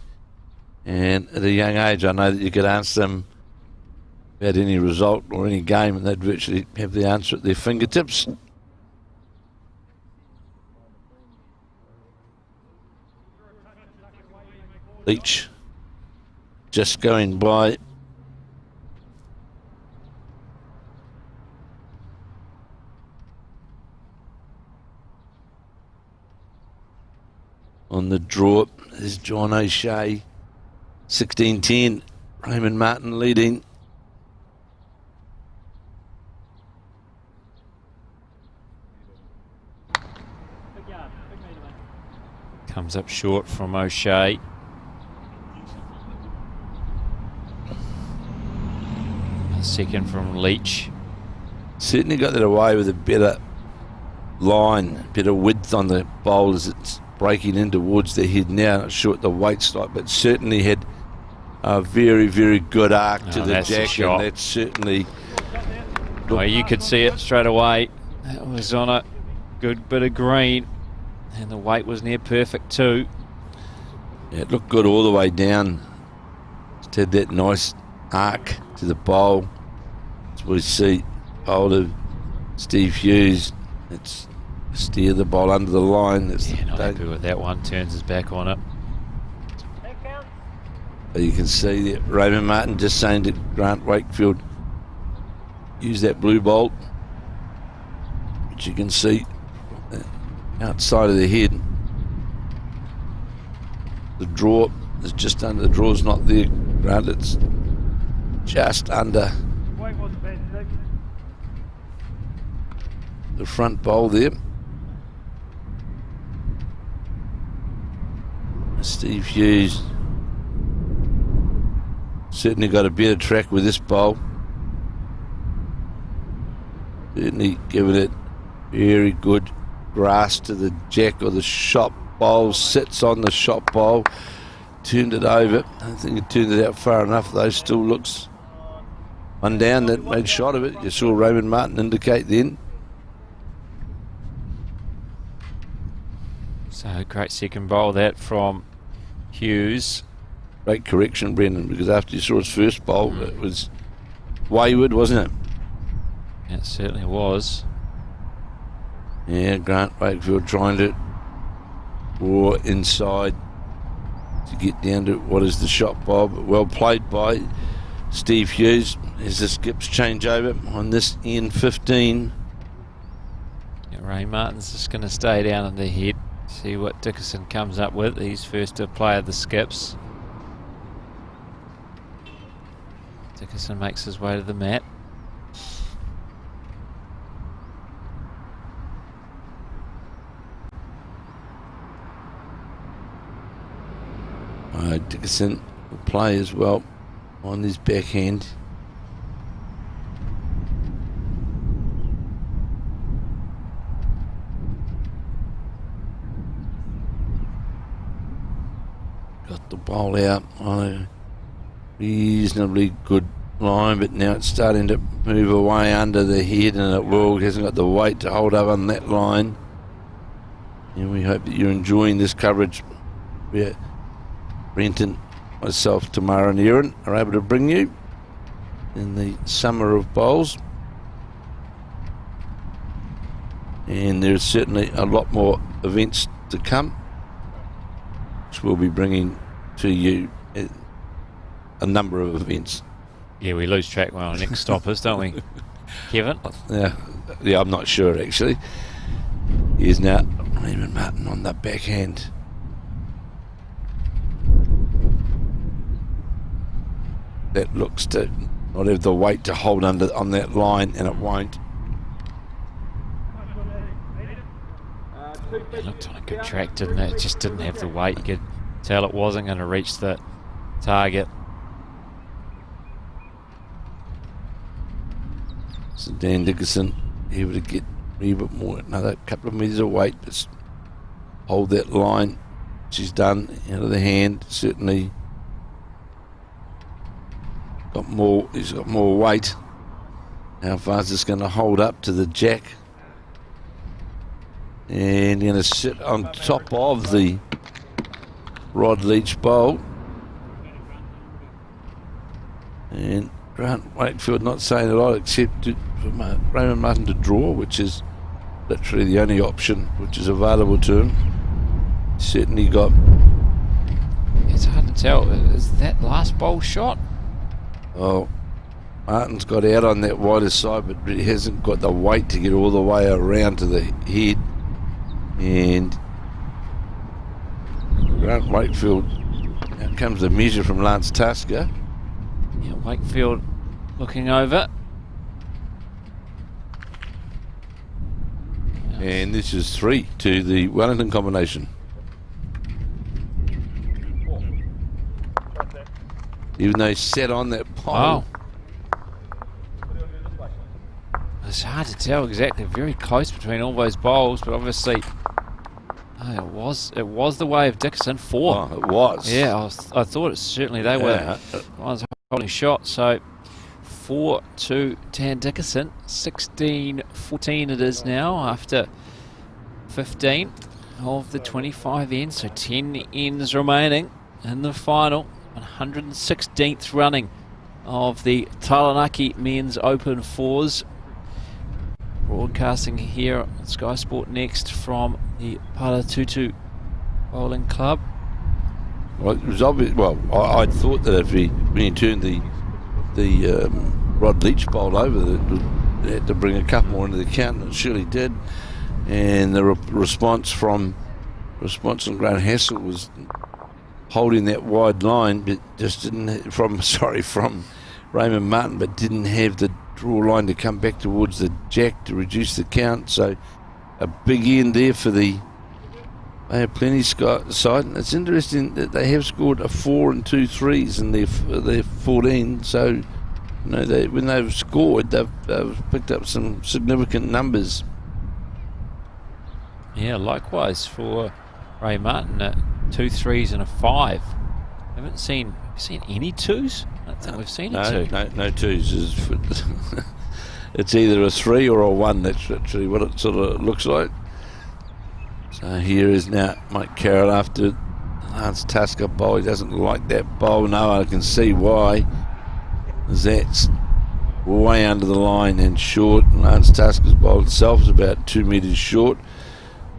And at a young age, I know that you could ask them about any result or any game and they'd virtually have the answer at their fingertips. Leach just going by. On the draw is John O'Shea. 16-10. Raymond Martin leading. Comes up short from O'Shea. A second from Leach. Certainly got that away with a better line, better width on the bowl as it's breaking in towards the head now. Not sure what the weight's like, but certainly had a very, very good arc to the jack, and that's certainly... Well, you could see it straight away. That was on a good bit of green, and the weight was near perfect too. Yeah, it looked good all the way down. Just had that nice arc to the bowl. As we see hold of Steve Hughes. It's steer the ball under the line. Yeah, not happy with that one. Turns his back on it. You can see that Raymond Martin just saying to Grant Wakefield, use that blue bolt, which you can see outside of the head. The draw is just under. The draw's not there, Grant. It's just under the front bowl there. Steve Hughes certainly got a better track with this bowl. Certainly given it very good grasp to the jack or the shot bowl. Sits on the shot bowl. Turned it over. I don't think it turned it out far enough though. Still looks one down that made shot of it. You saw Raymond Martin indicate then. So great second bowl that from Hughes. Great correction, Brendan, because after you saw his first bowl, it was wayward, wasn't it? It certainly was. Yeah, Grant Wakefield trying to draw inside to get down to what is the shot bowl, but well played by Steve Hughes as the skips change over on this N15. Yeah, Ray Martin's just going to stay down in the head, see what Dickerson comes up with. He's first to play of the skips. Dickerson makes his way to the mat. Dickerson will play as well on his backhand. Got the ball out on a reasonably good line, but now it's starting to move away under the head, and it hasn't got the weight to hold up on that line. And we hope that you're enjoying this coverage. We're Brenton, myself, Tamara and Erin are able to bring you in the summer of bowls. And there's certainly a lot more events to come, which we'll be bringing to you a number of events. Yeah, we lose track when our next stop is, don't we, Kevin? Yeah, I'm not sure actually. Here's now Raymond Martin on the backhand. that looks to not have the weight to hold under on that line, and it won't. It looked on a good track, didn't it? It just didn't have the weight. You could tell it wasn't going to reach the target. So Dan Dickinson able to get a wee bit more, another couple of metres of weight, but hold that line. She's done out of the hand, certainly. He's got more weight. How far is this going to hold up to the jack? And going to sit on top of the Rod Leach bowl. And Grant Wakefield not saying a lot except for Raymond Martin to draw, which is literally the only option which is available to him. Certainly got... It's hard to tell. Is that last bowl shot? Oh, Martin's got out on that wider side, but he hasn't got the weight to get all the way around to the head. And Grant Wakefield, out comes the measure from Lance Tasker. Yeah, Wakefield looking over. And this is 3 to the Wellington combination. Even though he sat on that pole. Wow. It's hard to tell exactly. Very close between all those bowls, but obviously it was the way of Dickinson. 4. Oh, it was. Yeah, I thought it certainly they were the ones holding shot. So 4 to Dan Dickinson. 16-14 it is now after 15 of the 25 ends. So 10 ends remaining in the final. 116th running of the Taranaki Men's Open Fours. Broadcasting here on Sky Sport Next from the Paratutu Bowling Club. Well, it was obvious. Well, I thought that when you turned the Rod Leach bowl over, that they had to bring a couple more into the count, and it surely did. And the response from Grant Hassel was holding that wide line, but just didn't from Raymond Martin, but didn't have the draw line to come back towards the jack to reduce the count. So a big end there for they have plenty side. And it's interesting that they have scored a 4 and 2 threes in their 14. So you know, when they've scored, they've picked up some significant numbers. Yeah, likewise for Ray Martin. 2 threes and a 5. Haven't seen any 2s? I don't think we've seen a 2. No 2s. It's either a 3 or a 1. That's literally what it sort of looks like. So here is now Mike Carroll after Lance Tasker bowl. He doesn't like that bowl. No, I can see why. That's way under the line and short. Lance Tasker's bowl itself is about 2 metres short.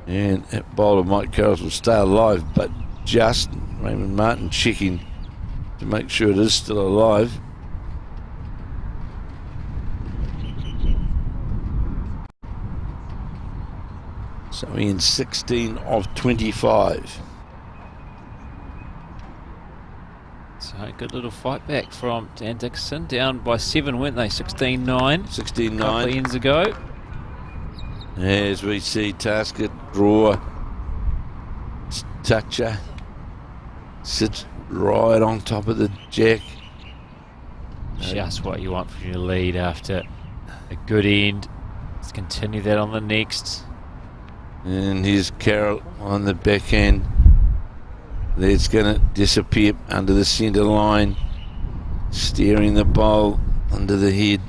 And that bowl of Mike Carroll's will stay alive, but just Raymond Martin checking to make sure it is still alive. So we're in 16 of 25. So a good little fight back from Dan Dickinson. Down by 7, weren't they? 16-9. 16-9. A couple of ends ago. As we see Tasker draw, toucher sits right on top of the jack. Just what you want from your lead after a good end. Let's continue that on the next. And here's Carroll on the backhand. That's going to disappear under the centre line, steering the bowl under the head.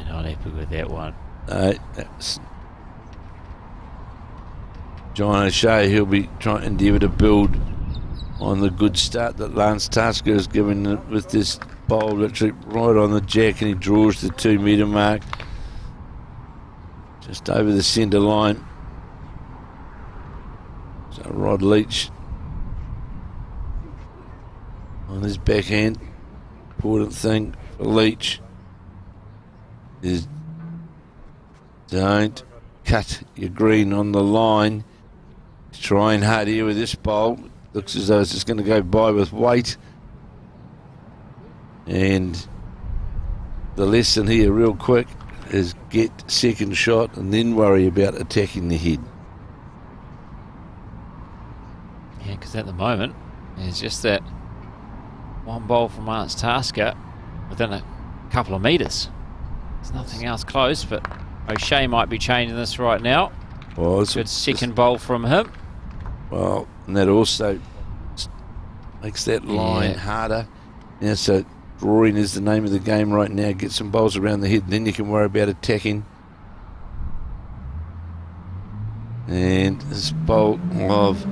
Not happy with that one. That's John O'Shea. He'll be trying to endeavour to build on the good start that Lance Tasker has given with this bowl literally right on the jack, and he draws the 2 metre mark just over the centre line. So Rod Leach on his backhand. Important thing for Leach is don't cut your green on the line. He's trying hard here with this bowl. looks as though it's just going to go by with weight. And the lesson here, real quick, is get second shot and then worry about attacking the head. Yeah, because at the moment, there's just that one bowl from Lance Tasker within a couple of metres. There's nothing else close, but O'Shea might be changing this right now. Well, good second bowl from him. Well, and that also makes that line harder. Yeah, so drawing is the name of the game right now. Get some bowls around the head, and then you can worry about attacking. And this bowl of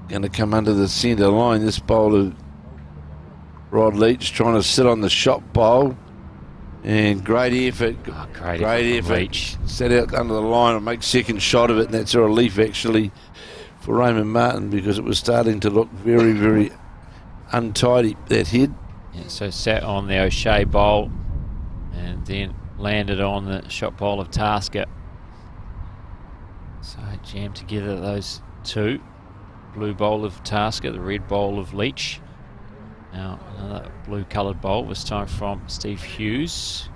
going to come under the centre line. This bowl of Rod Leach trying to sit on the shot bowl. And great effort. Oh, great effort. Leach. Set out under the line and make second shot of it. And that's a relief actually for Raymond Martin, because it was starting to look very, very untidy, that head. Yeah, so sat on the O'Shea bowl and then landed on the shot bowl of Tasker. So jammed together those two. Blue bowl of Tasker, the red bowl of Leach. Now another blue coloured bowl, this time from Steve Hughes.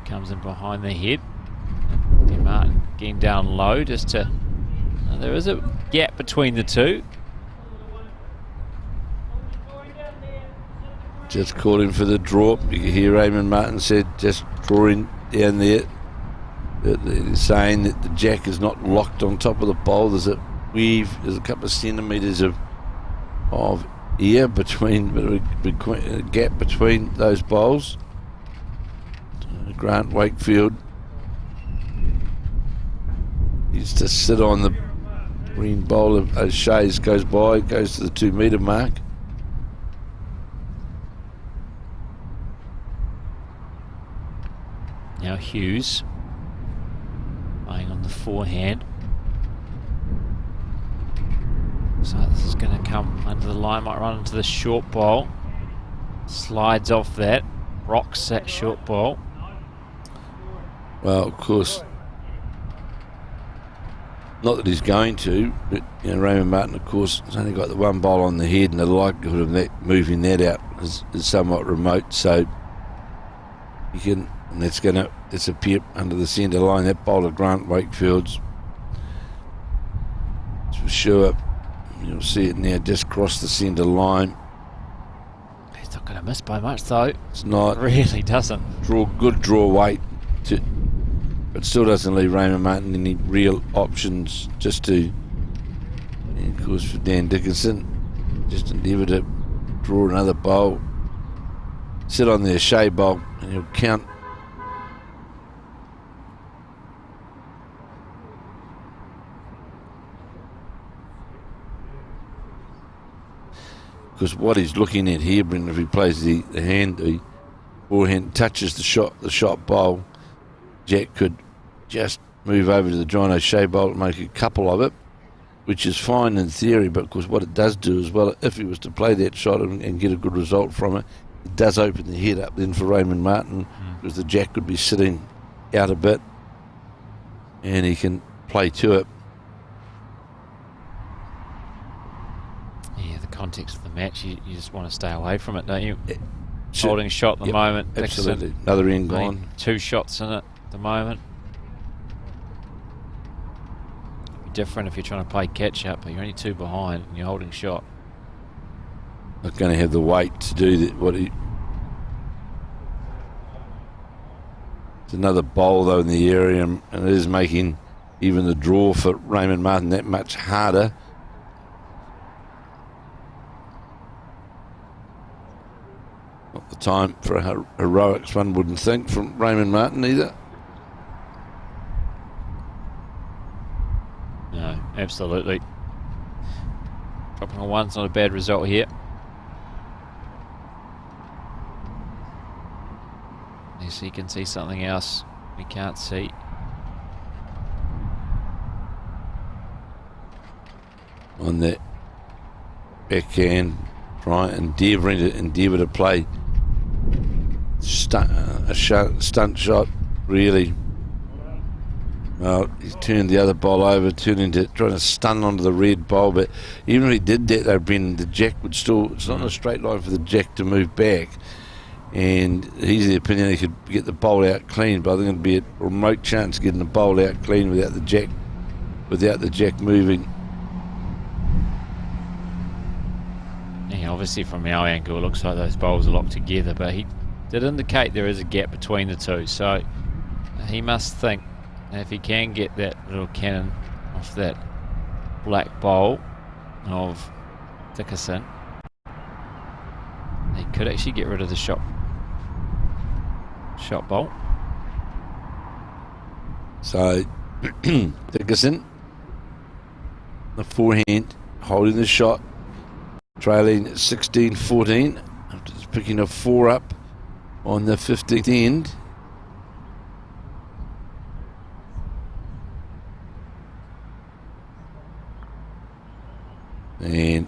Comes in behind the head. And Martin getting down low just to... there is a gap between the two. Just called him for the drop. You can hear Raymond Martin said just drawing down there. They're saying that the jack is not locked on top of the bowl. There's a weave, there's a couple of centimetres of air between, a gap between those bowls. Grant Wakefield used to sit on the green bowl of O'Shea's, goes by, goes to the 2 metre mark. Now Hughes playing on the forehand. So this is going to come under the line, might run into the short bowl. Slides off that, rocks that short bowl. Well, of course, not that he's going to, but Raymond Martin, of course, has only got the one bowl on the head, and the likelihood of that moving that out is somewhat remote. So you can, and that's going to disappear under the centre line. That bowl of Grant Wakefield's, for sure. You'll see it now, just cross the centre line. He's not going to miss by much though. It's not. It really doesn't. Good draw weight, but still doesn't leave Raymond Martin any real options. Just to, and of course, for Dan Dickinson, just endeavour to draw another bowl. Sit on the O'Shea bowl, and he'll count. Because what he's looking at here, Brendan, if he plays the hand, the forehand touches the shot bowl, Jack could just move over to the John O'Shea bowl and make a couple of it, which is fine in theory, but of course what it does do as well, if he was to play that shot and get a good result from it, it does open the head up then for Raymond Martin, because the Jack could be sitting out a bit and he can play to it. Context of the match, you just want to stay away from it, don't you? Sure. Holding shot at the moment. Absolutely. Another end gone. 2 shots in it at the moment. It'd be different if you're trying to play catch up, but you're only 2 behind and you're holding shot. Not going to have the weight to do that. It's another bowl though in the area, and it is making even the draw for Raymond Martin that much harder. Not the time for heroics, one wouldn't think, from Raymond Martin either. No, absolutely. Dropping a 1's not a bad result here. Yes, you can see something else we can't see. On that backhand, try endeavour to play a stunt shot, really. Well, he's turned the other bowl over, trying to stun onto the red bowl. But even if he did that, though, Brendan, the jack would still. It's not in a straight line for the jack to move back. And he's the opinion he could get the bowl out clean, but I think it'd be a remote chance getting the bowl out clean without the jack moving. Yeah, obviously from our angle, it looks like those bowls are locked together, but he did indicate there is a gap between the two, so he must think that if he can get that little cannon off that black bowl of Dickerson, he could actually get rid of the shot bowl. So Dickerson, the forehand, holding the shot, trailing 16-14 after just picking a 4 up on the 15th end. And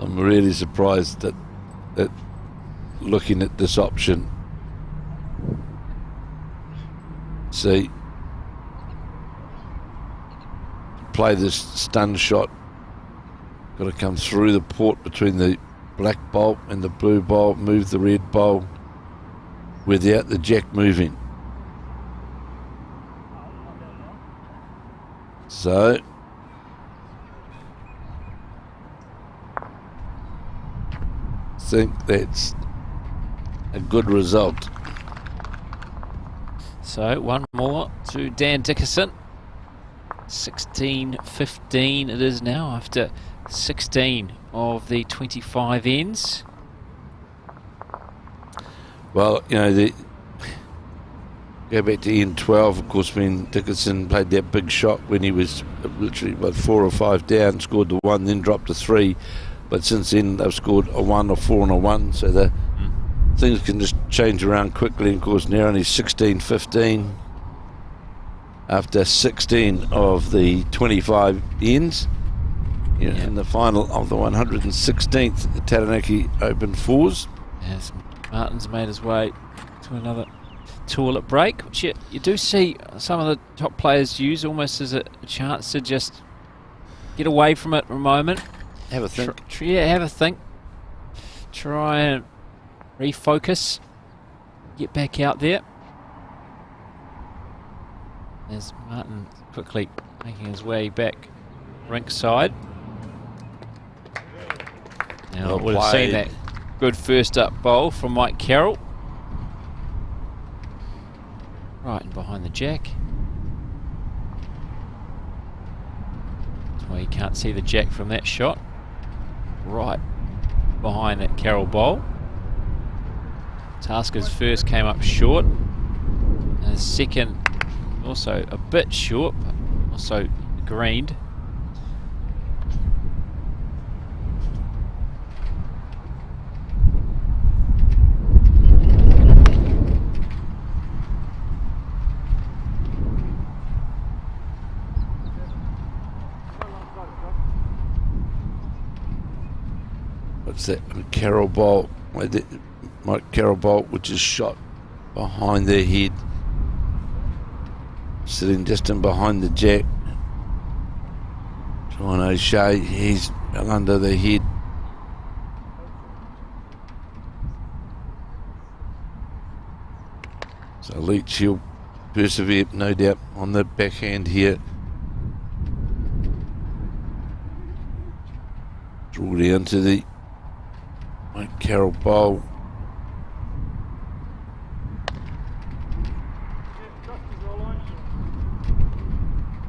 I'm really surprised that looking at this option. See, play this stun shot. Got to come through the port between the black bolt and the blue bolt, move the red bolt without the jack moving. So I think that's a good result. So one more to Dan Dickerson. 16-15 it is now after 16 of the 25 ends. Well, you know, go back to end 12, of course, when Dickerson played that big shot when he was literally about 4 or 5 down, scored the 1, then dropped to 3. But since then, they've scored a 1, a 4 and a 1, so the things can just change around quickly. Of course, now only 16-15 after 16 of the 25 ends. In the final of the 116th at the Taranaki Open Fours. Yes, Martin's made his way to another toilet break, which you do see some of the top players use almost as a chance to just get away from it for a moment. Have a think. Have a think. Try and refocus. Get back out there. There's Martin quickly making his way back rink side. Now Well we'll have seen that good first up bowl from Mike Carroll. Right and behind the jack. That's why you can't see the jack from that shot. Right behind that Carroll bowl. Tasker's first came up short. And his second also a bit short, but also greened. What's that? Carroll bolt. Mike Carroll bolt, which is shot behind their head. Sitting just in behind the jack. John O'Shea, he's under the head. So Leach, he'll persevere, no doubt, on the backhand here. Draw down to the Mike Carroll bowl.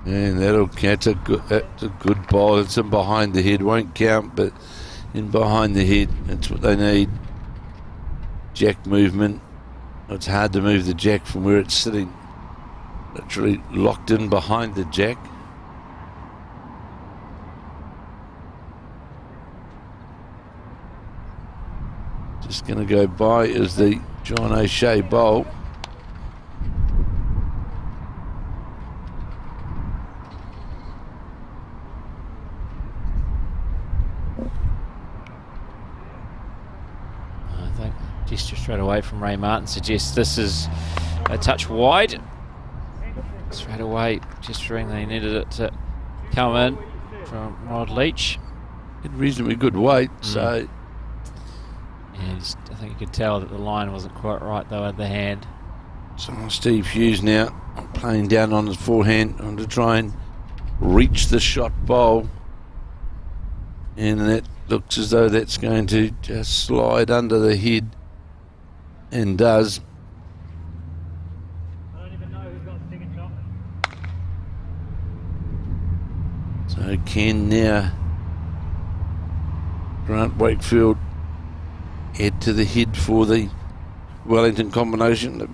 And that's a good ball. It's in behind the head. Won't count, but in behind the head, that's what they need. Jack movement. It's hard to move the jack from where it's sitting. Literally locked in behind the jack. Just going to go by is the John O'Shea bowl. I think he's just straight away from Ray Martin suggests this is a touch wide. Straight away, gesturing they needed it to come in from Rod Leach. In reasonably good weight, so. And I think you could tell that the line wasn't quite right though at the hand. So Steve Hughes now playing down on his forehand to try and reach the shot bowl. And that looks as though that's going to just slide under the head, and does. I don't even know who's got the second shot. So can now Grant Wakefield head to the head for the Wellington combination. They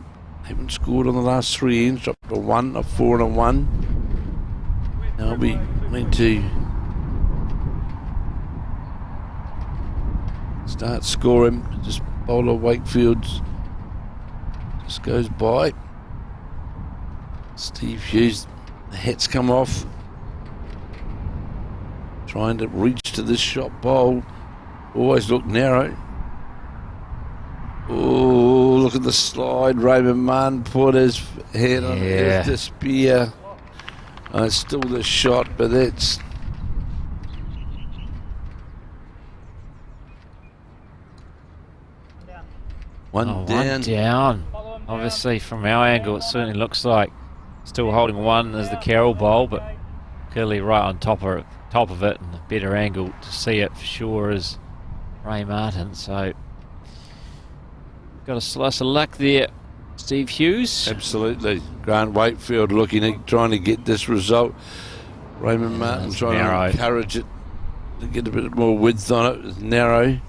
haven't scored on the last 3 ends, dropped a 1, a 4 and a 1. They'll be need to start scoring. Just bowler Wakefield's just goes by. Steve Hughes, the hat's come off. Trying to reach to this shot bowl. Always look narrow. Oh, look at the slide. Raymond Martin put his head on it. There's the spear. It's still the shot, but that's... One down. Obviously, from our angle, it certainly looks like still holding one as the Carroll bowl, but clearly right on top of it, and a better angle to see it for sure is Ray Martin. So got a slice of luck there, Steve Hughes. Absolutely. Grant Wakefield trying to get this result. Raymond Martin trying to encourage it to get a bit more width on it. It's narrow.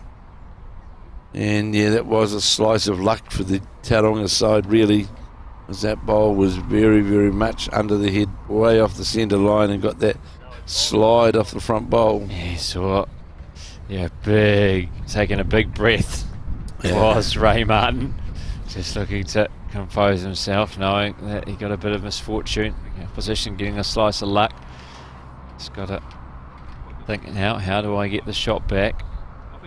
And yeah, that was a slice of luck for the Tauranga side, really, as that bowl was very, very much under the head, way off the centre line, and got that slide off the front bowl. Yeah, so taking a big breath was Ray Martin, just looking to compose himself, knowing that he got a bit of misfortune, opposition getting a slice of luck. Just got to think now, how do I get the shot back?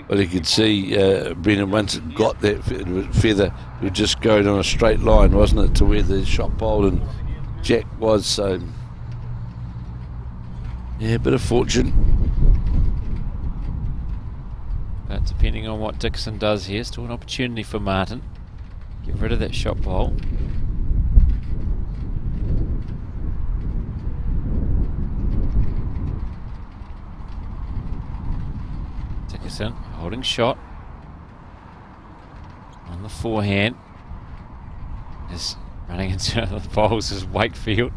Well, you could see Brennan, once it got that feather, it would just go on a straight line, wasn't it, to where the shot bowl and Jack was. So, yeah, a bit of fortune. But depending on what Dixon does here, still an opportunity for Martin. Get rid of that shot bowl. Dickinson holding shot on the forehand. Is running into the bowls is Wakefield.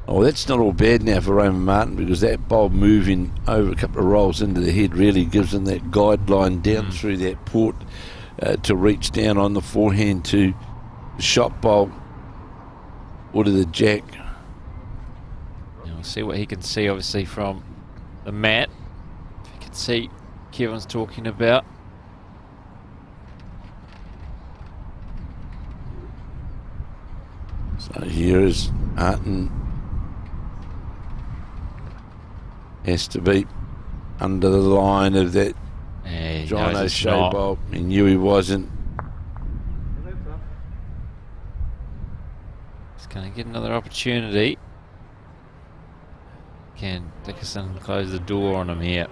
Oh, that's not all bad now for Raymond Martin, because that bowl moving over a couple of rolls into the head really gives him that guideline down through that port to reach down on the forehand to the shot bowl or to the jack. We'll see what he can see, obviously, from the mat. If you can see Kevin's talking about. So here is Martin. Has to be under the line of that John O'Shea bowl. He knew he wasn't. He's going to get another opportunity. Can Dickinson close the door on him here?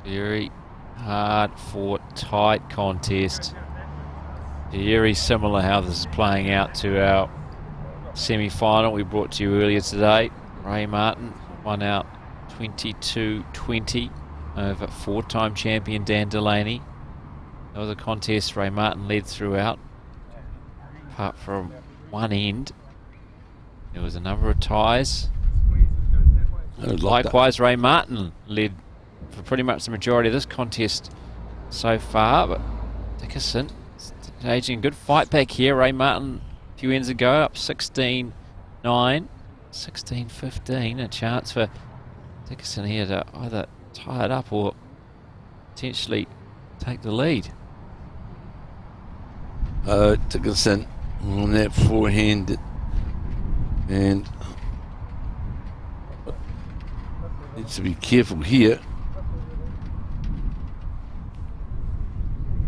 Very hard fought, tight contest. Very similar how this is playing out to our semi-final we brought to you earlier today. Ray Martin won out 22-20 over four-time champion Dan Delaney. That was a contest Ray Martin led throughout. Apart from one end, there was a number of ties. Likewise, Ray Martin led for pretty much the majority of this contest so far, but Dickinson staging a good fight back here. Ray Martin a few ends ago up 16-9, 16-15. A chance for Dickinson here to either tie it up or potentially take the lead. Dickinson on that forehand And needs to be careful here.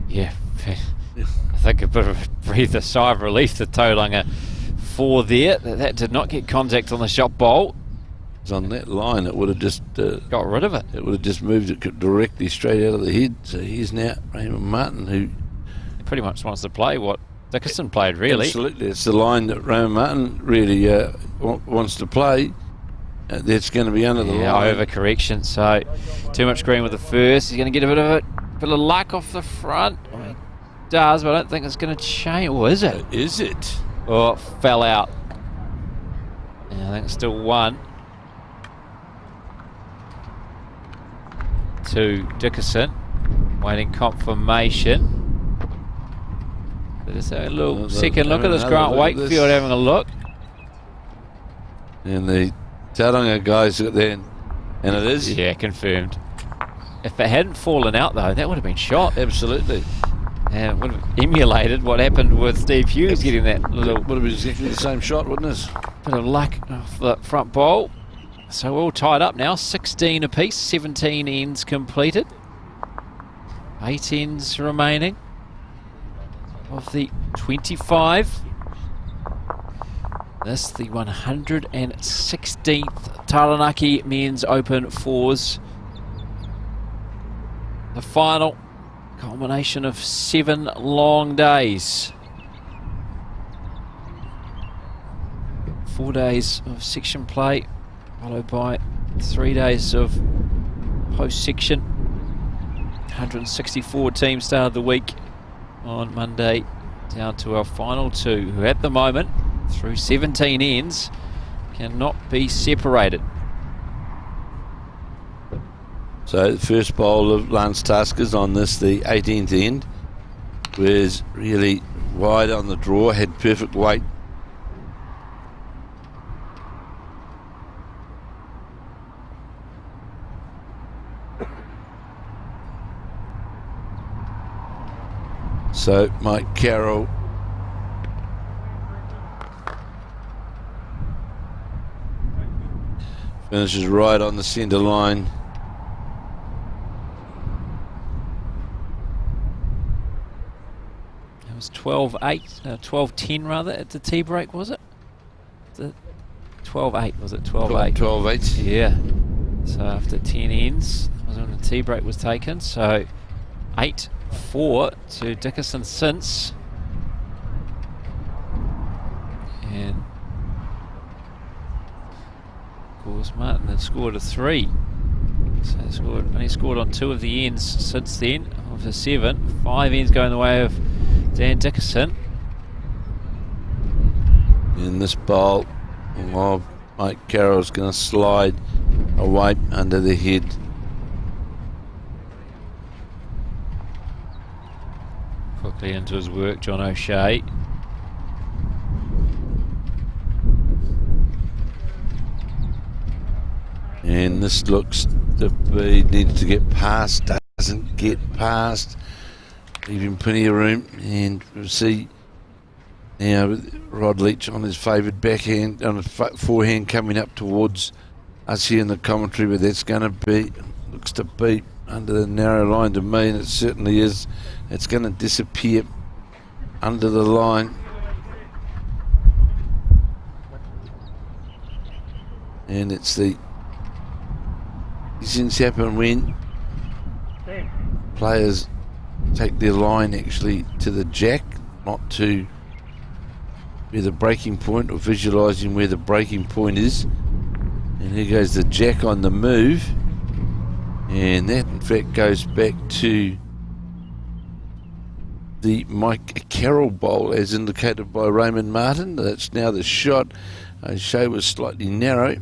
Yeah, I think a bit of a breather, sigh of relief, the Tauranga 4 there. That did not get contact on the shot bowl. It's on that line, it would have just got rid of it. It would have just moved it directly straight out of the head. So here's now Raymond Martin, who He pretty much wants to play what Dickerson played, really. Absolutely, it's the line that Raymond Martin really wants to play. That's going to be under the line. Overcorrection. So too much green with the first. He's going to get a bit of luck off the front. Well, he does, but I don't think it's going to change. Or is it? Is it? Oh, it fell out. Yeah, I think it's still 1 to Dickerson. Waiting confirmation. Just a little second look at this. Grant Wakefield having a look. And the Tauranga guys got there, and it is. Yeah, confirmed. If it hadn't fallen out though, that would have been shot. Absolutely. And it would have emulated what happened with Steve Hughes getting that little would have been exactly the same shot, wouldn't it? bit of luck off the front bowl. So we're all tied up now, 16 apiece, 17 ends completed. 8 ends remaining of the 25. This the 116th Taranaki Men's Open Fours. The final culmination of 7 long days. 4 days of section play, followed by 3 days of post-section. 164 teams started the week on Monday, down to our final 2, who at the moment, through 17 ends, cannot be separated. So the first bowl of Lance Taskers on this, the 18th end, was really wide on the draw, had perfect weight. So Mike Carroll finishes right on the centre line. It was 12-8, 12-10 rather at the tea break, was it? 12-8, was it? 12-8. 12-8. Yeah. So after 10 ends, that was when the tea break was taken. So 8-4 to Dickerson since. And of course Martin had scored a 3. So only scored on 2 of the ends since then, of the 7. 5 ends going the way of Dan Dickerson. In this bowl, Mike Carroll's going to slide away under the head. Quickly into his work, John O'Shea. And this looks to be, needs to get past, doesn't get past, leaving plenty of room. And we'll see now with Rod Leach on his favoured backhand, on his forehand coming up towards us here in the commentary, but that's going to be, looks to be under the narrow line to me, and it certainly is. It's going to disappear under the line. And it's the, these things happen when players take their line actually to the jack, not to where the breaking point, or visualising where the breaking point is. And here goes the jack on the move, and that in fact goes back to the Mike Carroll bowl as indicated by Raymond Martin. That's now the shot. O'Shea was slightly narrow,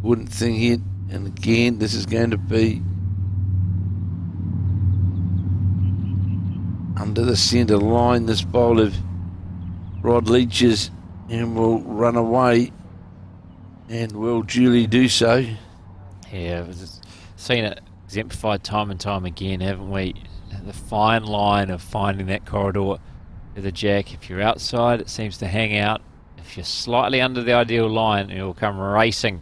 wouldn't think it, and again this is going to be under the centre line, this bowl of Rod Leach's, and will run away, and will duly do so. Yeah, we've seen it exemplified time and time again, haven't we? The fine line of finding that corridor with a jack. If you're outside, it seems to hang out. If If you're slightly under the ideal line, you'll come racing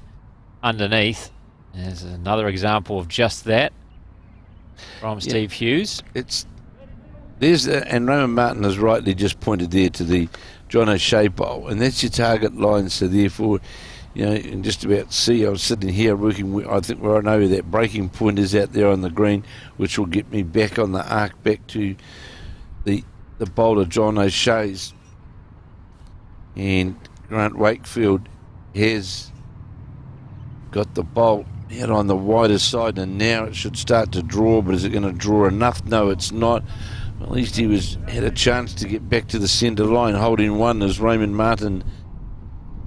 underneath. There's another example of just that from Steve Hughes. And Roman Martin has rightly just pointed there to the John O'Shea bowl, and that's your target line. So therefore, you know, and just about see, I was sitting here working. I think where I know where that breaking point is out there on the green, which will get me back on the arc back to the bowl of John O'Shea's. And Grant Wakefield has got the bowl out on the wider side, and now it should start to draw. But is it going to draw enough? No, it's not. At least he had a chance to get back to the centre line. Holding one as Raymond Martin.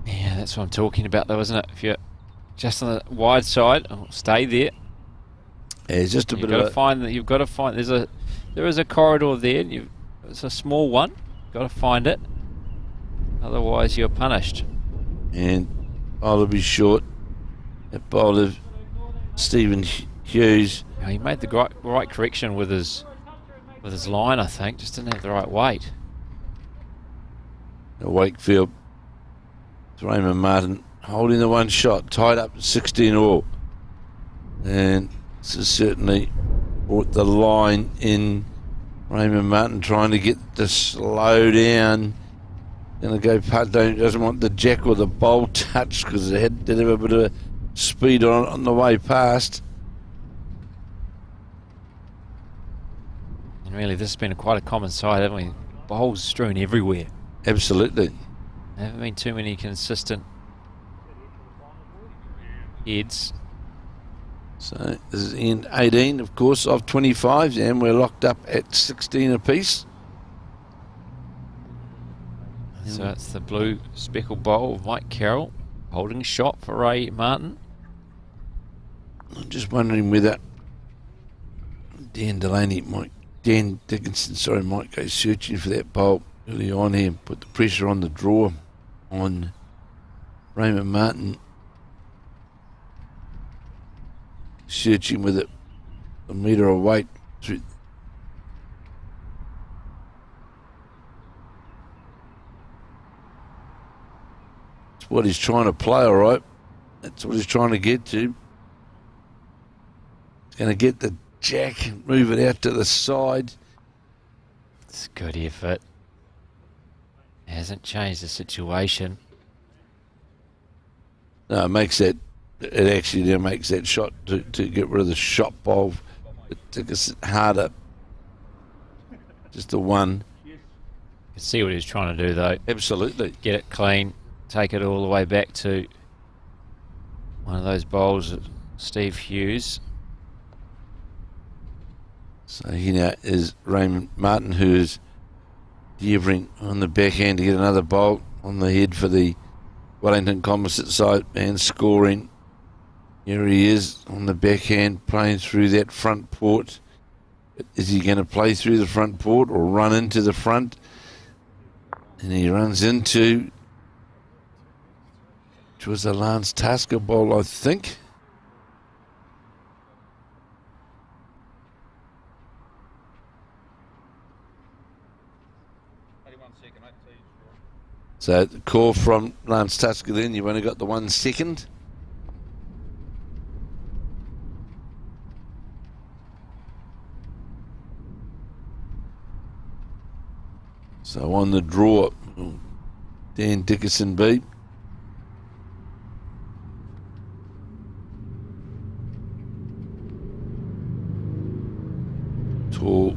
Yeah, that's what I'm talking about, though, isn't it? If you're just on the wide side, stay there. Yeah, it's just a bit of of a... You've got to find. There is a corridor there. And it's a small one. You've got to find it. Otherwise, you're punished. And bowler be short. That bowler, Stephen Hughes. Now, he made the right correction with his line, I think. Just didn't have the right weight. Wakefield. Raymond Martin holding the one shot, tied up at 16 all. And this has certainly brought the line in. Raymond Martin trying to get the slow down. Going to go putt, doesn't want the jack or the bowl touch because it did have a bit of speed on the way past. And really, this has been quite a common sight, haven't we? Bowls strewn everywhere. Absolutely. There haven't been too many consistent heads. So this is in 18, of course, of 25, and we're locked up at 16 apiece. So it's the blue speckled bowl of Mike Carroll holding shot for Ray Martin. I'm just wondering whether Dan Dickinson might go searching for that bowl early on here and put the pressure on the draw on Raymond Martin. Searching with it a metre of weight through. That's what he's trying to play, all right. That's what he's trying to get to. He's going to get the jack and move it out to the side. It's a good effort. It hasn't changed the situation. No, it makes that. It actually now makes that shot to get rid of the shot bowl. It took us harder. Just the one. You can see what he was trying to do, though. Absolutely. Get it clean, take it all the way back to one of those bowls of Steve Hughes. So here is Raymond Martin, who's endeavouring on the backhand to get another bowl on the head for the Wellington Composite side and scoring. Here he is on the backhand, playing through that front port. Is he going to play through the front port or run into the front? And he runs into, which was a Lance Tasker bowl, I think. So the call from Lance Tasker then, you've only got the 1 second. So on the draw, Dan Dickinson beat. Tall,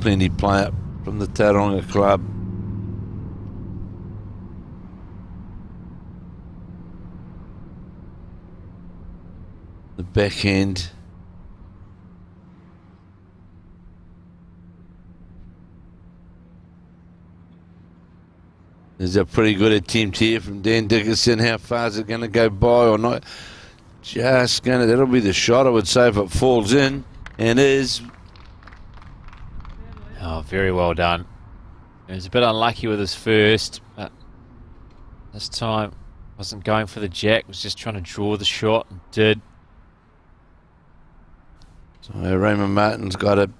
plenty player from the Tauranga club. The backhand. There's a pretty good attempt here from Dan Dickinson. How far is it going to go by or not? Just going to, that'll be the shot, I would say, if it falls in, and is. Oh, very well done. He was a bit unlucky with his first, but this time wasn't going for the jack, was just trying to draw the shot and did. So Raymond Martin's got a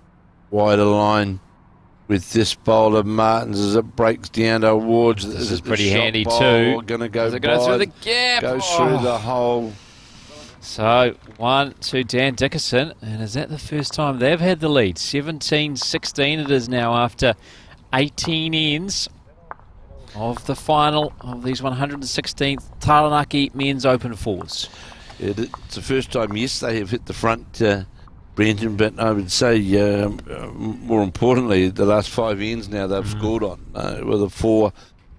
wider line with this bowler Martins as it breaks down towards. This is pretty handy too. Going to go Is it going through the gap? Goes through the hole. So 1 to Dan Dickerson, and is that the first time they've had the lead? 17-16 it is now after 18 ends of the final of these 116th Taranaki Men's Open Fours. It's the first time, yes, they have hit the front, Brenton, but I would say more importantly, the last 5 ends now they've scored on with a 4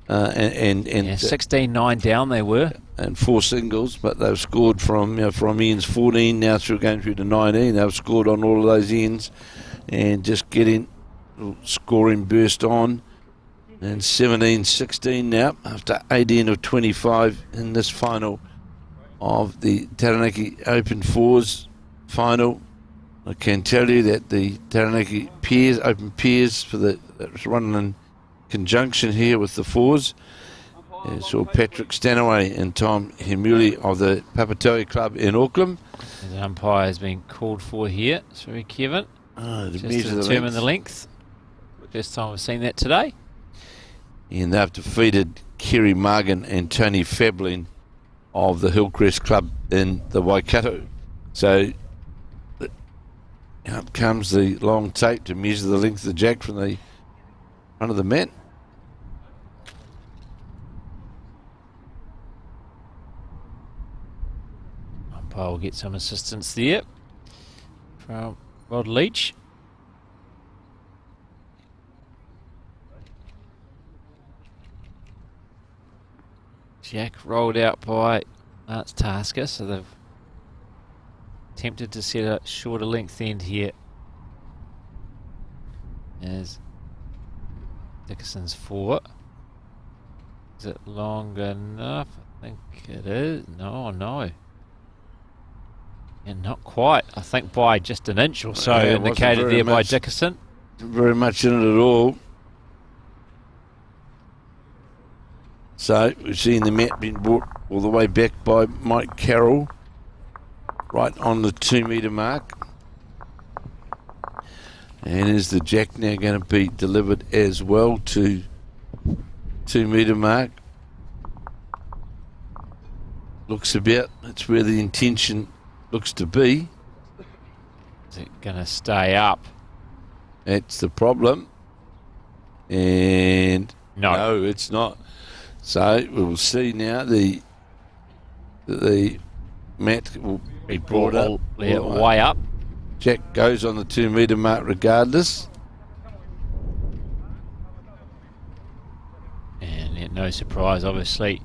and 16-9 down they were, and 4 singles, but they've scored from ends 14 now through going through to 19. They've scored on all of those ends and just getting scoring burst on. And 17-16 now after 18 of 25 in this final of the Taranaki Open Fours final. I can tell you that the Taranaki pairs, Open pairs for that's running in conjunction here with the Fours. Saw Patrick Stanaway and Tom Hemuli of the Papatoe Club in Auckland. The umpire has been called for here. Sorry, Kevin. Just to determine the length. First time we've seen that today. And they've defeated Kerry Margan and Tony Fablin of the Hillcrest Club in the Waikato. So out comes the long tape to measure the length of the jack from the front of the mat. Umpire will get some assistance there from Rod Leach. Jack rolled out by Lance Tasker, so they've attempted to set a shorter length end here as Dickerson's 4. Is it long enough? I think it is. No. And not quite. I think by just an inch or so, indicated there by Dickerson. Very much in it at all. So we've seen the mat being brought all the way back by Mike Carroll, right on the 2 metre mark. And is the jack now going to be delivered as well to 2 metre mark? Looks about, that's where the intention looks to be. Is it going to stay up? That's the problem. And no, it's not. So we'll see now the mat will be brought up. Way up. Jack goes on the 2 metre mark regardless. And no surprise, obviously.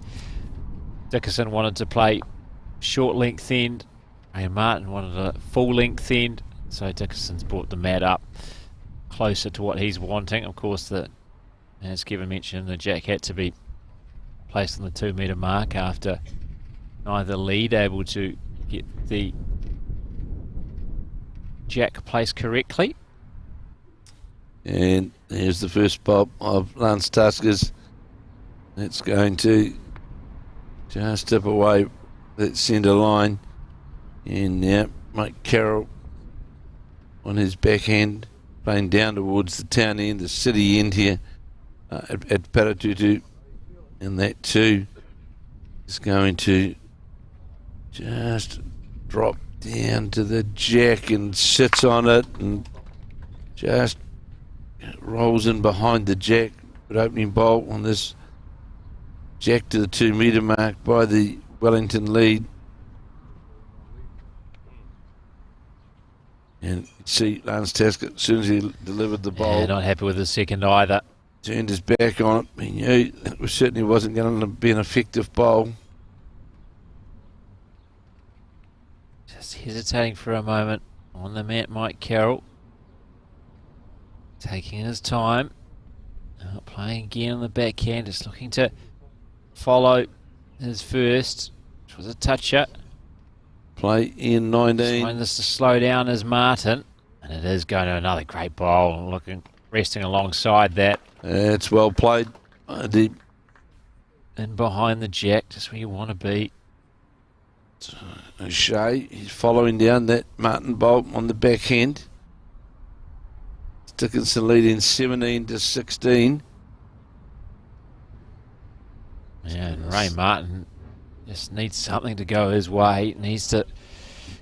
Dickerson wanted to play short length end. And Martin wanted a full length end. So Dickerson's brought the mat up closer to what he's wanting. Of course, as Kevin mentioned, the jack had to be placed on the 2 metre mark after neither lead able to get the jack placed correctly. And here's the first bob of Lance Tasker's. It's going to just tip away that centre line. And now Mike Carroll on his backhand, playing down towards the town end, the city end here at Paratutu. And that too is going to just drop down to the jack and sits on it and just rolls in behind the jack. But opening bolt on this jack to the 2 metre mark by the Wellington lead. And you see Lance Tasker, as soon as he delivered the bowl. Yeah, not happy with the second either. Turned his back on it. He knew it certainly wasn't going to be an effective bowl. Just hesitating for a moment on the mat, Mike Carroll. Taking his time. Playing again on the backhand, just looking to follow his first, which was a toucher. Play in 19. Trying this to slow down is Martin. And it is going to another great bowl. Resting alongside that. It's well played. Deep. And behind the jack, just where you want to be. O'Shea, he's following down that Martin bolt on the backhand. Dickinson leading 17-16. Yeah, and Ray Martin just needs something to go his way. Needs to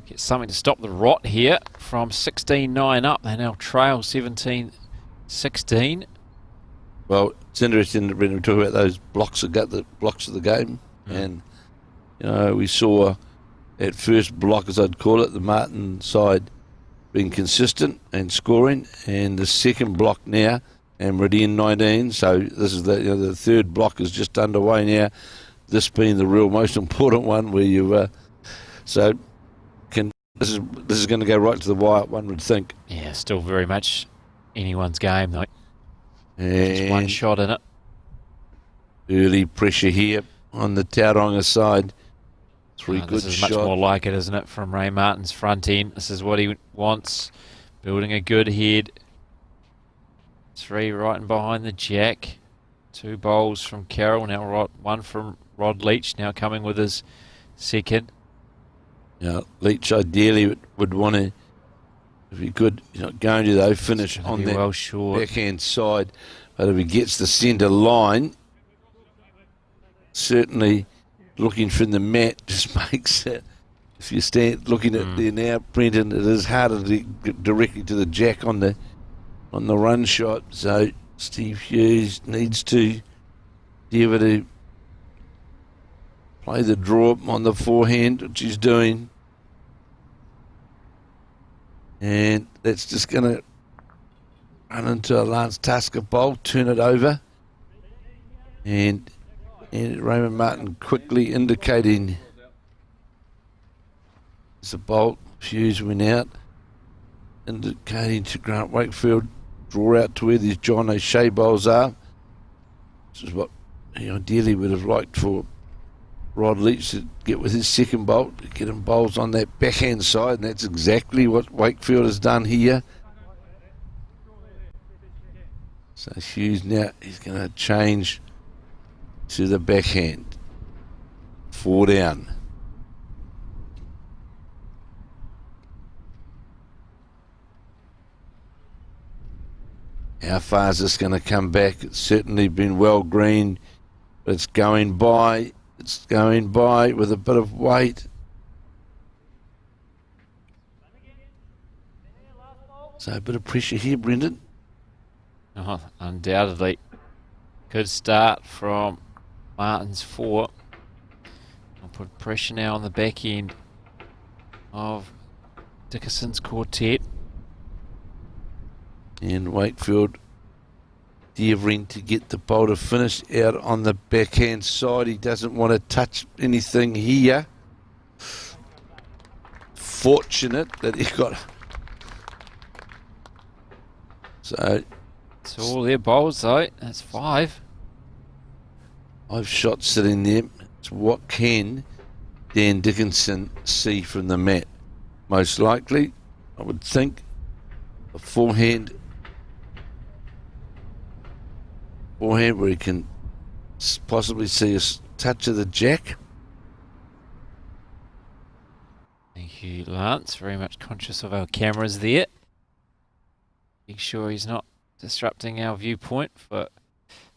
get something to stop the rot here from 16-9 up. They now trail 17-16. Well, it's interesting when we talk about those blocks of the game, and we saw that first block, as I'd call it, the Martin side being consistent and scoring, and the second block now, and Meridian 19. So this is the third block is just underway now. This being the real most important one, where you this is going to go right to the wire, one would think. Yeah, still very much anyone's game though. And just one shot in it. Early pressure here on the Tauranga side. Three good shots. This is much more like it, isn't it, from Ray Martin's front end. This is what he wants. Building a good head. 3 right and behind the jack. 2 bowls from Carroll. Now one from Rod Leach. Now coming with his second. Yeah, Leach ideally would want to, if he could, going to though, finish on that well short backhand side. But if he gets the centre line, certainly looking from the mat just makes it. If you stand looking at there now, Brenton, it is harder to get directly to the jack on the run shot. So Steve Hughes needs to be able to play the draw on the forehand, which he's doing. And that's just going to run into a Lance Tasker bowl, turn it over. And Raymond Martin quickly indicating as the bolt, Hughes went out, indicating to Grant Wakefield, draw out to where these John O'Shea bowls are. This is what he ideally would have liked for Rod Leach to get with his second bolt, to get him bowls on that backhand side, and that's exactly what Wakefield has done here. So Hughes now, he's going to change to the backhand. 4 down. How far is this going to come back? It's certainly been well green, but it's going by. It's going by with a bit of weight. So a bit of pressure here, Brendan. Oh, undoubtedly. Good start from Martin's 4. I'll put pressure now on the back end of Dickinson's quartet. And Wakefield endeavouring to get the bowler finished out on the backhand side. He doesn't want to touch anything here. Fortunate that he got... So... It's all their bowls though. That's 5. 5 shots sitting there. It's what can Dan Dickinson see from the mat? Most likely, I would think, a forehand where he can possibly see a touch of the jack. Thank you, Lance. Very much conscious of our cameras there. Make sure he's not disrupting our viewpoint for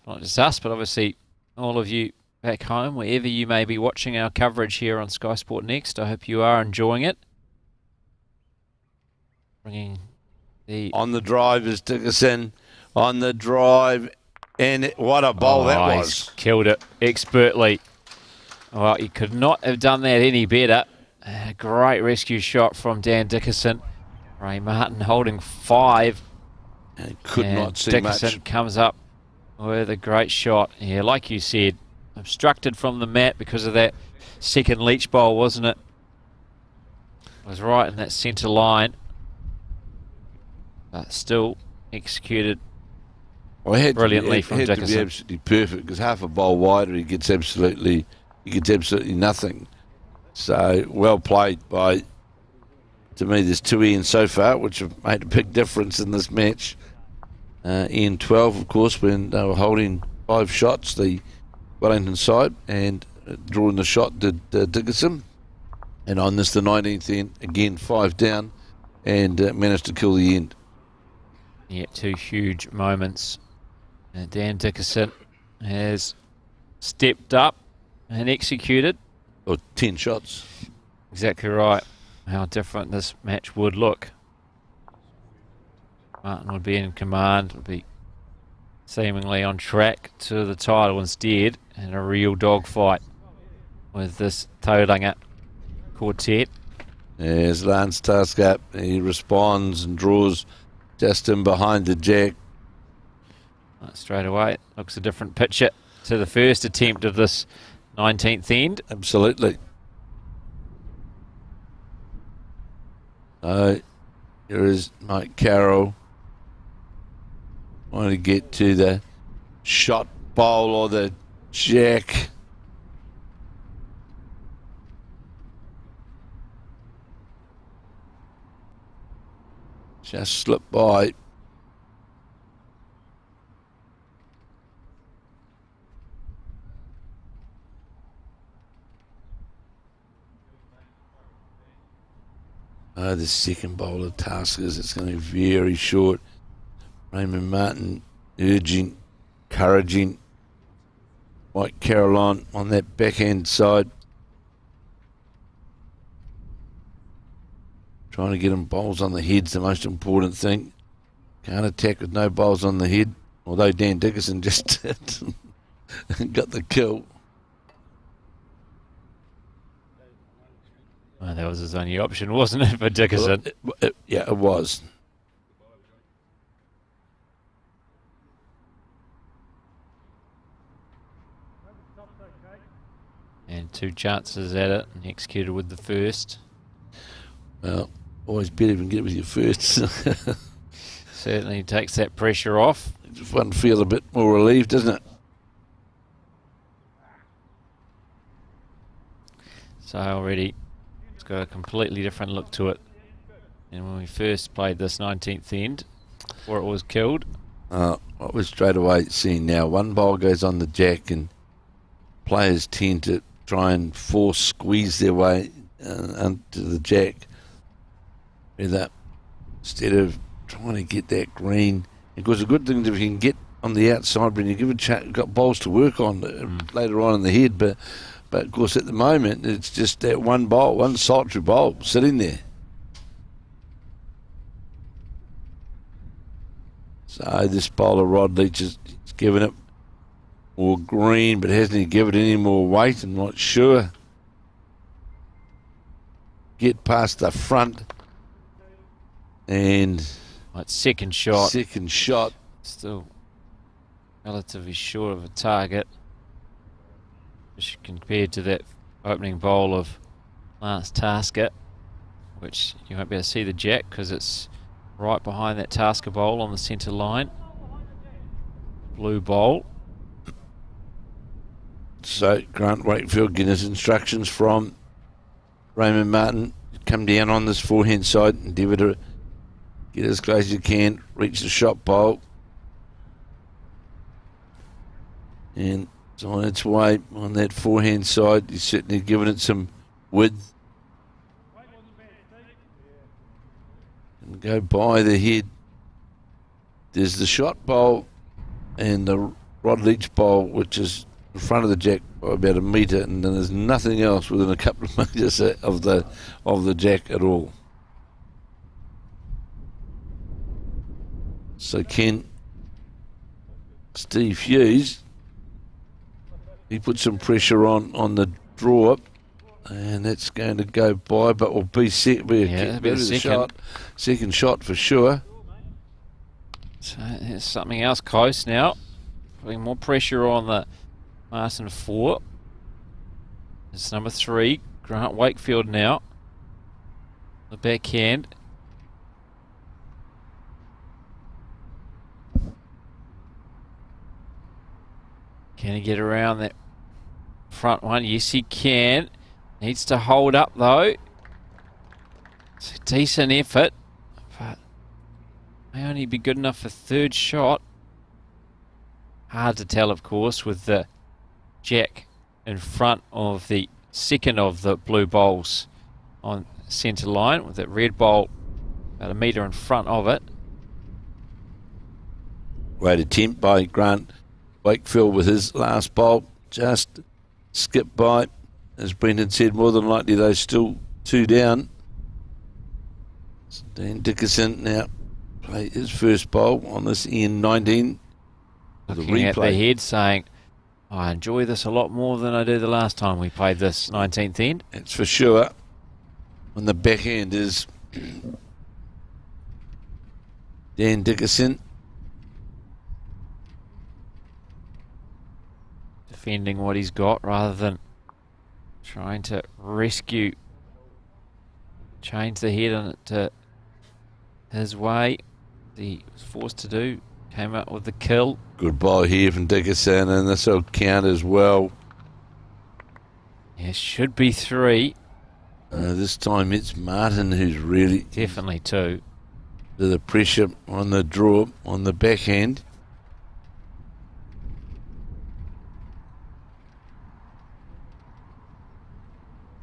not just us, but obviously all of you back home, wherever you may be watching our coverage here on Sky Sport Next. I hope you are enjoying it. Bringing the... On the drive is Dickinson. On the drive. And what a bowl that was. He's killed it expertly. Well, he could not have done that any better. A great rescue shot from Dan Dickinson. Ray Martin holding 5. And could not see Dickinson much. Comes up with a great shot. Yeah, like you said, obstructed from the mat because of that second Leach bowl, wasn't it? It was right in that centre line. But still executed brilliantly from Dickinson. It had to be absolutely perfect, because half a bowl wider he gets absolutely nothing. So well played by, to me there's 2 Ian so far, which have made a big difference in this match. Ian 12, of course, when they were holding 5 shots, the Wellington side, and drawing the shot did Dickinson. And on this, the 19th end, again 5 down, and managed to kill the end. Yeah, two huge moments. And Dan Dickerson has stepped up and executed. Or 10 shots. Exactly right. How different this match would look. Martin would be in command, would be seemingly on track to the title instead, and a real dogfight with this Tauranga quartet. As Lance Tasker, he responds and draws just in behind the jack. Straight away, it looks a different picture to the first attempt of this 19th end. Absolutely. So here is Mike Carroll trying to get to the shot bowl or the jack. Just slipped by. The second bowl of Taskers, it's going to be very short. Raymond Martin urging, encouraging Mike Caroline on that backhand side. Trying to get him bowls on the head's the most important thing. Can't attack with no bowls on the head, although Dan Dickerson just got the kill. Well, that was his only option, wasn't it, for Dickerson? Yeah, it was. And two chances at it, and executed with the first. Well, always better than get with your first. Certainly takes that pressure off. One feels a bit more relieved, doesn't it? So already it's got a completely different look to it. And when we first played this 19th end, before it was killed. What we're straight away seeing now, one bowl goes on the jack and players tend to try and squeeze their way onto the jack. Instead of trying to get that green. Because the good thing is if you can get on the outside when you give a chance, you've got bowls to work on later on in the head, but of course at the moment it's just that one bowl, one solitary bowl sitting there. So this bowler Rod Leach is giving it more green, but hasn't he given it any more weight? I'm not sure. Get past the front. And second shot. Still relatively short of a target, compared to that opening bowl of Lance Tasker, which you won't be able to see the jack because it's right behind that Tasker bowl on the centre line. Blue bowl. So Grant Wakefield getting his instructions from Raymond Martin. Come down on this forehand side, endeavour to get as close as you can, reach the shot bowl. And it's on its way on that forehand side. He's certainly given it some width. And go by the head. There's the shot bowl and the Rod Leach bowl, which is in front of the jack by about a metre, and then there's nothing else within a couple of metres of the jack at all. So Steve Hughes, he put some pressure on the draw, and that's going to go by, but will be second shot for sure. So there's something else close now, putting more pressure on the Martin 4. It's number 3, Grant Wakefield now. The backhand. Can he get around that front one? Yes, he can. Needs to hold up, though. It's a decent effort, but may only be good enough for third shot. Hard to tell, of course, with the jack in front of the second of the blue bowls on centre line, with that red bowl about a metre in front of it. Great attempt by Grant Wakefield with his last bowl. Just skipped by. As Brendan said, more than likely they're still 2 down. Dan Dickinson now play his first bowl on this N19. Looking at the head saying, I enjoy this a lot more than I did the last time we played this 19th end. That's for sure. On the back end is Dan Dickinson. Defending what he's got rather than trying to rescue, change the head on it to his way. He was forced to do, came up with the kill. Good ball here from Dickinson, and this will count as well. Yeah, should be 3. This time it's Martin who's really Definitely 2. the pressure on the draw on the backhand.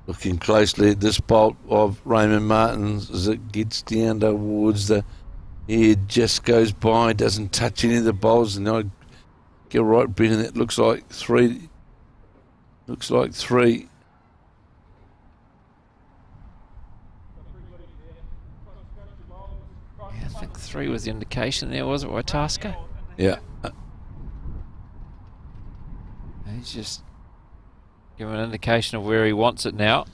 Looking closely at this bolt of Raymond Martin's as it gets down towards the head, just goes by, doesn't touch any of the bowls. And I get right, Brendan, that looks like 3. Looks like 3. Yeah, I think 3 was the indication there, was it, Waitaska? Yeah. He's just giving an indication of where he wants it now.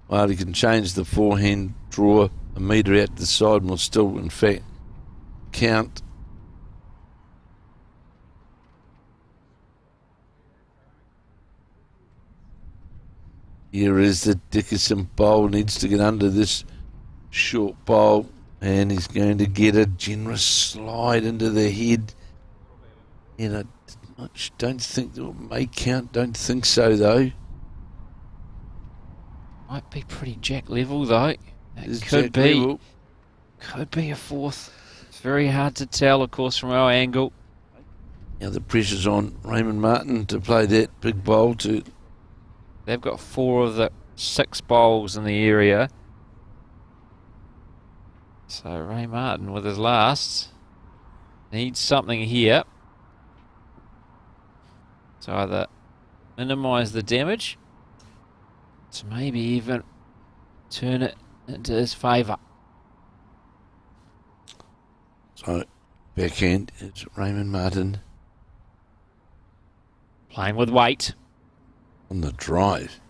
Well, he can change the forehand draw a metre out the side and will still, in fact, count. Here is the Dickinson bowl, needs to get under this short bowl, and he's going to get a generous slide into the head. And I don't think that it may count, don't think so though. Might be pretty jack level though. It Could be a 4th. It's very hard to tell, of course, from our angle. Now the pressure's on Raymond Martin to play that big bowl to. They've got 4 of the 6 bowls in the area. So Ray Martin with his last needs something here to either minimise the damage, to maybe even turn it into his favour. So backhand, it's Raymond Martin Playing with weight. on the drive.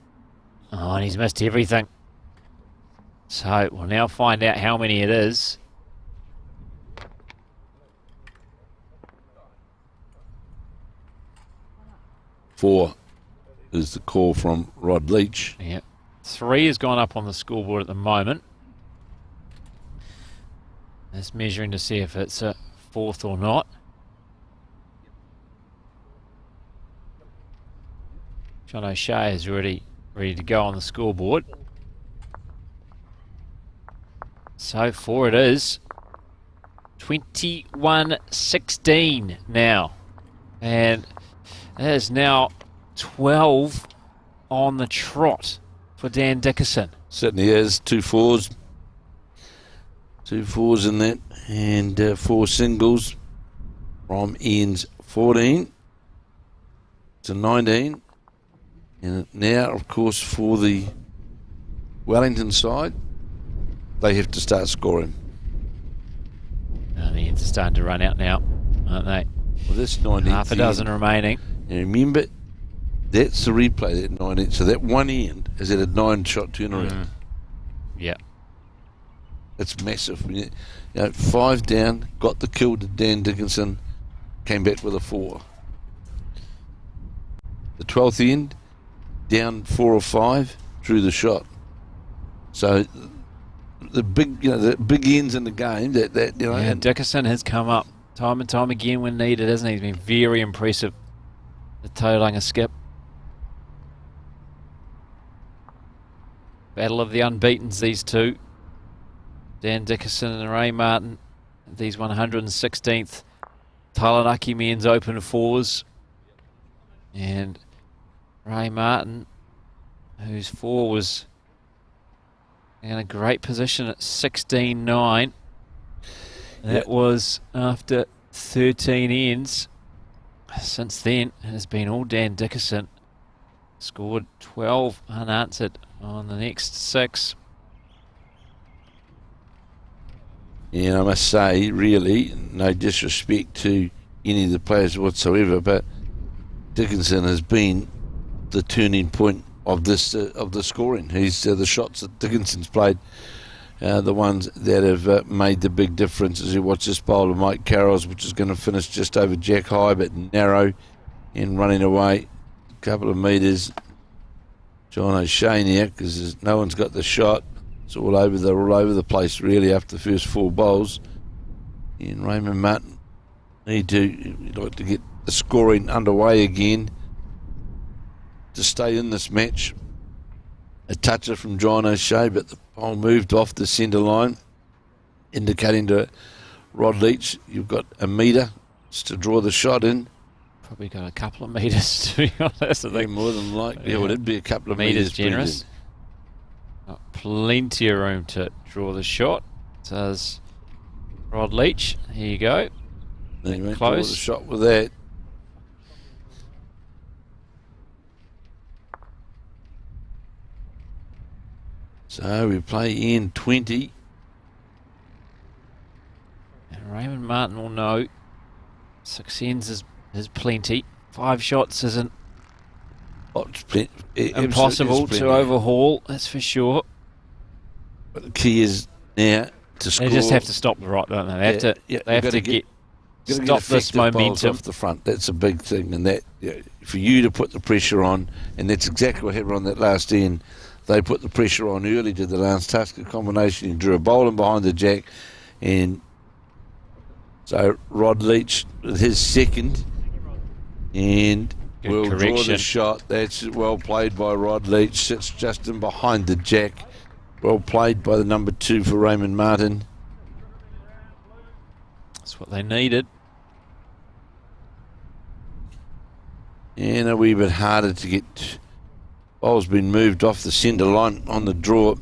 Oh, and he's missed everything. So we'll now find out how many it is. Four is the call from Rod Leach. Yep. 3 has gone up on the scoreboard at the moment. It's measuring to see if it's a 4th or not. John O'Shea is ready to go on the scoreboard. So 4 it is. 21-16 now. And it is now 12 on the trot for Dan Dickinson. Certainly is. 2 fours. 2 fours in that. And 4 singles from ends 14 to 19. And now, of course, for the Wellington side, they have to start scoring. And the ends are starting to run out now, aren't they? Well, this 19th Half a dozen remaining. And remember, that's the replay, that 19th. So that one end is at a 9-shot turnaround. Yeah. It's massive. 5 down, got the kill to Dan Dickinson, came back with a 4. The 12th end, down 4 or 5, drew the shot. So the big, the big ends in the game. And Dickinson has come up time and time again when needed, hasn't he? He's been very impressive. The Tauranga skip. Battle of the unbeatens, these two. Dan Dickinson and Ray Martin. These 116th Taranaki Men's Open 4s. And Ray Martin, whose 4 was in a great position at 16-9. That was after 13 ends. Since then, it has been all Dan Dickerson. Scored 12 unanswered on the next 6. And I must say, really, no disrespect to any of the players whatsoever, but Dickinson has been the turning point of this of the scoring. He's the shots that Dickinson's played, the ones that have made the big difference. As you watch this bowl of Mike Carroll's, which is going to finish just over jack high, but narrow and running away a couple of metres. John O'Shea now, because no one's got the shot. It's all over the place really after the first 4 bowls. And Raymond Martin need to like to get the scoring underway again to stay in this match. A toucher from John O'Shea, but the ball moved off the centre line, indicating to Rod Leach, you've got a metre to draw the shot in. Probably got a couple of metres, to be honest. I think more than likely, well, it'd be a couple of metres metres generous. Got plenty of room to draw the shot. Says Rod Leach. Here you go. Then you close. draw the shot with that. So we play in 20. And Raymond Martin will know 6 ends is plenty. 5 shots isn't impossible to overhaul, that's for sure. But the key is now to score. They just have to stop the right, don't they? They have to stop this momentum off the front. That's a big thing, and that for you to put the pressure on, and that's exactly what happened on that last end. They put the pressure on early to the Lance Tusker combination. He drew a bowling behind the jack, and so Rod Leach with his second, and will draw the shot. That's well played by Rod Leach. Sits just in behind the jack. Well played by the number 2 for Raymond Martin. That's what they needed. And a wee bit harder to get. Ball's been moved off the centre line on the draw.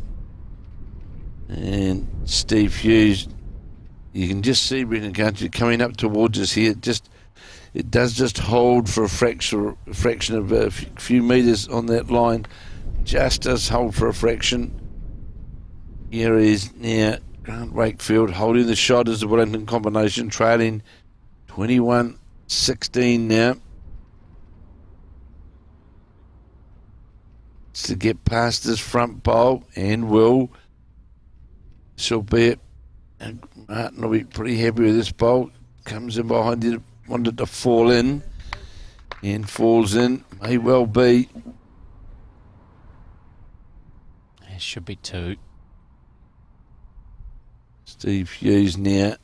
And Steve Hughes, you can just see Brendan Country coming up towards us here. It does just hold for a fraction of a few metres on that line. Just does hold for a fraction. Here is now Grant Wakefield holding the shot as the Wellington combination, trailing 21-16 now. To get past this front bowl, and will. She'll be it. And Martin will be pretty happy with this bowl. Comes in behind it, wanted to fall in, and falls in. May well be. It should be 2. Steve Hughes now.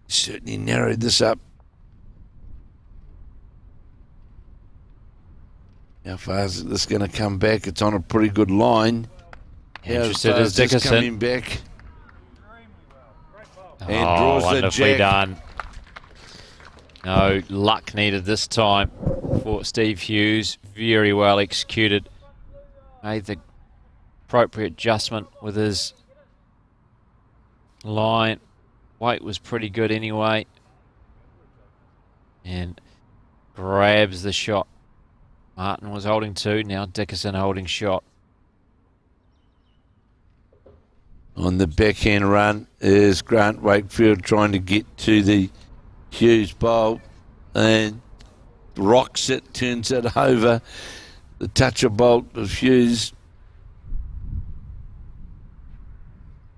Certainly narrowed this up. How far is this going to come back? It's on a pretty good line. Interested as Dickerson. Coming back. And draws wonderfully the jack. Done. No luck needed this time for Steve Hughes. Very well executed. Made the appropriate adjustment with his line. Weight was pretty good anyway. And grabs the shot. Martin was holding 2, now Dickerson holding shot. On the backhand run is Grant Wakefield trying to get to the Hughes bowl and rocks it, turns it over. The toucher bolt of Hughes.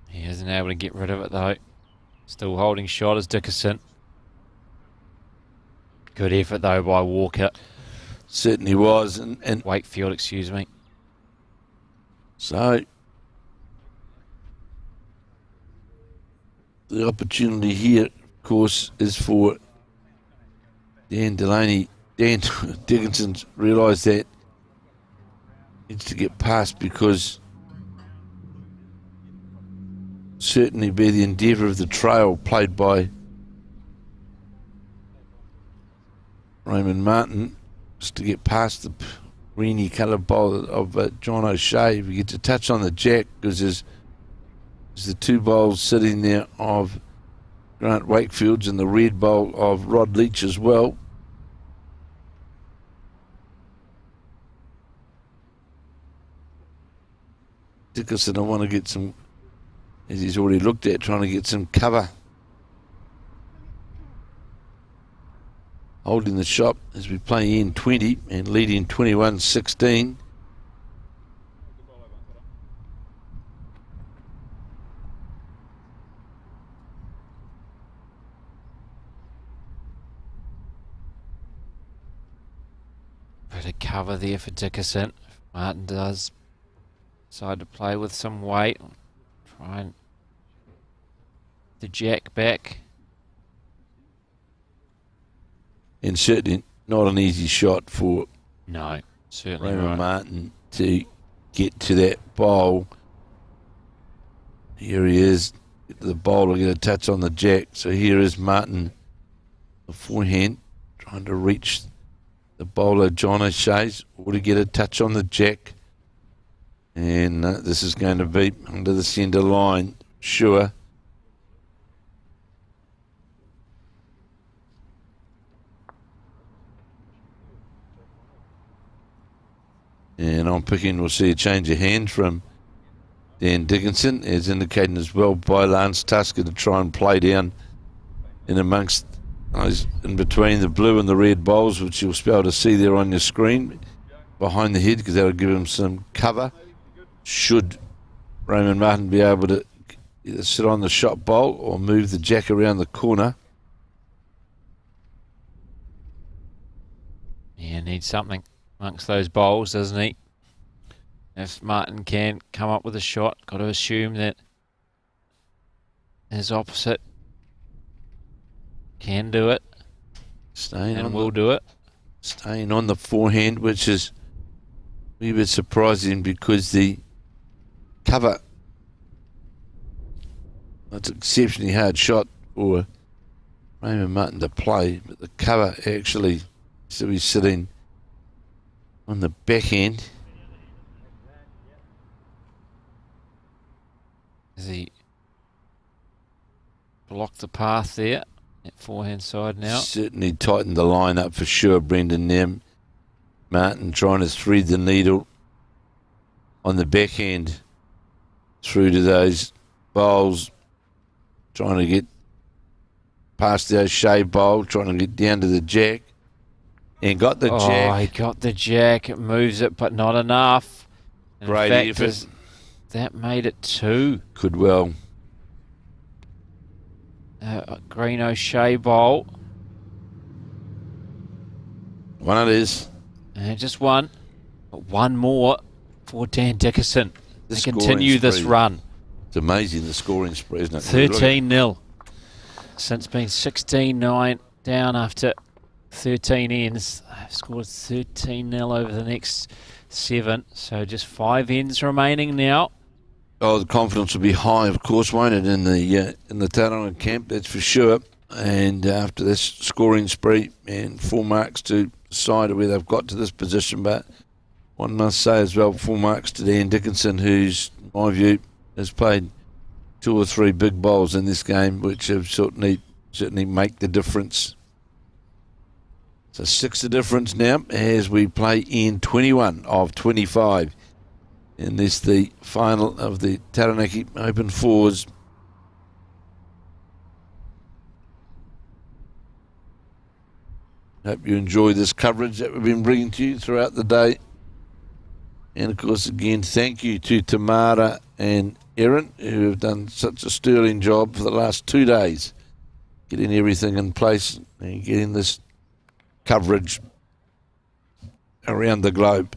He isn't able to get rid of it though. Still holding shot as Dickerson. Good effort though by Walker. Certainly was. And Wakefield, excuse me. So the opportunity here, of course, is for Dan Delaney. Dan Dickinson's realised that needs to get past, because certainly be the endeavour of the trail played by Raymond Martin, just to get past the greeny coloured bowl of John O'Shea. If you get to touch on the jack, because there's the 2 bowls sitting there of Grant Wakefield's in the red bowl of Rod Leach as well. Dickerson, I want to get some, as he's already looked at, trying to get some cover. Holding the shot as we play in 20 and leading 21-16. Bit of cover there for Dickerson. If Martin does decide to play with some weight, try and the jack back. And certainly not an easy shot for No, certainly Raymond right. Martin to get to that bowl. Here he is. Get to the bowl to get a touch on the jack. So here is Martin, the forehand, trying to reach the bowler John O'Shea's or to get a touch on the jack. And this is going to be under the centre line, sure. And I'm picking, we'll see a change of hand from Dan Dickinson, as indicated as well by Lance Tusker, to try and play down in amongst those, in between the blue and the red bowls, which you'll be able to see there on your screen behind the head, because that'll give him some cover. Should Raymond Martin be able to either sit on the shot bowl or move the jack around the corner. Yeah, needs something amongst those bowls, doesn't he? If Martin can come up with a shot, got to assume that his opposite can do it Staying and on will do it. Staying on the forehand, which is a wee bit surprising because the cover, it's an exceptionally hard shot for Raymond Martin to play, but the cover actually should be sitting on the backhand. As he blocked the path there at forehand side now. Certainly tightened the line up for sure, Brendan Nim. Martin trying to thread the needle on the backhand through to those bowls, trying to get past the O'Shea bowl, trying to get down to the jack, and got the jack. Oh, he got the jack. It moves it, but not enough. And Great in fact, effort. that made it 2. Could well. Green O'Shea bowl. One it is. And just one. But one more for Dan Dickerson. The They continue scoring this spree. run. It's amazing, the scoring spree, isn't it? 13-0. Since being 16-9 down after 13 ends. They've scored 13-0 over the next 7. So just 5 ends remaining now. Oh, the confidence will be high, of course, won't it, in the Taranaki camp, that's for sure. And after this scoring spree, and 4 marks to the side of where they've got to this position, but one must say as well, 4 marks to Dan Dickinson, who's, in my view, has played 2 or 3 big bowls in this game, which have certainly make the difference. So 6 the difference now as we play in 21 of 25. And this the final of the Taranaki Open Fours. Hope you enjoy this coverage that we've been bringing to you throughout the day. And of course, again, thank you to Tamara and Erin, who have done such a sterling job for the last 2 days, getting everything in place and getting this coverage around the globe.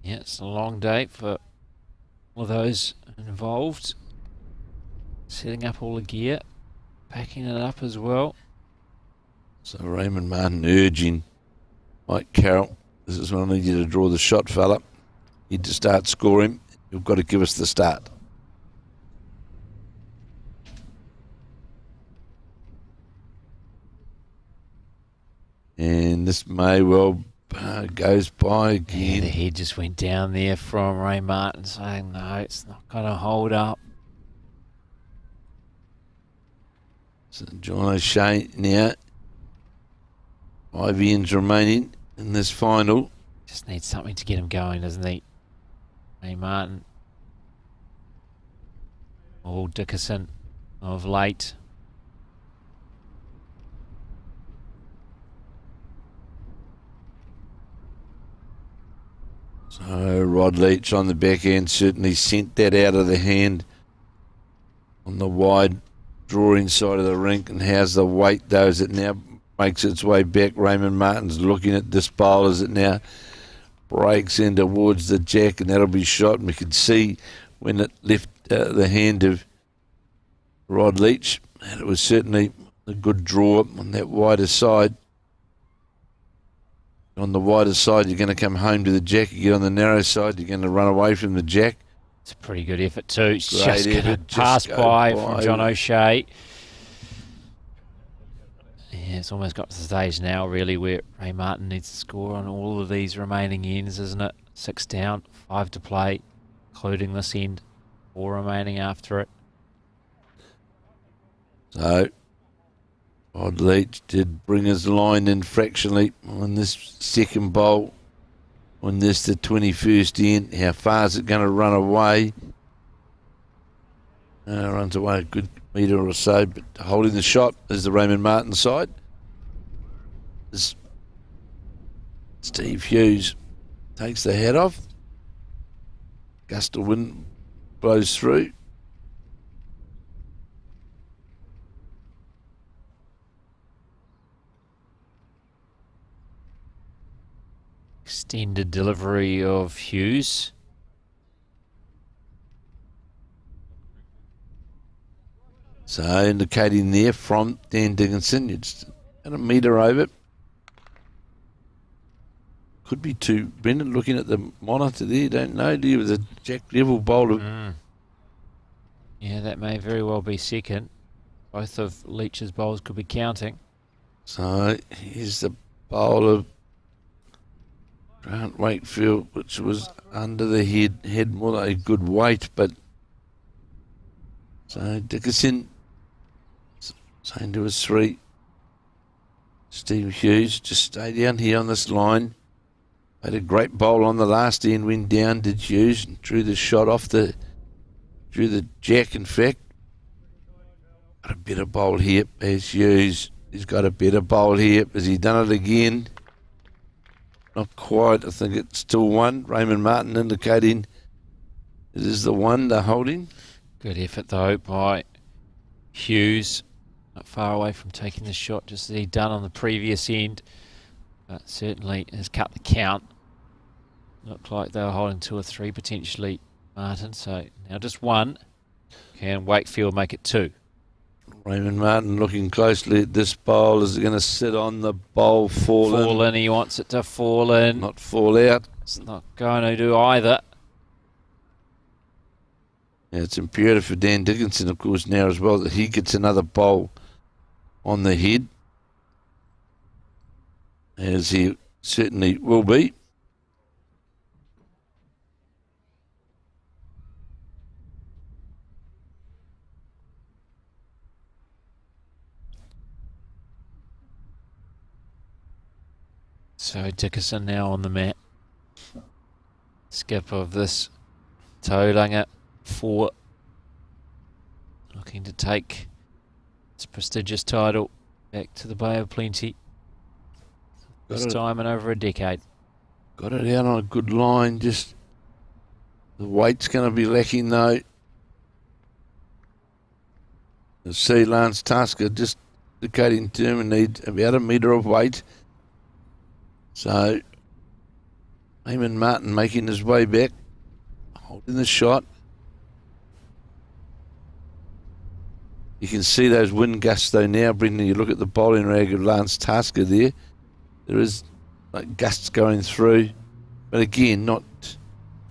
Yeah, it's a long day for all those involved. Setting up all the gear, packing it up as well. So Raymond Martin urging Mike Carroll, this is when I need you to draw the shot, fella. You need to start scoring. You've got to give us the start. And this may well goes by Yeah, again. the head just went down there from Ray Martin, saying no, it's not going to hold up. So John O'Shea now. 5 ends remaining in this final. Just needs something to get him going, doesn't he? Ray Martin. Or Dickerson of late. So Rod Leach on the back end certainly sent that out of the hand on the wide drawing side of the rink. And how's the weight though as it now makes its way back? Raymond Martin's looking at this bowl as it now breaks in towards the jack, and that'll be shot. And we can see when it left the hand of Rod Leach, and it was certainly a good draw on that wider side. On the wider side, you're going to come home to the jack. You get on the narrow side, you're going to run away from the jack. It's a pretty good effort too. It's Great just going to effort, pass just go by by. from John O'Shea. Yeah, it's almost got to the stage now, really, where Ray Martin needs to score on all of these remaining ends, isn't it? 6 down, 5 to play, including this end. 4 remaining after it. So, Rod Leach did bring his line in fractionally on this second bowl. On this, the 21st end. How far is it going to run away? Runs away a good metre or so, but holding the shot is the Raymond Martin side. As Steve Hughes takes the hat off. Gust of wind blows through. Extended delivery of Hughes. So indicating there from Dan Dickinson, you're just about a metre over. Could be 2. Brendan looking at the monitor there, don't know, do you, with a jack level bowler. Yeah, that may very well be second. Both of Leach's bowls could be counting. So here's the bowler, Grant Wakefield, which was under the head, had more like a good weight, but so Dickinson saying to us 3. Steve Hughes, just stay down here on this line. Had a great bowl on the last end, went down, did Hughes, and drew the shot off drew the jack, in fact. Got a better bowl here as Hughes. He's got a better bowl here. Has he done it again? Not quite. I think it's still 1. Raymond Martin indicating it is the 1 they're holding. Good effort though by Hughes. Not far away from taking the shot, just as he'd done on the previous end. But certainly has cut the count. Looked like they were holding 2 or 3 potentially, Martin. So now just 1. Can Wakefield make it 2? Raymond Martin looking closely at this bowl. Is it going to sit on the bowl, fall in? He wants it to fall in. Not fall out. It's not going to do either. Yeah, it's imperative for Dan Dickinson, of course, now as well, that he gets another bowl on the head, as he certainly will be. So Dickinson now on the mat. Skip of this Tauranga 4. Looking to take this prestigious title back to the Bay of Plenty. First time in over a decade. Got it out on a good line. Just the weight's going to be lacking though. You see Lance Tasker just indicating to him and need about a metre of weight. So Raymond Martin making his way back, holding the shot. You can see those wind gusts though now, Brendan. You look at the bowling rag of Lance Tasker there. There is like gusts going through, but again, not.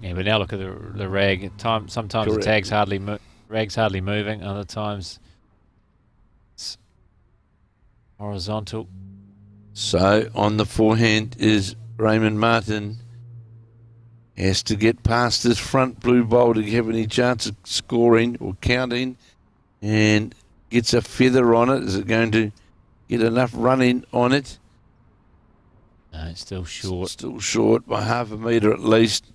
Yeah, but now look at the rag. Sometimes Correct. the rag's hardly moving. Other times it's horizontal. So on the forehand is Raymond Martin has to get past this front blue bowl to have any chance of scoring or counting, and gets a feather on it. Is it going to get enough running on it? No, it's still short. Still short by half a metre at least.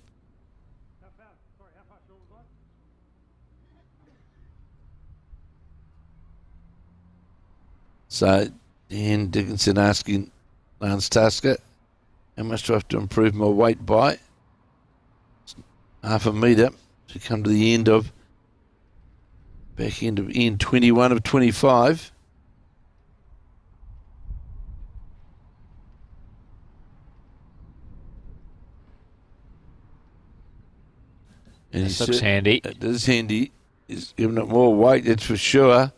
So Dan Dickinson asking Lance Tasker, how much do I have to improve my weight by? Half a metre to come to the end of, back end of end 21 of 25. And This looks handy. It is handy. He's giving it more weight, that's for sure.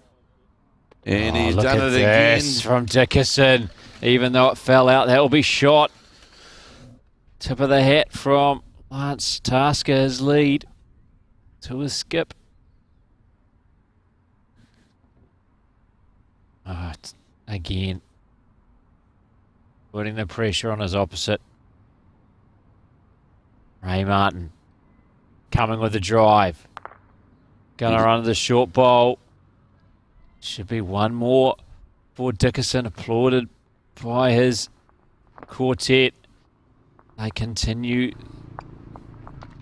And he's look done at it again. this from Dickinson. Even though it fell out, that will be shot. Tip of the hat from Lance Tasker, his lead to a skip. Again, putting the pressure on his opposite. Ray Martin coming with the drive. Gonna run the short bowl. Should be one more for Dickinson, applauded by his quartet. They continue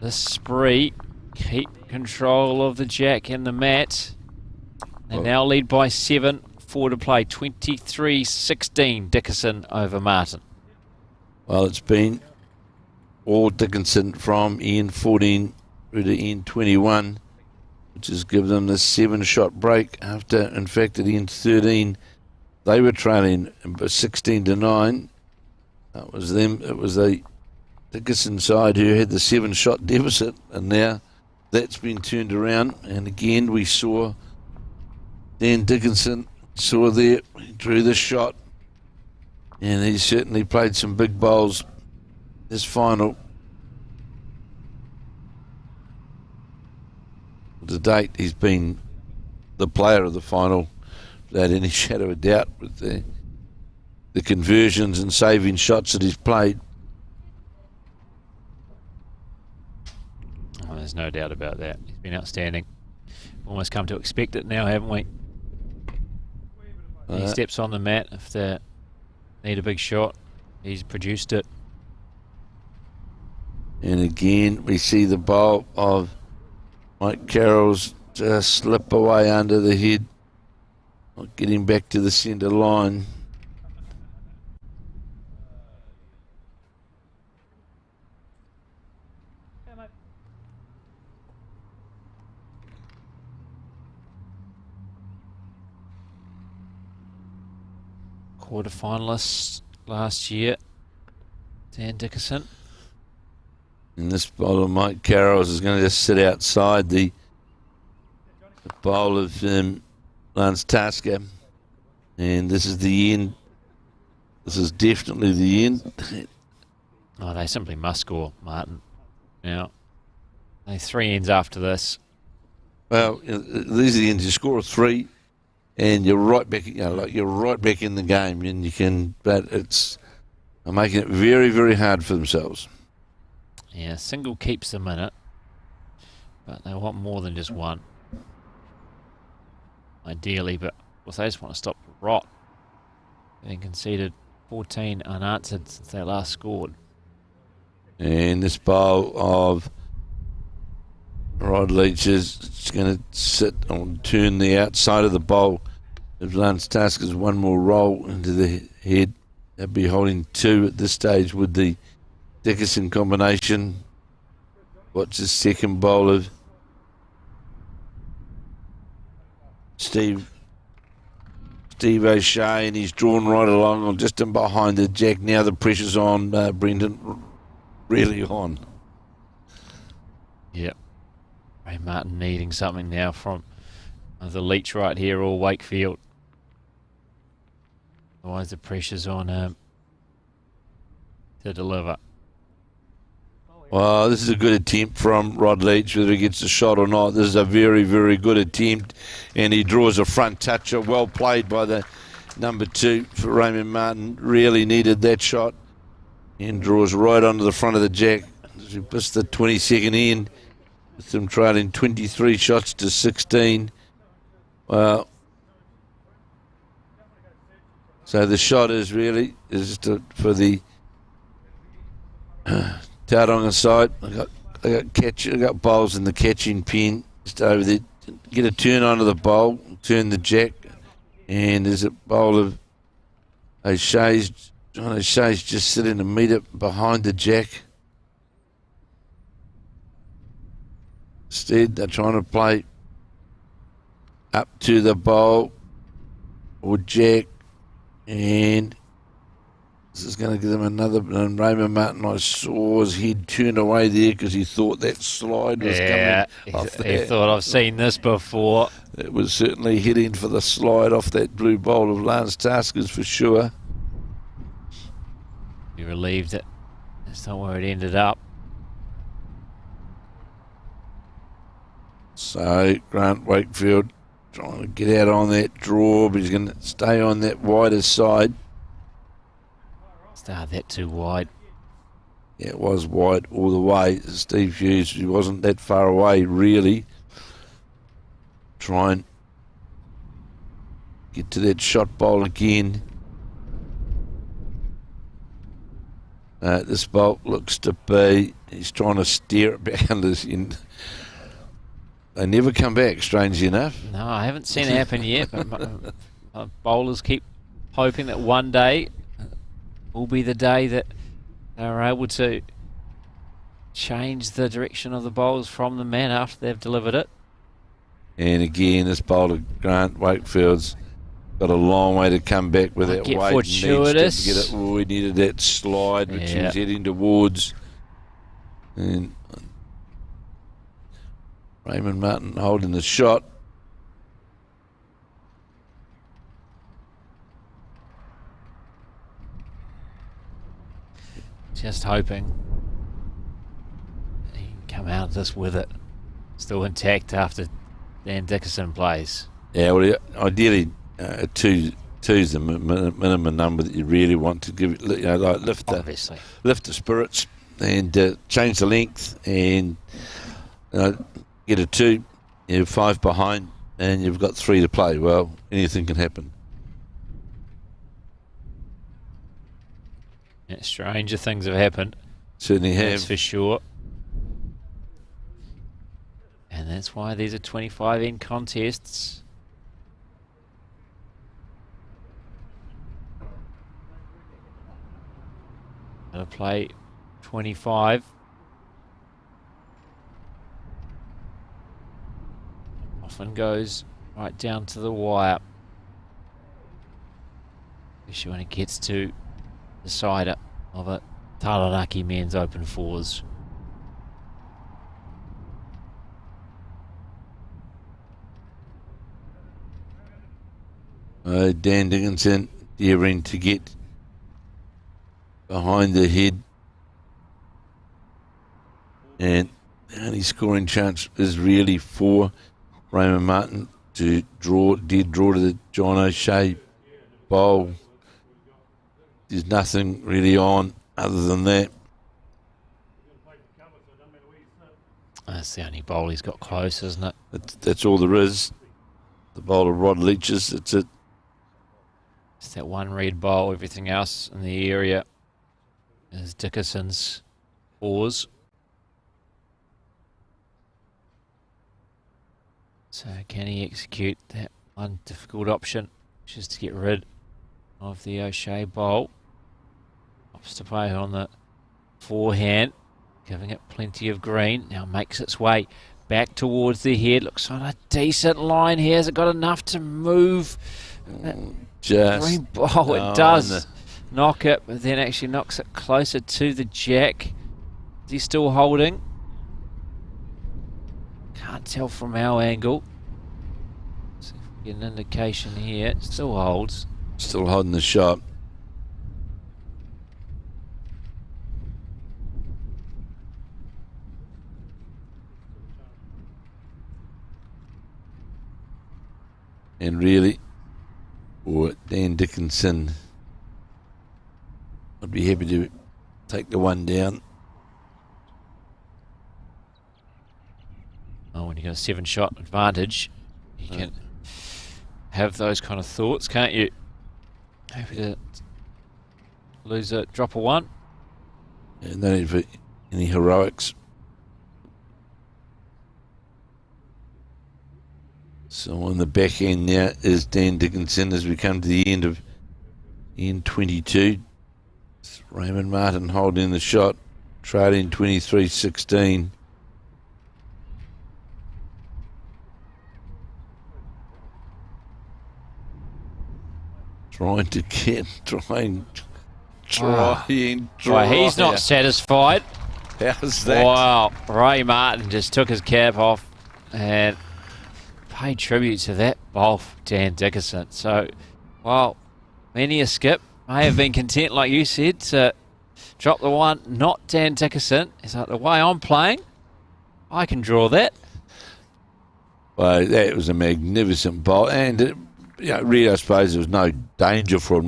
the spree, keep control of the jack and the mat. They now lead by 7, 4 to play, 23-16, Dickinson over Martin. Well, it's been all Dickinson from end 14 through to end 21, which has given them the 7-shot break after, in fact, at end 13, they were trailing 16-9. That was them. It was the Dickinson side who had the 7-shot deficit, and now that's been turned around. And again, we saw Dan Dickinson saw there, he drew the shot, and he certainly played some big bowls this final. To date, he's been the player of the final without any shadow of doubt, with the conversions and saving shots that he's played. Oh, there's no doubt about that. He's been outstanding. Almost come to expect it now, haven't we? He steps on the mat if they need a big shot. He's produced it. And again, we see the bowl of Mike Carroll's just slip away under the head, not getting back to the centre line. Quarterfinalists last year, Dan Dickinson. And this bowl of Mike Carroll's is going to just sit outside the bowl of Lance Tasker. And this is the end. This is definitely the end. Oh, they simply must score, Martin. Now, they 3 ends after this. Well, these are the ends. You score a 3, and you're right back. You're right back in the game, and you can. But they're making it very, very hard for themselves. Yeah, single keeps them in it, but they want more than just one. Ideally, but they just want to stop the rot. They've conceded 14 unanswered since they last scored. And this bowl of Rod Leach is going to sit on turn the outside of the bowl. If Lance Tasker's one more roll into the head, they'll be holding 2 at this stage with the Dickinson combination. Watch the second bowl of Steve O'Shea, and he's drawn right along or just in behind the jack. Now the pressure's on Brendan, really on. Yep. Ray Martin needing something now from the Leach right here or Wakefield. Otherwise the pressure's on him to deliver. Well, this is a good attempt from Rod Leach, whether he gets the shot or not. This is a very, very good attempt, and he draws a front toucher. Well played by the number 2 for Raymond Martin. Really needed that shot. and draws right onto the front of the jack. She missed the 22nd end, with them trailing 23 shots to 16. Well, so the shot is really for the Tauranga side. I got bowls in the catching pin just over there. Get a turn onto the bowl, turn the jack, and there's a bowl of O'Shea's. John O'Shea's just sitting a metre behind the jack. Instead, they're trying to play up to the bowl or jack, and this is going to give them another. And Raymond Martin, I saw his head turn away there because he thought that slide was coming off there. He thought, I've seen this before. It was certainly heading for the slide off that blue bowl of Lance Taskers for sure. Be relieved that that's not where it ended up. So Grant Wakefield trying to get out on that draw, but he's going to stay on that wider side. Started that too wide. Yeah, it was wide all the way. Steve Hughes, he wasn't that far away really. Try and get to that shot bowl again. This bolt looks to be, he's trying to steer it back under his end. They never come back, strangely enough. No, I haven't seen it happen yet, but my bowlers keep hoping that one day will be the day that they're able to change the direction of the bowls from the man after they've delivered it. And again, this bowler, Grant Wakefield's got a long way to come back with that weight. Fortuitous. Needs to get it. Oh, he needed that slide, which he was heading towards. And Raymond Martin holding the shot. Just hoping he can come out of this with it still intact after Dan Dickerson plays. Yeah, well, ideally, two's the minimum number that you really want to give it. Like lift the spirits and change the length and get a 2. You're 5 behind and you've got 3 to play. Well, anything can happen. Yeah, stranger things have happened. Certainly have. That's for sure. And that's why these are 25 end contests. Gonna play 25. Often goes right down to the wire. Especially when it gets to the side of a Taranaki men's open fours. Dan Dickinson daring to get behind the head, and the only scoring chance is really for Raymond Martin to draw to the John O'Shea bowl. There's nothing really on other than that. That's the only bowl he's got close, isn't it? That's all there is. The bowl of Rod Leach's, that's it. It's that one red bowl. Everything else in the area is Dickerson's fours. So can he execute that one difficult option, which is to get rid of the O'Shea bowl? Opts to play on the forehand, giving it plenty of green. Now makes its way back towards the head. Looks on a decent line here. Has it got enough to move? Just green ball, it does knock it, but then actually knocks it closer to the jack. Is he still holding? Can't tell from our angle. See if we get an indication here. It still holds. Still holding the shot. And really, for Dan Dickinson, I'd be happy to take the one down. Oh, when you've got a 7-shot advantage, you can have those kind of thoughts, can't you? Happy to lose a drop of one. Yeah, no need for any heroics. So on the back end now is Dan Dickinson as we come to the end of end 22. It's Raymond Martin holding the shot, trailing 23-16. Trying to get, trying. Well, he's not satisfied. How's that? Wow, Ray Martin just took his cap off and paid tribute to that bowl for Dan Dickinson. So, well, many a skip may have been content, like you said, to drop the one, not Dan Dickinson. It's like, the way I'm playing, I can draw that. Well, that was a magnificent bowl, and really, I suppose there was no danger for him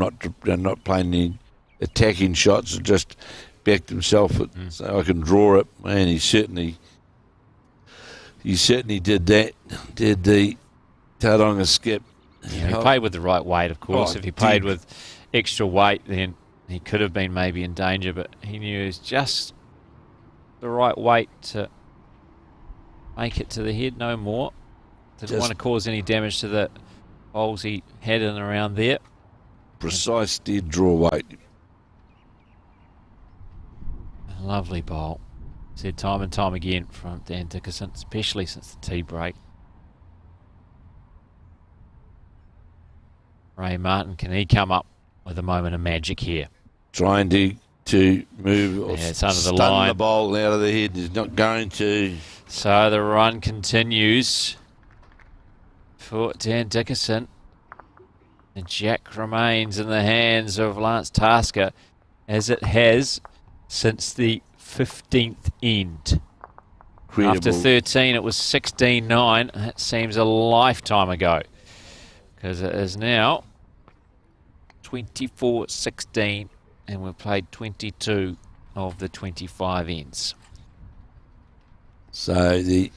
not playing any attacking shots. Just backed himself, so I can draw it. Man, he certainly did that. Did the Tauranga skip? Yeah, he played with the right weight, of course. If he played with extra weight, then he could have been maybe in danger, but he knew it was just the right weight to make it to the head, no more. Didn't want to cause any damage to the bowls he had in and around there. Precise dead draw weight. Lovely bowl. Said time and time again from Dan Dickinson, especially since the tea break. Ray Martin, can he come up with a moment of magic here? Trying to move or it's under the stun line. The bowl out of the head. He's not going to. So the run continues for Dan Dickinson. And Jack remains in the hands of Lance Tasker, as it has since the 15th end. Incredible. After 13, it was 16-9. That seems a lifetime ago, because it is now 24-16, and we've played 22 of the 25 ends. So the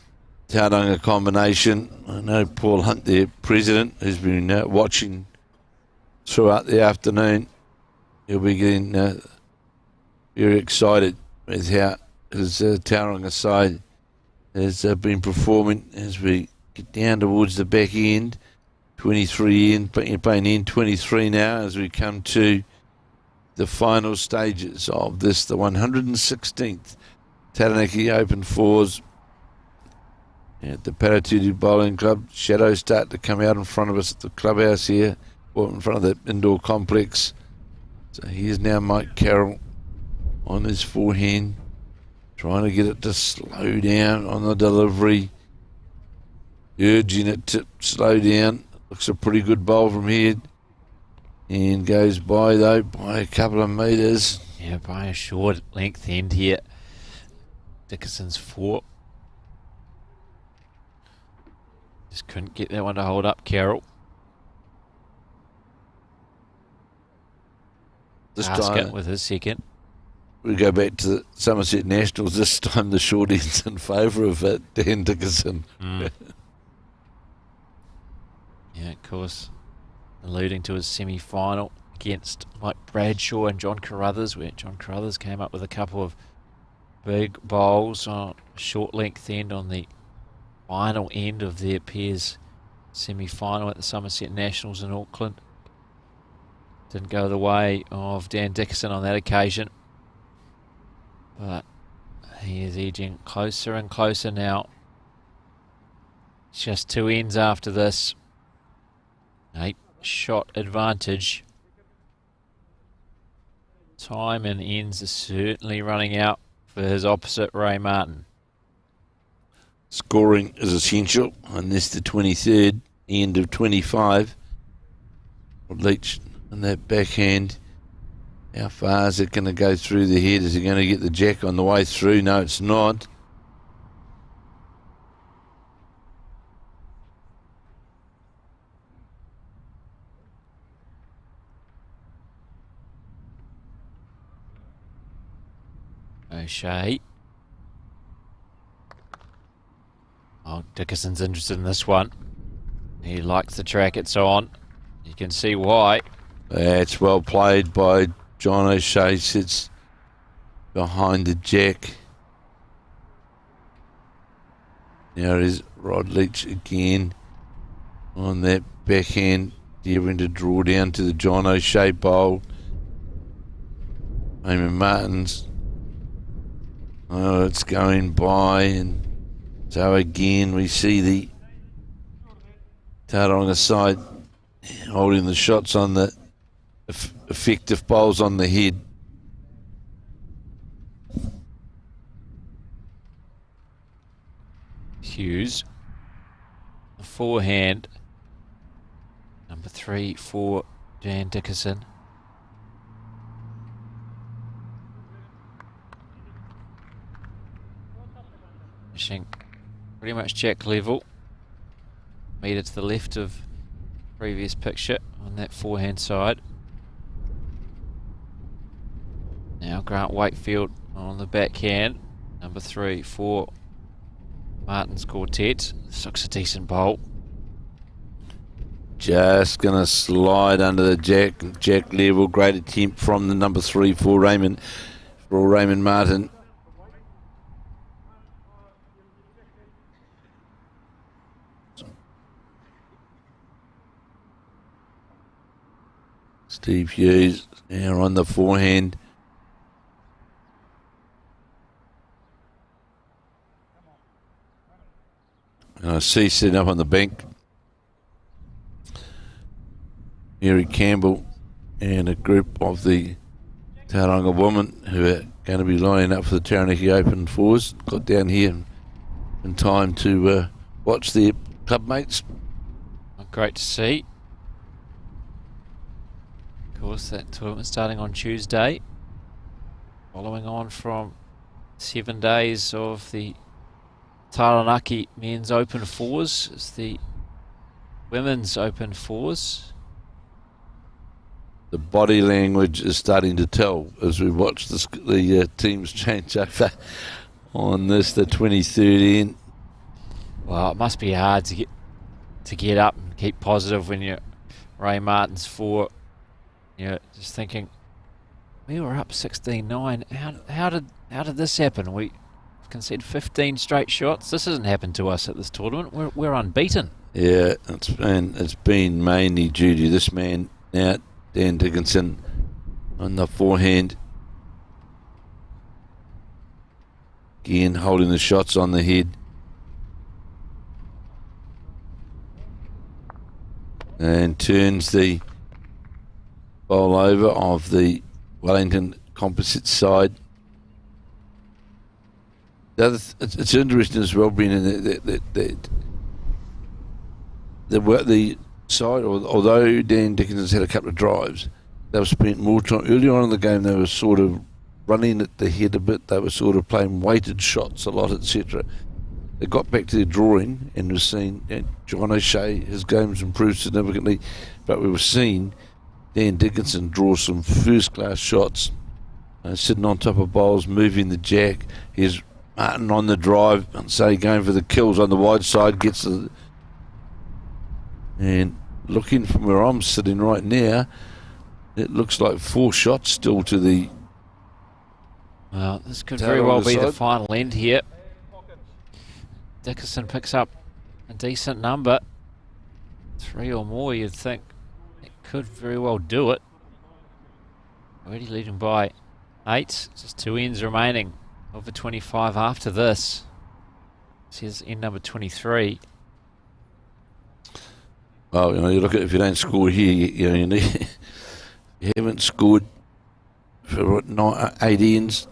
Tauranga combination, I know Paul Hunt, their president, who's been watching throughout the afternoon. He'll be getting very excited with how his Tauranga side has been performing as we get down towards the back end. 23 in, playing in 23 now as we come to the final stages of this, the 116th Taranaki Open Fours at the Paratutu Bowling Club. Shadows start to come out in front of us at the clubhouse here, or in front of the indoor complex. So here's now Mike Carroll on his forehand, trying to get it to slow down on the delivery, urging it to slow down. Looks a pretty good bowl from here, and goes by though by a couple of metres. Yeah, by a short length end here. Dickinson's 4. Just couldn't get that one to hold up, Carroll. This Tasker time with his second. we go back to the Somerset Nationals. This time the short end's in favour of Dan Dickinson. Yeah, of course. Alluding to his semi-final against Mike Bradshaw and John Carruthers, where John Carruthers came up with a couple of big bowls on a short length end on the final end of their pairs semi-final at the Somerset Nationals in Auckland. Didn't go the way of Dan Dickinson on that occasion, but he is edging closer and closer now. Just 2 ends after this. 8-shot advantage. Time and ends are certainly running out for his opposite, Ray Martin. Scoring is essential, and this the 23rd end of 25. Leach in that backhand. How far is it going to go through the head? Is he going to get the jack on the way through? No, it's not. O'Shea. Oh, Dickinson's interested in this one. He likes the track it's on. You can see why. That's well played by John O'Shea. Sits behind the jack. Now it is Rod Leach again on that backhand, endeavouring to draw down to the John O'Shea bowl. Raymond Martin's. Oh, it's going by, and so again we see the Tauranga side holding the shots on the effective bowls on the head. Hughes. The forehand. Number 3 for Jan Dickinson. Fishing pretty much jack level. Meter to the left of previous picture on that forehand side. Now Grant Wakefield on the backhand. Number 3 for Martin's quartet. Looks a decent bowl. Just going to slide under the jack level. Great attempt from the number 3 for Raymond Martin. Steve Hughes now on the forehand. And I see sitting up on the bank Mary Campbell and a group of the Tauranga women who are going to be lining up for the Taranaki Open fours. Got down here in time to watch their club mates. Great to see. Of course, that tournament starting on Tuesday, following on from 7 days of the Taranaki Men's Open fours. It's the Women's Open fours. The body language is starting to tell as we watch the teams change over on this, the 23rd end. Well, it must be hard to get up and keep positive when you're Ray Martin's for. You're just thinking, we were up 16-9. How did this happen? We conceded 15 straight shots. This hasn't happened to us at this tournament. We're unbeaten. Yeah, it's been mainly due to this man now, Dan Dickinson, on the forehand. Again, holding the shots on the head. And turns the bowl over of the Wellington composite side. It's interesting as well, Brendan, that the side, although Dan Dickinson's had a couple of drives, they've spent more time. Early on in the game, they were sort of running at the head a bit. They were sort of playing weighted shots a lot, etc. They got back to their drawing and we've seen John O'Shea, his game's improved significantly, but we were seeing Dan Dickinson draw some first-class shots, sitting on top of bowls, moving the jack. Here's Martin on the drive, and say going for the kills on the wide side, gets the... And looking from where I'm sitting right now, it looks like 4 shots still to the... Well, this could very well be the final end here. Dickinson picks up a decent number. 3 or more, you'd think. It could very well do it. Already leading by 8. Just 2 ends remaining. Over 25 after this. This is end number 23. Well, you look at, if you don't score here, you haven't scored for 8 ends.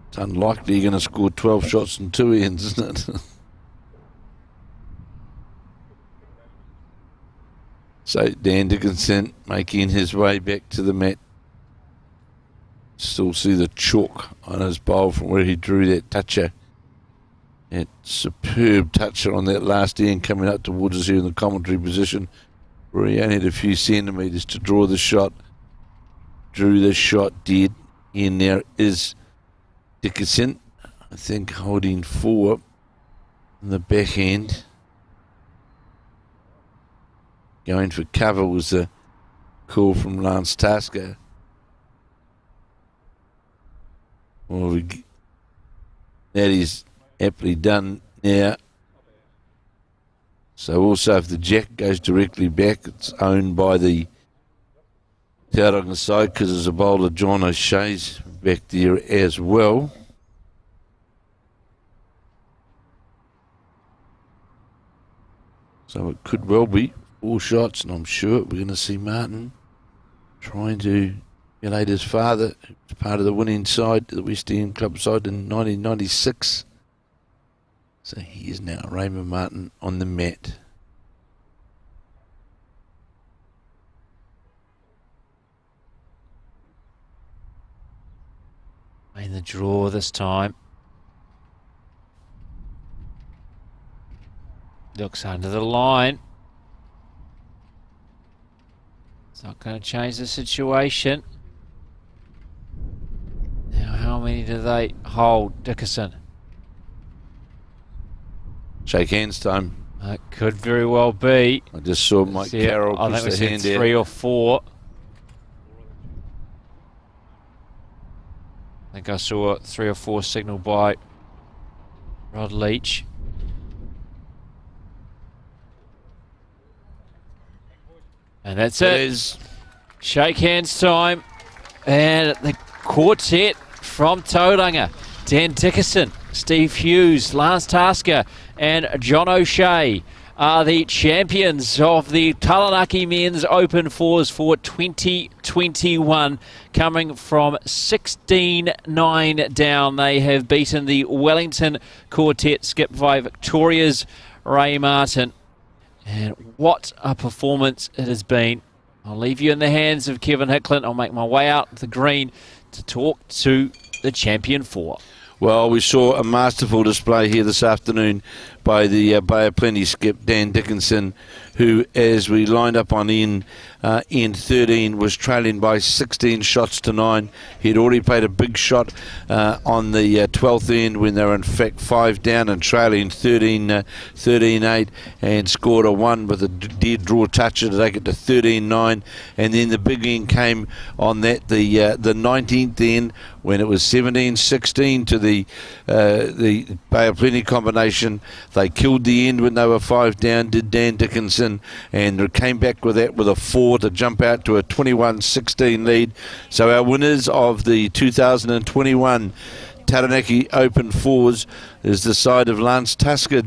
It's unlikely you're going to score 12 shots in 2 ends, isn't it? So Dan Dickinson making his way back to the mat. Still see the chalk on his bowl from where he drew that toucher. That superb toucher on that last end coming up towards us here in the commentary position, where he only had a few centimetres to draw the shot. Drew the shot dead. And there is Dickinson, I think, holding 4 in the backhand. Going for cover was a call from Lance Tasker. Well, that is aptly done now. So also if the jack goes directly back, it's owned by the Taranaki side because there's a bowler, John O'Shea's back there as well. So it could well be 4 shots, and I'm sure we're going to see Martin trying to emulate his father, who's part of the winning side, the West End club side in 1996. So he is now Raymond Martin on the mat. In the draw this time. Looks under the line. It's not going to change the situation. Now, how many do they hold, Dickinson? Shake hands time. That could very well be. I just saw Mike Carroll push the hand out. 3 or 4. I think I saw 3 or 4 signalled by Rod Leach. And that's it. Shake hands time. And the quartet from Tauranga. Dan Dickinson, Steve Hughes, Lance Tasker and John O'Shea are the champions of the Taranaki Men's Open Fours for 2021. Coming from 16-9 down, they have beaten the Wellington quartet, skipped by Victoria's Ray Martin. And what a performance it has been. I'll leave you in the hands of Kevin Hickland. I'll make my way out the green to talk to the champion 4. Well, we saw a masterful display here this afternoon by the Bay of Plenty skip, Dan Dickinson, who, as we lined up on end 13, was trailing by 16 shots to 9. He'd already played a big shot on the 12th end when they were in fact 5 down and trailing 13-8, and scored a 1 with a dead draw toucher to take it to 13-9. And then the big end came on that, the 19th end, when it was 17-16 to the Bay of Plenty combination. They killed the end when they were 5 down, did Dan Dickinson, and came back with that with a 4 to jump out to a 21-16 lead. So our winners of the 2021 Taranaki Open Fours is the side of Lance Tasker,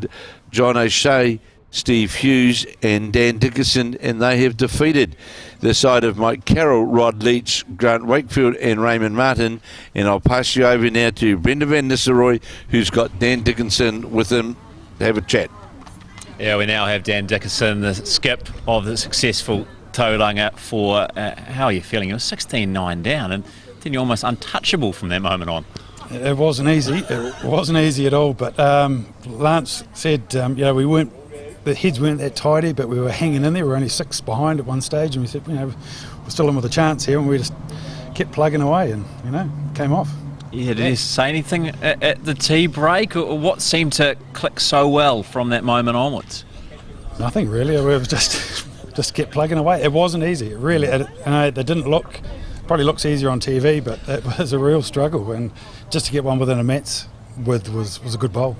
John O'Shea, Steve Hughes and Dan Dickinson, and they have defeated the side of Mike Carroll, Rod Leach, Grant Wakefield and Raymond Martin. And I'll pass you over now to Brendan Van Nistelrooy, who's got Dan Dickinson with him to have a chat. Yeah, we now have Dan Dickinson, the skip of the successful Tauranga for how are you feeling? You were 16-9 down and then you're almost untouchable from that moment on. It wasn't easy. It wasn't easy at all, but Lance said, the heads weren't that tidy, but we were hanging in there. We were only 6 behind at one stage, and we said, we're still in with a chance here, and we just kept plugging away, and came off. Yeah, did he say anything at the tea break, or what seemed to click so well from that moment onwards? Nothing really. We was just kept plugging away. It wasn't easy. It really, it didn't look. Probably looks easier on TV, but it was a real struggle, and just to get one within a match was a good bowl.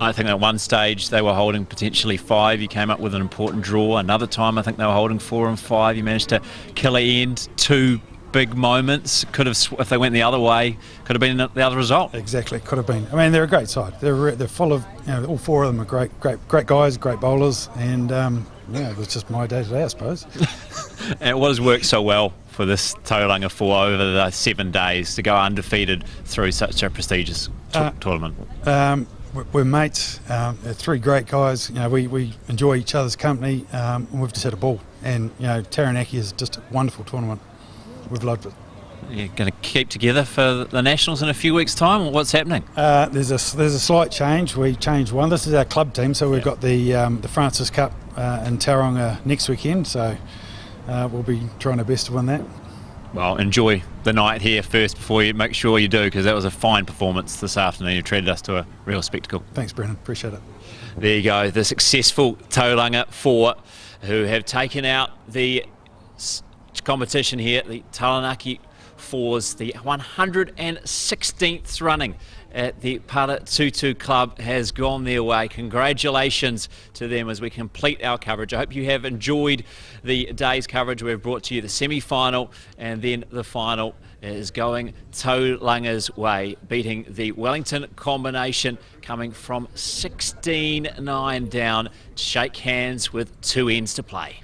I think at one stage they were holding potentially 5. You came up with an important draw. Another time I think they were holding 4 and 5. You managed to kill a end. 2 big moments. Could have, if they went the other way, could have been the other result. Exactly, could have been. I mean, they're a great side. They're full of, all 4 of them are great guys, great bowlers, and it was just my day today, I suppose. And what has worked so well for this Tauranga 4 over the 7 days to go undefeated through such a prestigious tournament? We're mates. 3 great guys. We enjoy each other's company. And we've just had a ball. And Taranaki is just a wonderful tournament. We've loved it. You're going to keep together for the Nationals in a few weeks' time? What's happening? There's a slight change. We changed one. This is our club team, so we've got the Francis Cup in Tauranga next weekend. So we'll be trying our best to win that. Well, enjoy the night here first before you make sure you do, because that was a fine performance this afternoon. You treated us to a real spectacle. Thanks, Brennan. Appreciate it. There you go, the successful Tauranga 4 who have taken out the competition here, the Taranaki 4s, the 116th running at the Paratutu Club has gone their way. Congratulations to them as we complete our coverage. I hope you have enjoyed the day's coverage. We've brought to you the semi-final, and then the final is going Tauranga's way, beating the Wellington combination, coming from 16-9 down to shake hands with 2 ends to play.